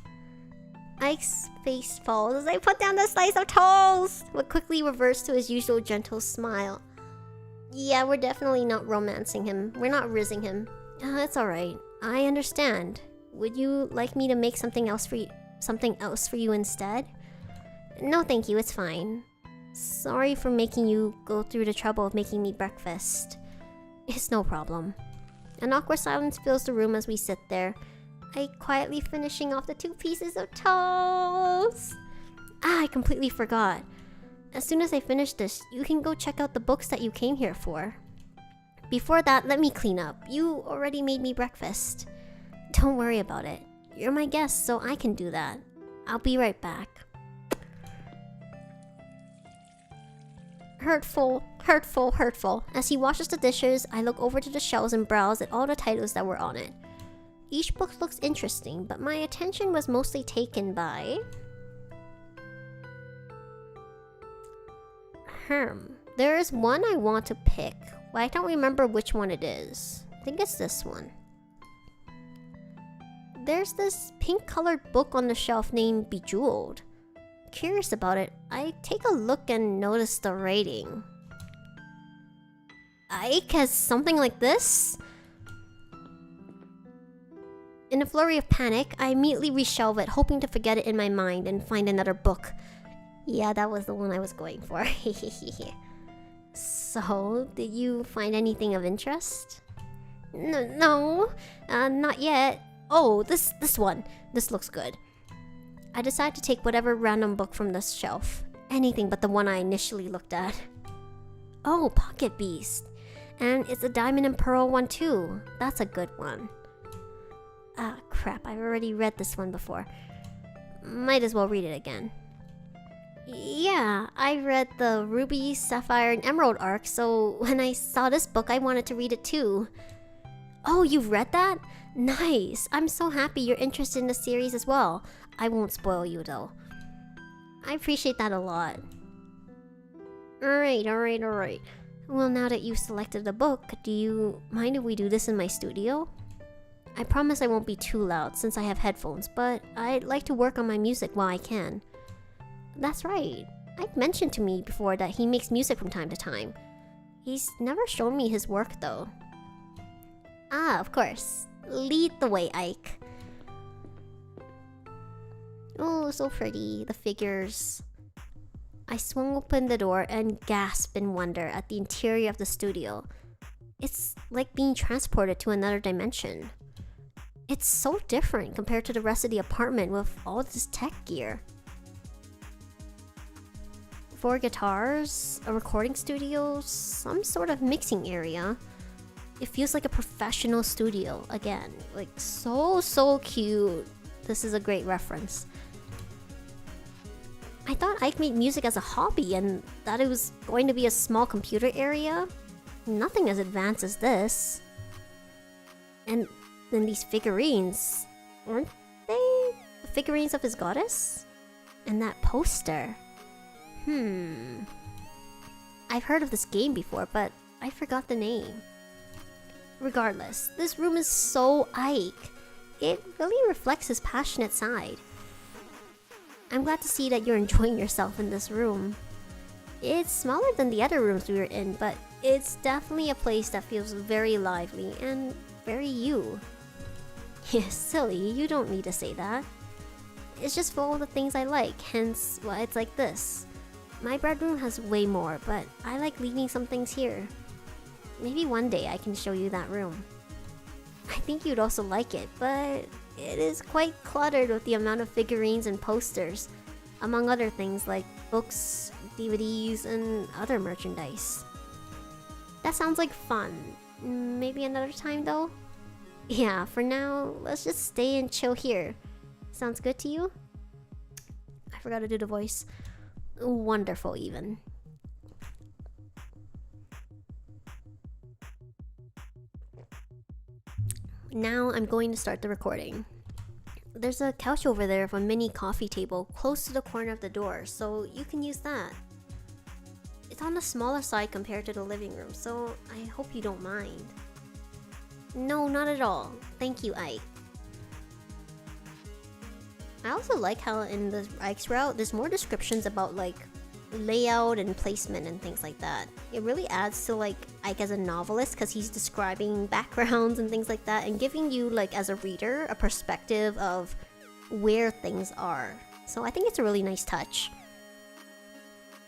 Ike's face falls as I put down the slice of toast, but quickly reverts to his usual gentle smile. Yeah, we're definitely not romancing him. We're not rizzing him. That's alright. I understand. Would you like me to make something else for you instead? No thank you, it's fine. Sorry for making you go through the trouble of making me breakfast. It's no problem. An awkward silence fills the room as we sit there. I quietly finishing off the 2 pieces of toast. I completely forgot. As soon as I finish this, you can go check out the books that you came here for. Before that, let me clean up. You already made me breakfast. Don't worry about it. You're my guest, so I can do that. I'll be right back. Hurtful, hurtful, hurtful. As he washes the dishes, I look over to the shelves and browse at all the titles that were on it. Each book looks interesting, but my attention was mostly taken by There is one I want to pick, but I don't remember which one it is. I think it's this one. There's this pink-colored book on the shelf named Bejeweled. Curious about it, I take a look and notice the rating. Ike has something like this? In a flurry of panic, I immediately reshelve it, hoping to forget it in my mind and find another book. Yeah, that was the one I was going for. So, did you find anything of interest? No, not yet. Oh, this one. This looks good. I decide to take whatever random book from this shelf. Anything but the one I initially looked at. Oh, Pocket Beast. And it's a diamond and pearl one too. That's a good one. Ah, crap, I've already read this one before. Might as well read it again. Yeah, I read the Ruby, Sapphire, and Emerald arc, so when I saw this book, I wanted to read it too. Oh, you've read that? Nice! I'm so happy you're interested in the series as well. I won't spoil you though. I appreciate that a lot. Alright. Well, now that you've selected the book, do you mind if we do this in my studio? I promise I won't be too loud since I have headphones, but I'd like to work on my music while I can. That's right. Ike mentioned to me before that he makes music from time to time. He's never shown me his work though. Ah, of course. Lead the way, Ike. Oh, so pretty. The figures. I swung open the door and gasped in wonder at the interior of the studio. It's like being transported to another dimension. It's so different compared to the rest of the apartment with all this tech gear. 4 guitars, a recording studio, some sort of mixing area. It feels like a professional studio again. Like so cute. This is a great reference. I thought Ike made music as a hobby and that it was going to be a small computer area. Nothing as advanced as this. And then these figurines, weren't they the figurines of his goddess? And that poster. I've heard of this game before, but I forgot the name. Regardless, this room is so Ike. It really reflects his passionate side. I'm glad to see that you're enjoying yourself in this room. It's smaller than the other rooms we were in, but it's definitely a place that feels very lively and very you. Yeah, silly, you don't need to say that. It's just full of the things I like, hence why it's like this. My bedroom has way more, but I like leaving some things here. Maybe one day I can show you that room. I think you'd also like it, but it is quite cluttered with the amount of figurines and posters, among other things like books, DVDs, and other merchandise. That sounds like fun. Maybe another time though? Yeah, for now, let's just stay and chill here. Sounds good to you? I forgot to do the voice. Wonderful, even. Now I'm going to start the recording. There's a couch over there with a mini coffee table close to the corner of the door, so you can use that. It's on the smaller side compared to the living room, so I hope you don't mind. No, not at all. Thank you, Ike. I also like how in the Ike's route, there's more descriptions about like layout and placement and things like that. It really adds to like Ike as a novelist because he's describing backgrounds and things like that and giving you like as a reader a perspective of where things are. So I think it's a really nice touch.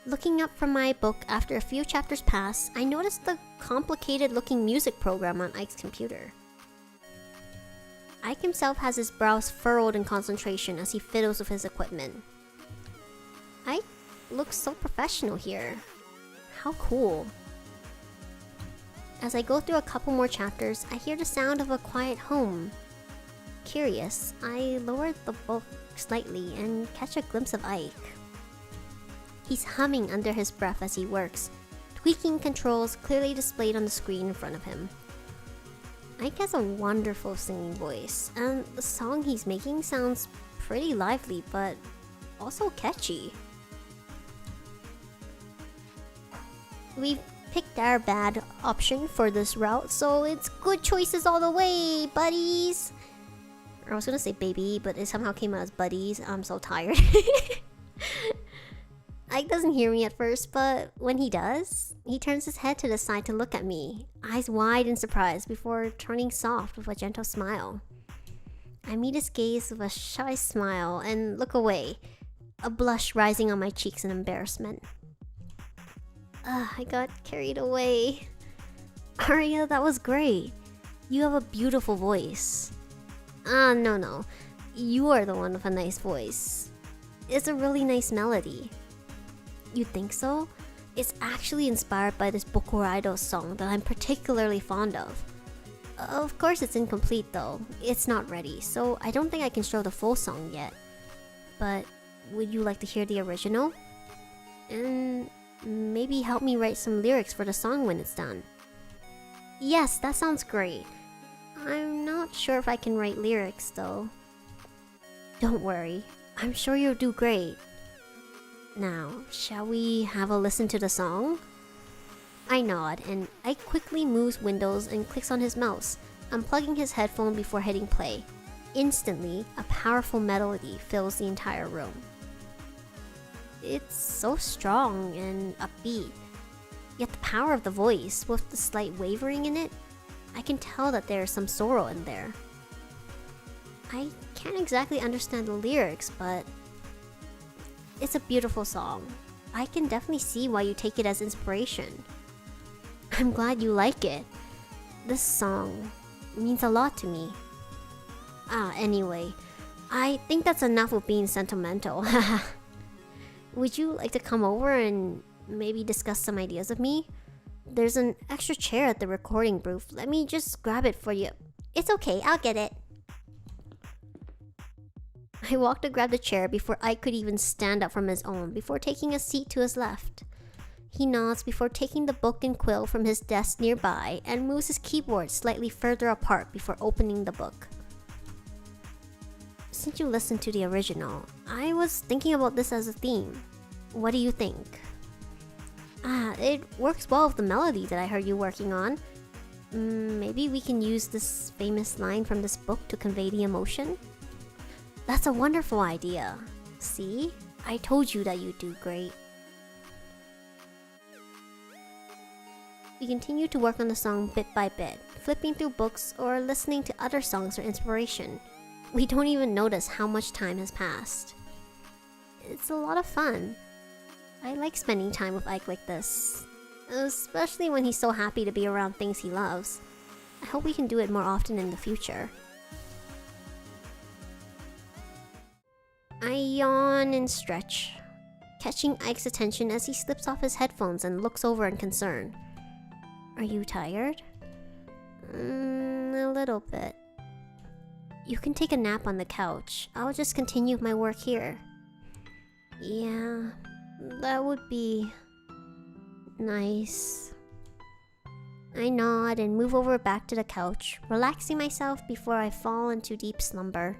Looking up from my book after a few chapters pass, I noticed the complicated looking music program on Ike's computer. Ike himself has his brows furrowed in concentration as he fiddles with his equipment. Ike looks so professional here. How cool. As I go through a couple more chapters, I hear the sound of a quiet home. Curious, I lower the book slightly and catch a glimpse of Ike. He's humming under his breath as he works, tweaking controls clearly displayed on the screen in front of him. Ike has a wonderful singing voice, and the song he's making sounds pretty lively, but also catchy. We've picked our bad option for this route, so it's good choices all the way, buddies! I was gonna say baby, but it somehow came out as buddies. I'm so tired. Ike doesn't hear me at first, but when he does, he turns his head to the side to look at me, eyes wide in surprise before turning soft with a gentle smile. I meet his gaze with a shy smile and look away, a blush rising on my cheeks in embarrassment. I got carried away. Aria, that was great. You have a beautiful voice. No. You are the one with a nice voice. It's a really nice melody. You think so? It's actually inspired by this Bunni Aria song that I'm particularly fond of. Of course it's incomplete though. It's not ready, so I don't think I can show the full song yet. But would you like to hear the original? And maybe help me write some lyrics for the song when it's done. Yes, that sounds great. I'm not sure if I can write lyrics though. Don't worry, I'm sure you'll do great. Now, shall we have a listen to the song? I nod, and Ike quickly moves windows and clicks on his mouse, unplugging his headphone before hitting play. Instantly, a powerful melody fills the entire room. It's so strong and upbeat, yet the power of the voice, with the slight wavering in it, I can tell that there is some sorrow in there. I can't exactly understand the lyrics, but it's a beautiful song. I can definitely see why you take it as inspiration. I'm glad you like it. This song means a lot to me. Anyway, I think that's enough of being sentimental. Would you like to come over and maybe discuss some ideas with me? There's an extra chair at the recording booth. Let me just grab it for you. It's okay, I'll get it. I walked to grab the chair before Ike could even stand up from his own, before taking a seat to his left. He nods before taking the book and quill from his desk nearby and moves his keyboard slightly further apart before opening the book. Since you listened to the original, I was thinking about this as a theme. What do you think? It works well with the melody that I heard you working on. Maybe we can use this famous line from this book to convey the emotion? That's a wonderful idea. See? I told you that you'd do great. We continue to work on the song bit by bit, flipping through books or listening to other songs for inspiration. We don't even notice how much time has passed. It's a lot of fun. I like spending time with Ike like this, especially when he's so happy to be around things he loves. I hope we can do it more often in the future. I yawn and stretch, catching Ike's attention as he slips off his headphones and looks over in concern. Are you tired? A little bit. You can take a nap on the couch. I'll just continue my work here. Yeah, that would be nice. I nod and move over back to the couch, relaxing myself before I fall into deep slumber.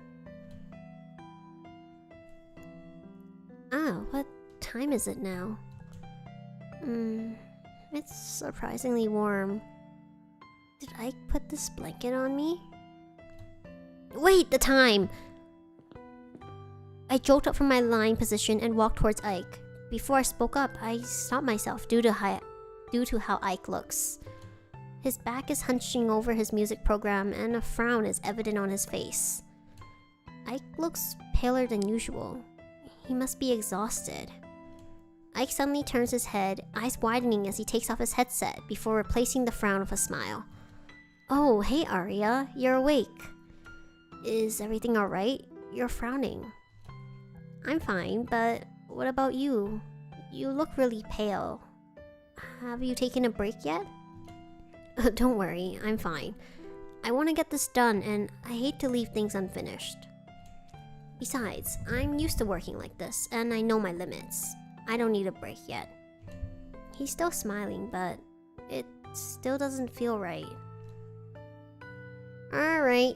What time is it now? It's surprisingly warm. Did I put this blanket on me? Wait, the time! I jolted up from my lying position and walked towards Ike. Before I spoke up, I stopped myself due to how Ike looks. His back is hunching over his music program and a frown is evident on his face. Ike looks paler than usual. He must be exhausted. Ike suddenly turns his head, eyes widening as he takes off his headset before replacing the frown with a smile. Oh, hey Aria, you're awake. Is everything alright? You're frowning. I'm fine, but what about you? You look really pale. Have you taken a break yet? Don't worry, I'm fine. I want to get this done and I hate to leave things unfinished. Besides, I'm used to working like this and I know my limits. I don't need a break yet. He's still smiling, but it still doesn't feel right. Alright.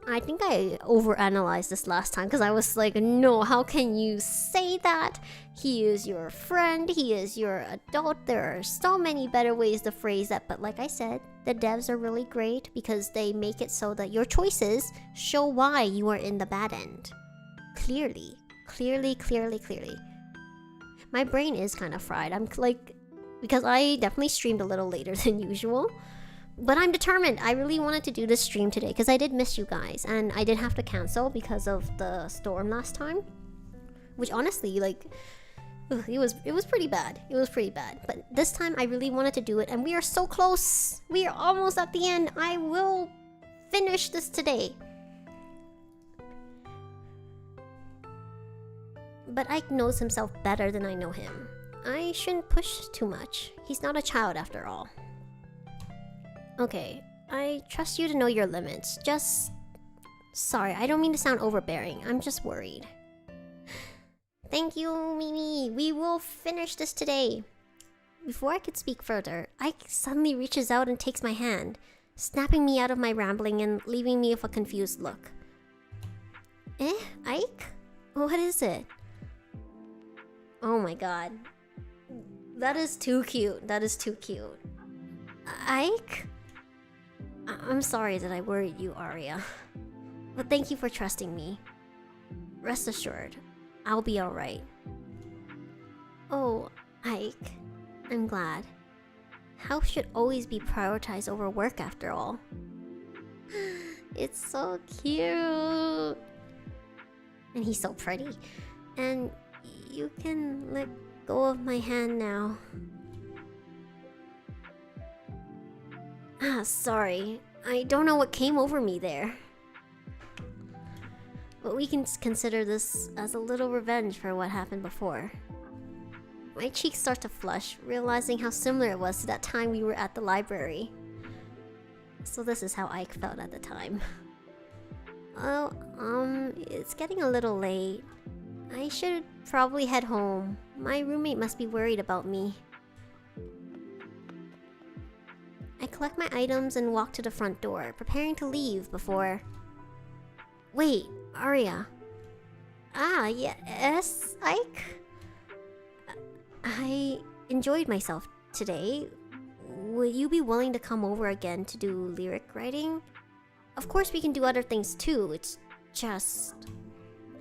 I think I overanalyzed this last time because I was like, no, how can you say that? He is your friend, he is your adult. There are so many better ways to phrase that. But like I said, the devs are really great because they make it so that your choices show why you are in the bad end. Clearly. My brain is kind of fried. I'm like, because I definitely streamed a little later than usual. But I'm determined. I really wanted to do this stream today because I did miss you guys. And I did have to cancel because of the storm last time. Which honestly, like, it was pretty bad. It was pretty bad. But this time I really wanted to do it. And we are so close. We are almost at the end. I will finish this today. But Ike knows himself better than I know him. I shouldn't push too much. He's not a child after all. Okay, I trust you to know your limits. Just... Sorry, I don't mean to sound overbearing. I'm just worried. Thank you, Mimi. We will finish this today. Before I could speak further, Ike suddenly reaches out and takes my hand, snapping me out of my rambling and leaving me with a confused look. Ike? What is it? Oh my god. That is too cute. That is too cute. Ike? I'm sorry that I worried you, Aria. But thank you for trusting me. Rest assured, I'll be alright. Oh, Ike. I'm glad. Health should always be prioritized over work after all. It's so cute. And he's so pretty. And you can let go of my hand now. Sorry. I don't know what came over me there. But we can consider this as a little revenge for what happened before. My cheeks start to flush, realizing how similar it was to that time we were at the library. So this is how Ike felt at the time. Well, it's getting a little late. I should probably head home. My roommate must be worried about me. I collect my items and walk to the front door, preparing to leave before... Wait, Aria. Yes, Ike? I enjoyed myself today. Would you be willing to come over again to do lyric writing? Of course we can do other things too, it's just...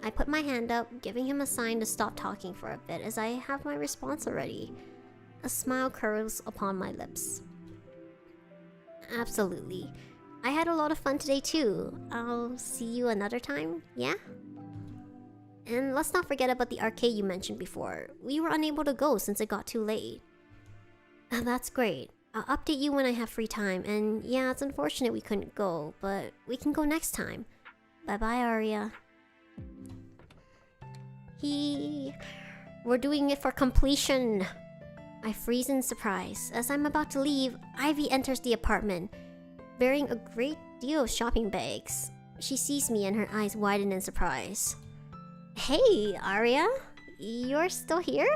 I put my hand up, giving him a sign to stop talking for a bit as I have my response already. A smile curls upon my lips. Absolutely. I had a lot of fun today too. I'll see you another time, yeah? And let's not forget about the arcade you mentioned before. We were unable to go since it got too late. That's great. I'll update you when I have free time, and yeah, it's unfortunate we couldn't go, but we can go next time. Bye-bye, Aria. We're doing it for completion. I freeze in surprise. As I'm about to leave, Ivy enters the apartment, bearing a great deal of shopping bags. She sees me and her eyes widen in surprise. Hey, Aria? You're still here?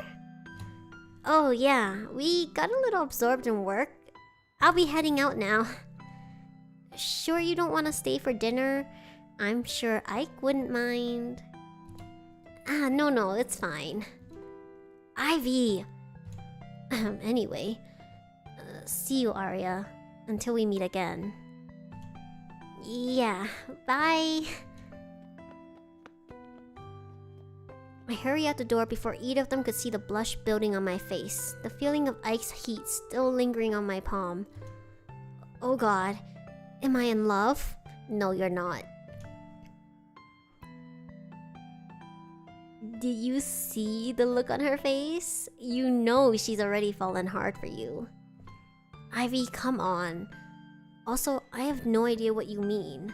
Oh yeah, we got a little absorbed in work. I'll be heading out now. Sure you don't want to stay for dinner? I'm sure Ike wouldn't mind. No, it's fine. Ivy! Anyway, see you, Aria. Until we meet again. Yeah, bye! I hurry out the door before either of them could see the blush building on my face, the feeling of Ike's heat still lingering on my palm. Oh god, am I in love? No, you're not. Did you see the look on her face? You know she's already fallen hard for you. Ivy, come on. Also, I have no idea what you mean.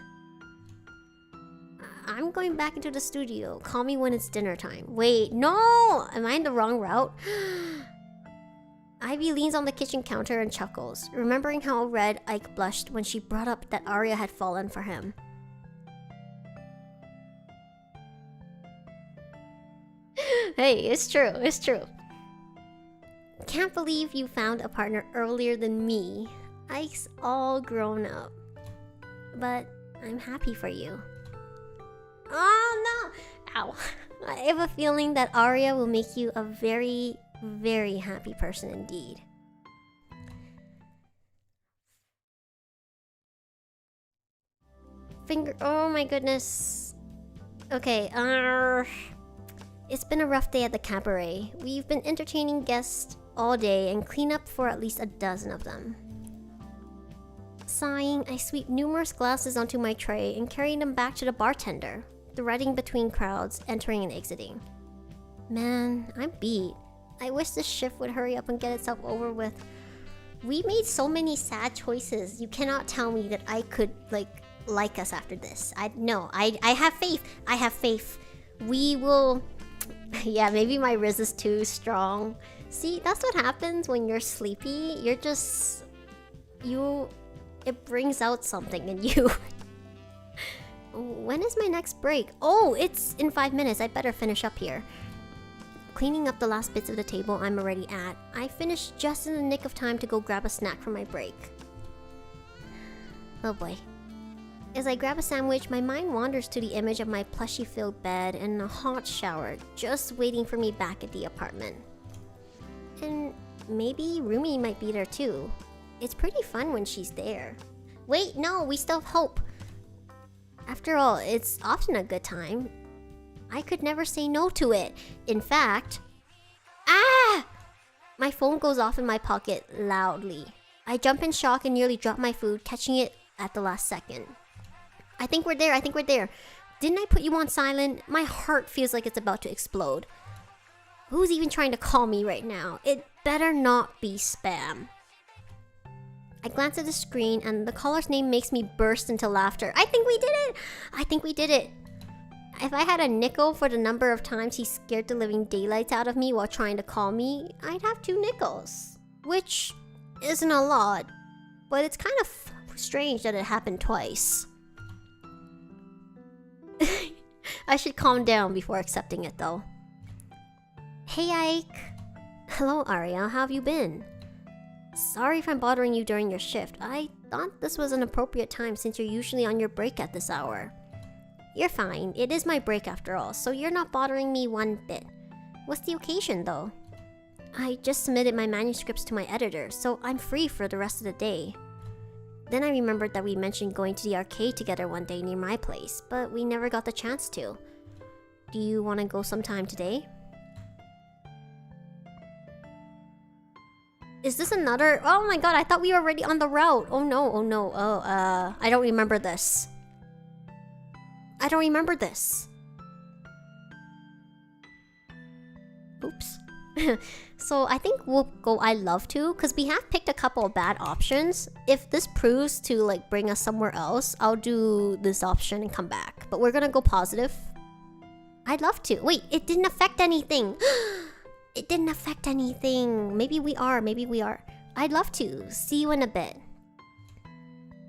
I'm going back into the studio. Call me when it's dinner time. Wait, no! Am I in the wrong route? Ivy leans on the kitchen counter and chuckles, remembering how red Ike blushed when she brought up that Aria had fallen for him. Hey, it's true, it's true. Can't believe you found a partner earlier than me. Ike's all grown up. But I'm happy for you. Oh no! Ow. I have a feeling that Aria will make you a very, very happy person indeed. Oh my goodness. Okay, it's been a rough day at the cabaret. We've been entertaining guests all day and clean up for at least a dozen of them. Sighing, I sweep numerous glasses onto my tray and carry them back to the bartender, threading between crowds, entering and exiting. Man, I'm beat. I wish this shift would hurry up and get itself over with. We made so many sad choices. You cannot tell me that I could, like us after this. I have faith. I have faith. We will... Yeah, maybe my Riz is too strong. See, that's what happens when you're sleepy. You're just... It brings out something in you. When is my next break? Oh, it's in 5 minutes. I better finish up here. Cleaning up the last bits of the table I'm already at, I finished just in the nick of time to go grab a snack for my break. Oh boy. As I grab a sandwich, my mind wanders to the image of my plushie-filled bed and a hot shower just waiting for me back at the apartment. And maybe Rumi might be there too. It's pretty fun when she's there. Wait, no, we still have hope. After all, it's often a good time. I could never say no to it. In fact... Ah! My phone goes off in my pocket loudly. I jump in shock and nearly drop my food, catching it at the last second. I think we're there. Didn't I put you on silent? My heart feels like it's about to explode. Who's even trying to call me right now? It better not be spam. I glance at the screen and the caller's name makes me burst into laughter. I think we did it! If I had a nickel for the number of times he scared the living daylights out of me while trying to call me, I'd have 2 nickels. Which isn't a lot, but it's kind of strange that it happened twice. I should calm down before accepting it though. Hey Ike! Hello Aria, how have you been? Sorry if I'm bothering you during your shift. I thought this was an appropriate time since you're usually on your break at this hour. You're fine, it is my break after all, so you're not bothering me one bit. What's the occasion though? I just submitted my manuscripts to my editor, so I'm free for the rest of the day. Then I remembered that we mentioned going to the arcade together one day near my place, but we never got the chance to. Do you want to go sometime today? Is this another... Oh my god, I thought we were already on the route. Oh no. I don't remember this. Oops. So I think we'll go I love to, because we have picked a couple of bad options. If this proves to bring us somewhere else, I'll do this option and come back. But we're gonna go positive. I'd love to. Wait, it didn't affect anything. It didn't affect anything. Maybe we are. I'd love to. See you in a bit.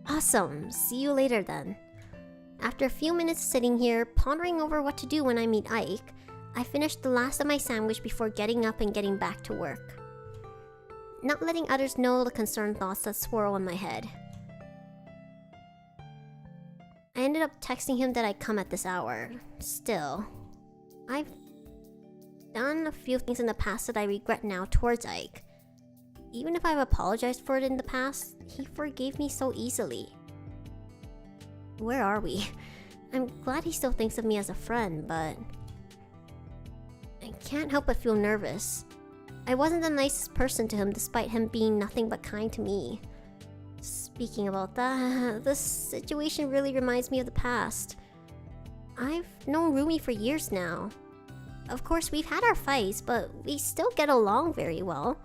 Awesome. See you later then. After a few minutes sitting here, pondering over what to do when I meet Ike, I finished the last of my sandwich before getting up and getting back to work. Not letting others know the concerned thoughts that swirl in my head. I ended up texting him that I'd come at this hour. Still, I've done a few things in the past that I regret now towards Ike. Even if I've apologized for it in the past, he forgave me so easily. Where are we? I'm glad he still thinks of me as a friend, but... I can't help but feel nervous. I wasn't the nicest person to him despite him being nothing but kind to me. Speaking about that, this situation really reminds me of the past. I've known Rumi for years now. Of course, we've had our fights, but we still get along very well.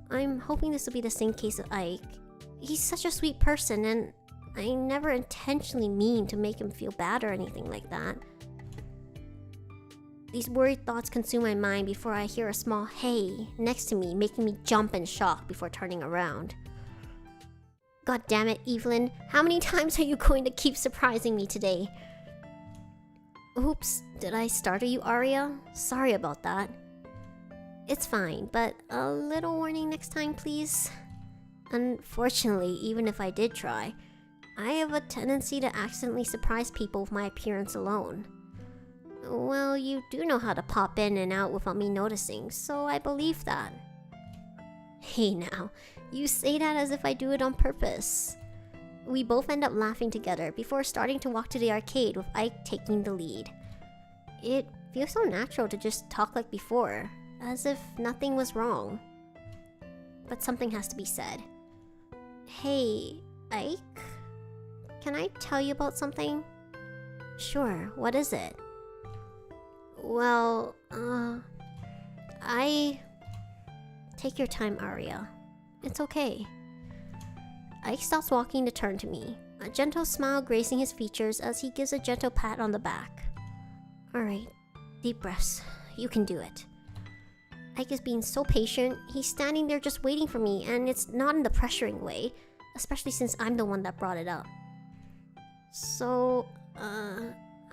I'm hoping this will be the same case with Ike. He's such a sweet person, and I never intentionally mean to make him feel bad or anything like that. These worried thoughts consume my mind before I hear a small "hey" next to me, making me jump in shock before turning around. God damn it, Evelyn. How many times are you going to keep surprising me today? Oops, did I startle you, Aria? Sorry about that. It's fine, but a little warning next time, please. Unfortunately, even if I did try, I have a tendency to accidentally surprise people with my appearance alone. Well, you do know how to pop in and out without me noticing, so I believe that. Hey now, you say that as if I do it on purpose. We both end up laughing together before starting to walk to the arcade with Ike taking the lead. It feels so natural to just talk like before, as if nothing was wrong. But something has to be said. Hey, Ike? Can I tell you about something? Sure, what is it? Well, Take your time, Aria. It's okay. Ike stops walking to turn to me, a gentle smile gracing his features as he gives a gentle pat on the back. Alright, deep breaths. You can do it. Ike is being so patient. He's standing there just waiting for me, and it's not in the pressuring way, especially since I'm the one that brought it up. So,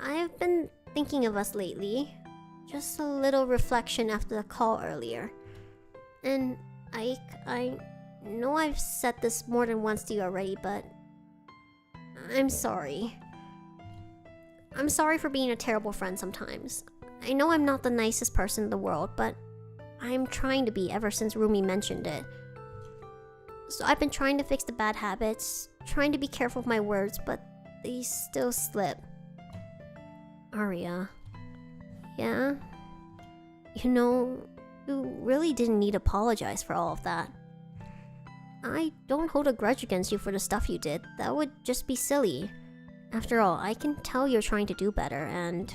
I've been thinking of us lately. Just a little reflection after the call earlier. And Ike, I know I've said this more than once to you already, but I'm sorry. I'm sorry for being a terrible friend sometimes. I know I'm not the nicest person in the world, but I'm trying to be ever since Rumi mentioned it. So I've been trying to fix the bad habits, trying to be careful with my words, but they still slip. Aria. Yeah? You know, you really didn't need to apologize for all of that. I don't hold a grudge against you for the stuff you did. That would just be silly. After all, I can tell you're trying to do better, and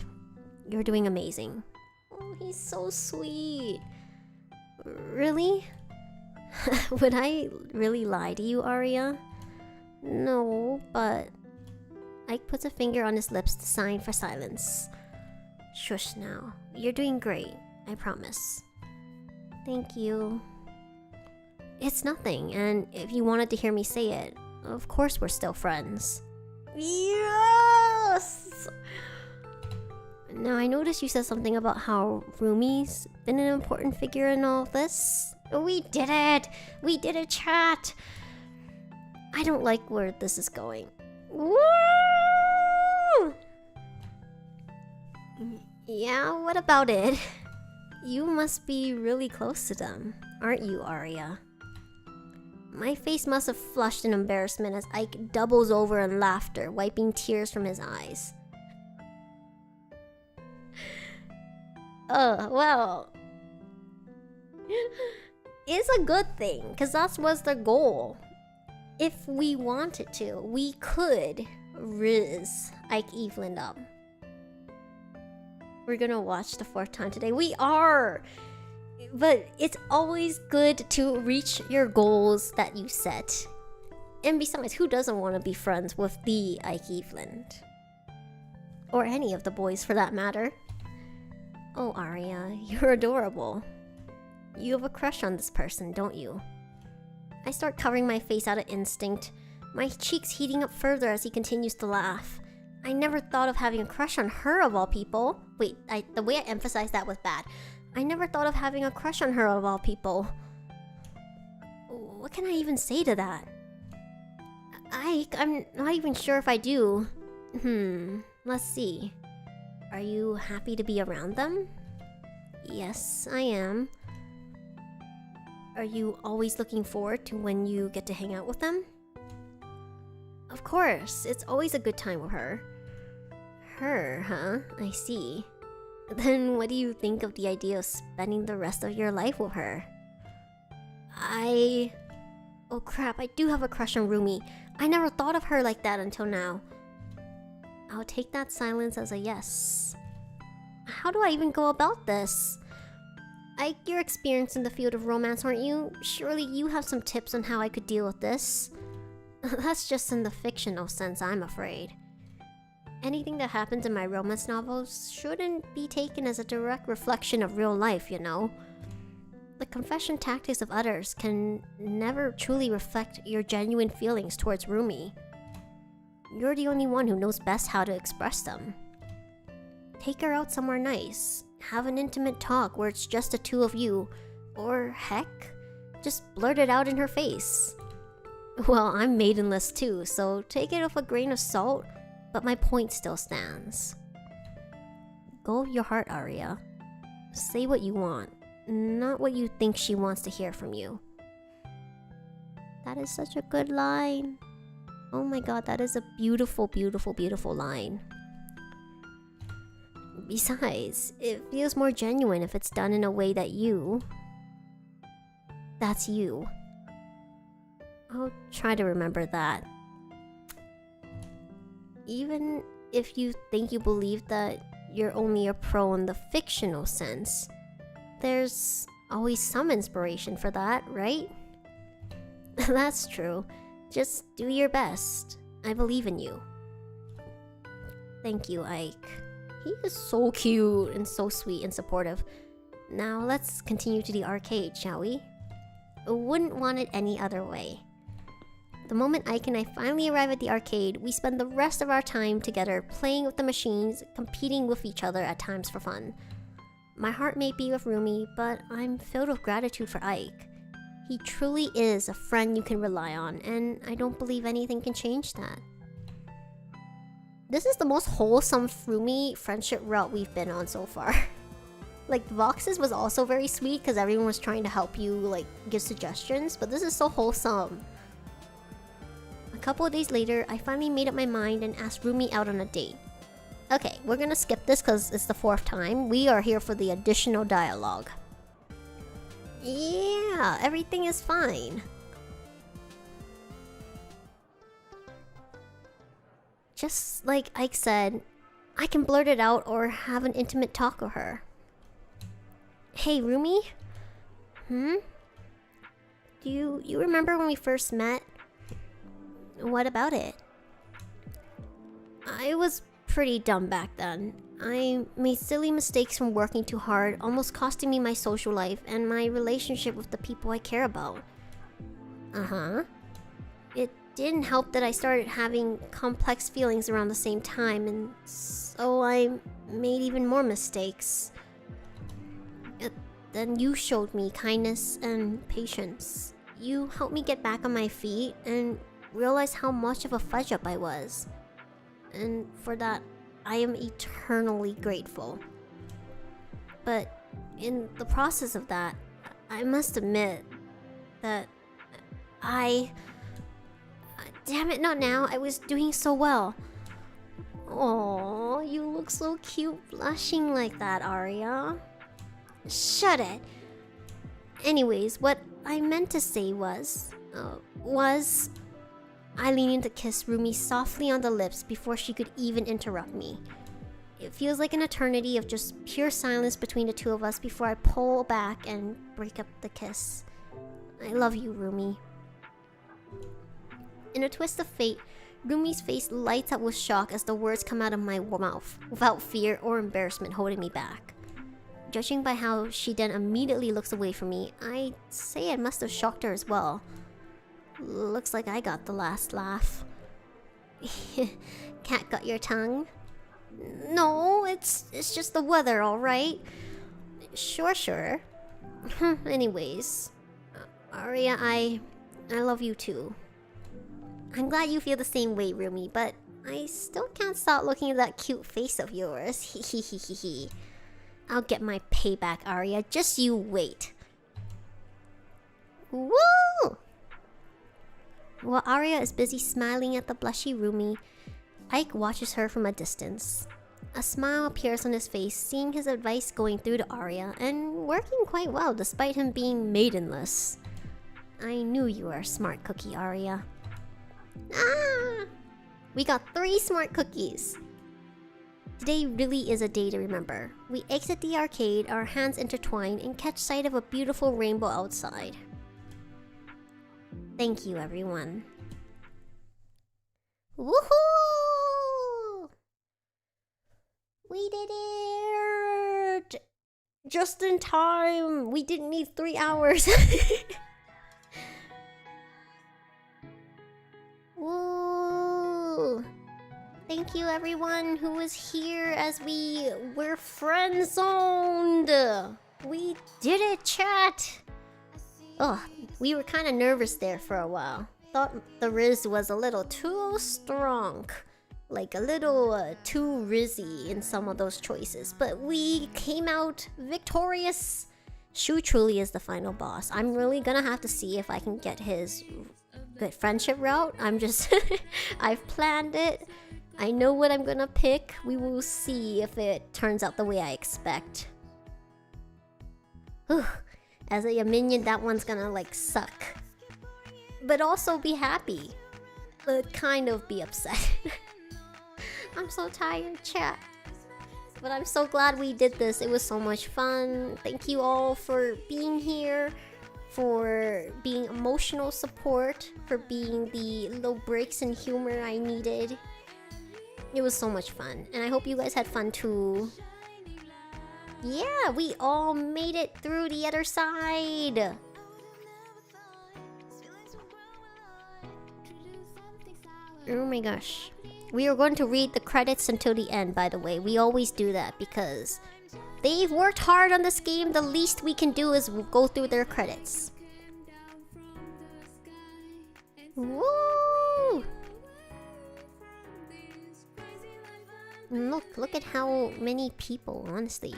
you're doing amazing. Oh, he's so sweet. Really? Would I really lie to you, Aria? No, but... Ike puts a finger on his lips to sign for silence. Shush now. You're doing great, I promise. Thank you. It's nothing, and if you wanted to hear me say it, of course we're still friends. Yes! Now, I noticed you said something about how Rumi's been an important figure in all this. We did it! We did it, chat! I don't like where this is going. Woo! Yeah, what about it? You must be really close to them, aren't you, Aria? My face must have flushed in embarrassment as Ike doubles over in laughter, wiping tears from his eyes. Well... It's a good thing, because that was the goal. If we wanted to, we could riz Ike Evelyn up. We're gonna watch the 4th time today. We are! But it's always good to reach your goals that you set. And besides, who doesn't want to be friends with the Ike Evelyn? Or any of the boys for that matter. Oh, Aria, you're adorable. You have a crush on this person, don't you? I start covering my face out of instinct, my cheeks heating up further as he continues to laugh. I never thought of having a crush on her of all people. Wait, the way I emphasized that was bad. I never thought of having a crush on her of all people. What can I even say to that? I'm not even sure if I do. Let's see. Are you happy to be around them? Yes, I am. Are you always looking forward to when you get to hang out with them? Of course, it's always a good time with her. Her, huh? I see. Then what do you think of the idea of spending the rest of your life with her? Oh crap, I do have a crush on Rumi. I never thought of her like that until now. I'll take that silence as a yes. How do I even go about this? Ike, you're experienced in the field of romance, aren't you? Surely you have some tips on how I could deal with this. That's just in the fictional sense, I'm afraid. Anything that happens in my romance novels shouldn't be taken as a direct reflection of real life, you know? The confession tactics of others can never truly reflect your genuine feelings towards Rumi. You're the only one who knows best how to express them. Take her out somewhere nice. Have an intimate talk where it's just the two of you. Or heck, just blurt it out in her face. Well, I'm maidenless too, so take it with a grain of salt, but my point still stands. Go with your heart, Aria. Say what you want, not what you think she wants to hear from you. That is such a good line. Oh my god, that is a beautiful, beautiful, beautiful line. Besides, it feels more genuine if it's done in a way that that's you. I'll try to remember that. Even if you think you believe that you're only a pro in the fictional sense, there's always some inspiration for that, right? That's true. Just do your best. I believe in you. Thank you, Ike. He is so cute and so sweet and supportive. Now let's continue to the arcade, shall we? I wouldn't want it any other way. The moment Ike and I finally arrive at the arcade, we spend the rest of our time together playing with the machines, competing with each other at times for fun. My heart may be with Rumi, but I'm filled with gratitude for Ike. He truly is a friend you can rely on, and I don't believe anything can change that. This is the most wholesome Rumi friendship route we've been on so far. Like, Vox's was also very sweet because everyone was trying to help you, like, give suggestions, but this is so wholesome. A couple of days later, I finally made up my mind and asked Rumi out on a date. Okay, we're gonna skip this because it's the 4th time. We are here for the additional dialogue. Yeah, everything is fine. Just like Ike said, I can blurt it out or have an intimate talk with her. Hey, Rumi? Do you remember when we first met? What about it? I was pretty dumb back then. I made silly mistakes from working too hard, almost costing me my social life and my relationship with the people I care about. It didn't help that I started having complex feelings around the same time, and so I made even more mistakes. Then you showed me kindness and patience. You helped me get back on my feet and realize how much of a fudge up I was. And for that, I am eternally grateful. But in the process of that, I must admit that damn it, not now. I was doing so well. Aww, you look so cute blushing like that, Aria. Shut it. Anyways, what I meant to say was I lean in to kiss Rumi softly on the lips before she could even interrupt me. It feels like an eternity of just pure silence between the two of us before I pull back and break up the kiss. I love you, Rumi. In a twist of fate, Rumi's face lights up with shock as the words come out of my mouth, without fear or embarrassment holding me back. Judging by how she then immediately looks away from me, I'd say it must have shocked her as well. Looks like I got the last laugh. Cat got your tongue? No, it's just the weather, alright? Sure. Anyways, Aria, I love you too. I'm glad you feel the same way, Rumi, but I still can't stop looking at that cute face of yours. Hehehehe. I'll get my payback, Aria. Just you wait. Woo! While Aria is busy smiling at the blushy Rumi, Ike watches her from a distance. A smile appears on his face, seeing his advice going through to Aria and working quite well despite him being maidenless. I knew you were a smart cookie, Aria. Ah! We got 3 smart cookies! Today really is a day to remember. We exit the arcade, our hands intertwine, and catch sight of a beautiful rainbow outside. Thank you, everyone. Woohoo! We did it! Just in time! We didn't need 3 hours! Woo! Thank you, everyone who was here as we were friend-zoned! We did it, chat! Ugh, we were kind of nervous there for a while. thought the Riz was a little too strong. Like a little too rizzy in some of those choices. But we came out victorious. Shu truly is the final boss. I'm really gonna have to see if I can get his good friendship route. I'm just... I've planned it. I know what I'm gonna pick. We will see if it turns out the way I expect. Whew. As a minion, that one's gonna like suck. But also be happy. But kind of be upset. I'm so tired, chat. But I'm so glad we did this. It was so much fun. Thank you all for being here, for being emotional support, for being the little breaks in humor I needed. It was so much fun. And I hope you guys had fun too. Yeah, we all made it through the other side. Oh my gosh. We are going to read the credits until the end, by the way. We always do that because they've worked hard on this game. The least we can do is go through their credits. Woo! Look at how many people, honestly.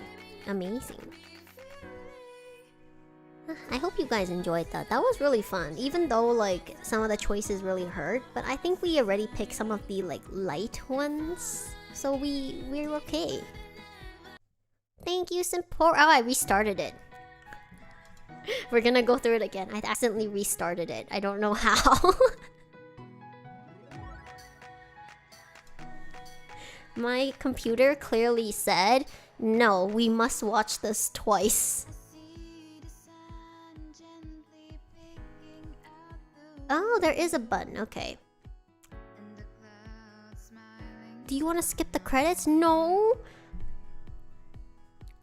Amazing. I hope you guys enjoyed that. That was really fun. Even though like some of the choices really hurt, but I think we already picked some of the like light ones, so we're okay. Thank you, Simpor. Oh, I restarted it. We're gonna go through it again. I accidentally restarted it. I don't know how. My computer clearly said, no, we must watch this twice. Oh, there is a button. Okay. Do you want to skip the credits? No.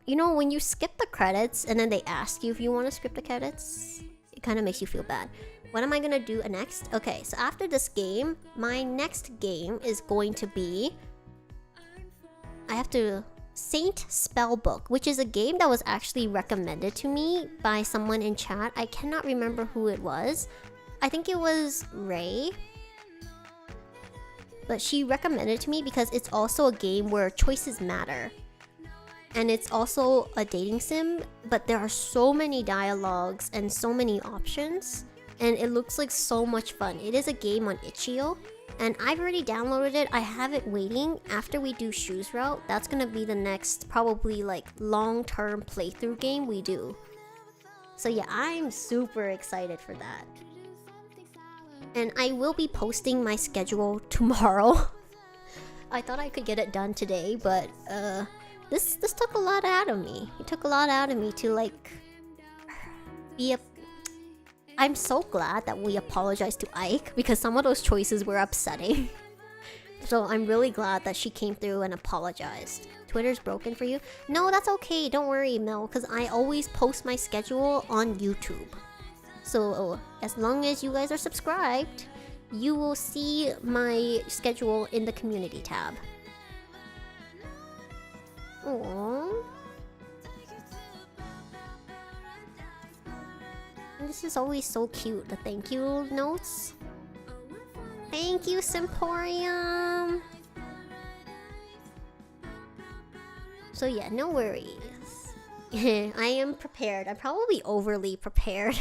You know, when you skip the credits and then they ask you if you want to skip the credits, it kind of makes you feel bad. What am I going to do next? Okay, so after this game, my next game is going to be... I have to... Saint Spellbook, which is a game that was actually recommended to me by someone in chat. I cannot remember who it was. I think it was Ray. But she recommended it to me because it's also a game where choices matter. And it's also a dating sim, but there are so many dialogues and so many options. And it looks like so much fun. It is a game on itch.io. And I've already downloaded it. I have it waiting. After we do Shu's route, that's gonna be the next probably like long-term playthrough game we do. So yeah, I'm super excited for that. And I will be posting my schedule tomorrow. I thought I could get it done today, but this took a lot out of me. It took a lot out of me to like be a... I'm so glad that we apologized to Ike because some of those choices were upsetting. So I'm really glad that she came through and apologized. Twitter's broken for you? No, that's okay. Don't worry, Mel, because I always post my schedule on YouTube. So as long as you guys are subscribed, you will see my schedule in the community tab. Aww. This is always so cute, the thank you notes. Thank you, Simporium! So yeah, no worries. I am prepared. I'm probably overly prepared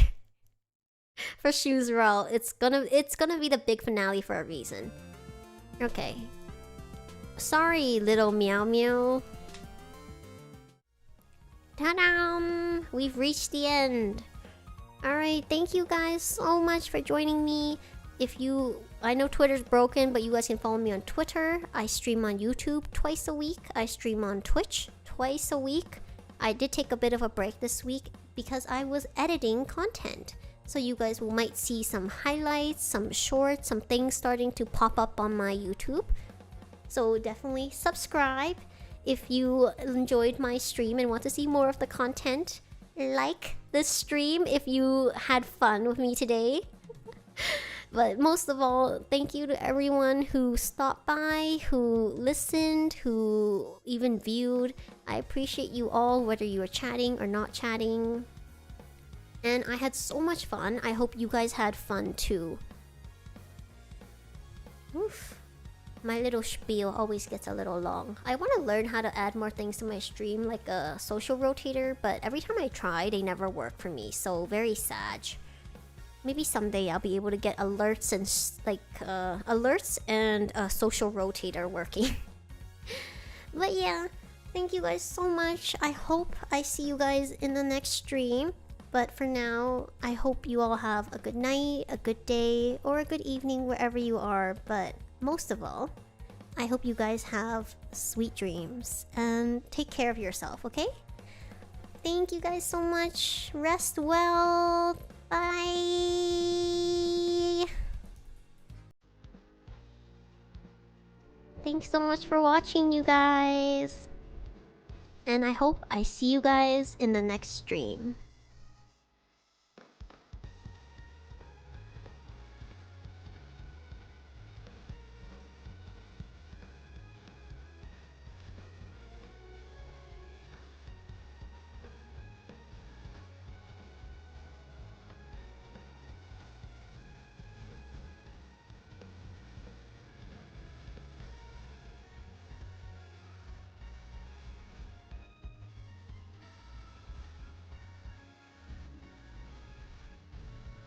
for Shu's route. It's gonna be the big finale for a reason. Okay. Sorry, little meow meow. Ta-da! We've reached the end. Alright, thank you guys so much for joining me. I know Twitter's broken, but you guys can follow me on Twitter. I stream on YouTube twice a week. I stream on Twitch twice a week. I did take a bit of a break this week because I was editing content. So you guys might see some highlights, some shorts, some things starting to pop up on my YouTube. So definitely subscribe if you enjoyed my stream and want to see more of the content. Like this stream if you had fun with me today. But most of all, thank you to everyone who stopped by, who listened, who even viewed. I appreciate you all, whether you were chatting or not chatting. And I had so much fun. I hope you guys had fun too. Oof. My little spiel always gets a little long. I want to learn how to add more things to my stream, like a social rotator, but every time I try, they never work for me, so very sad. Maybe someday I'll be able to get alerts and alerts and a social rotator working. But yeah, thank you guys so much. I hope I see you guys in the next stream. But for now, I hope you all have a good night, a good day, or a good evening wherever you are. But most of all, I hope you guys have sweet dreams and take care of yourself, okay? Thank you guys so much. Rest well. Bye. Thanks so much for watching, you guys. And I hope I see you guys in the next stream.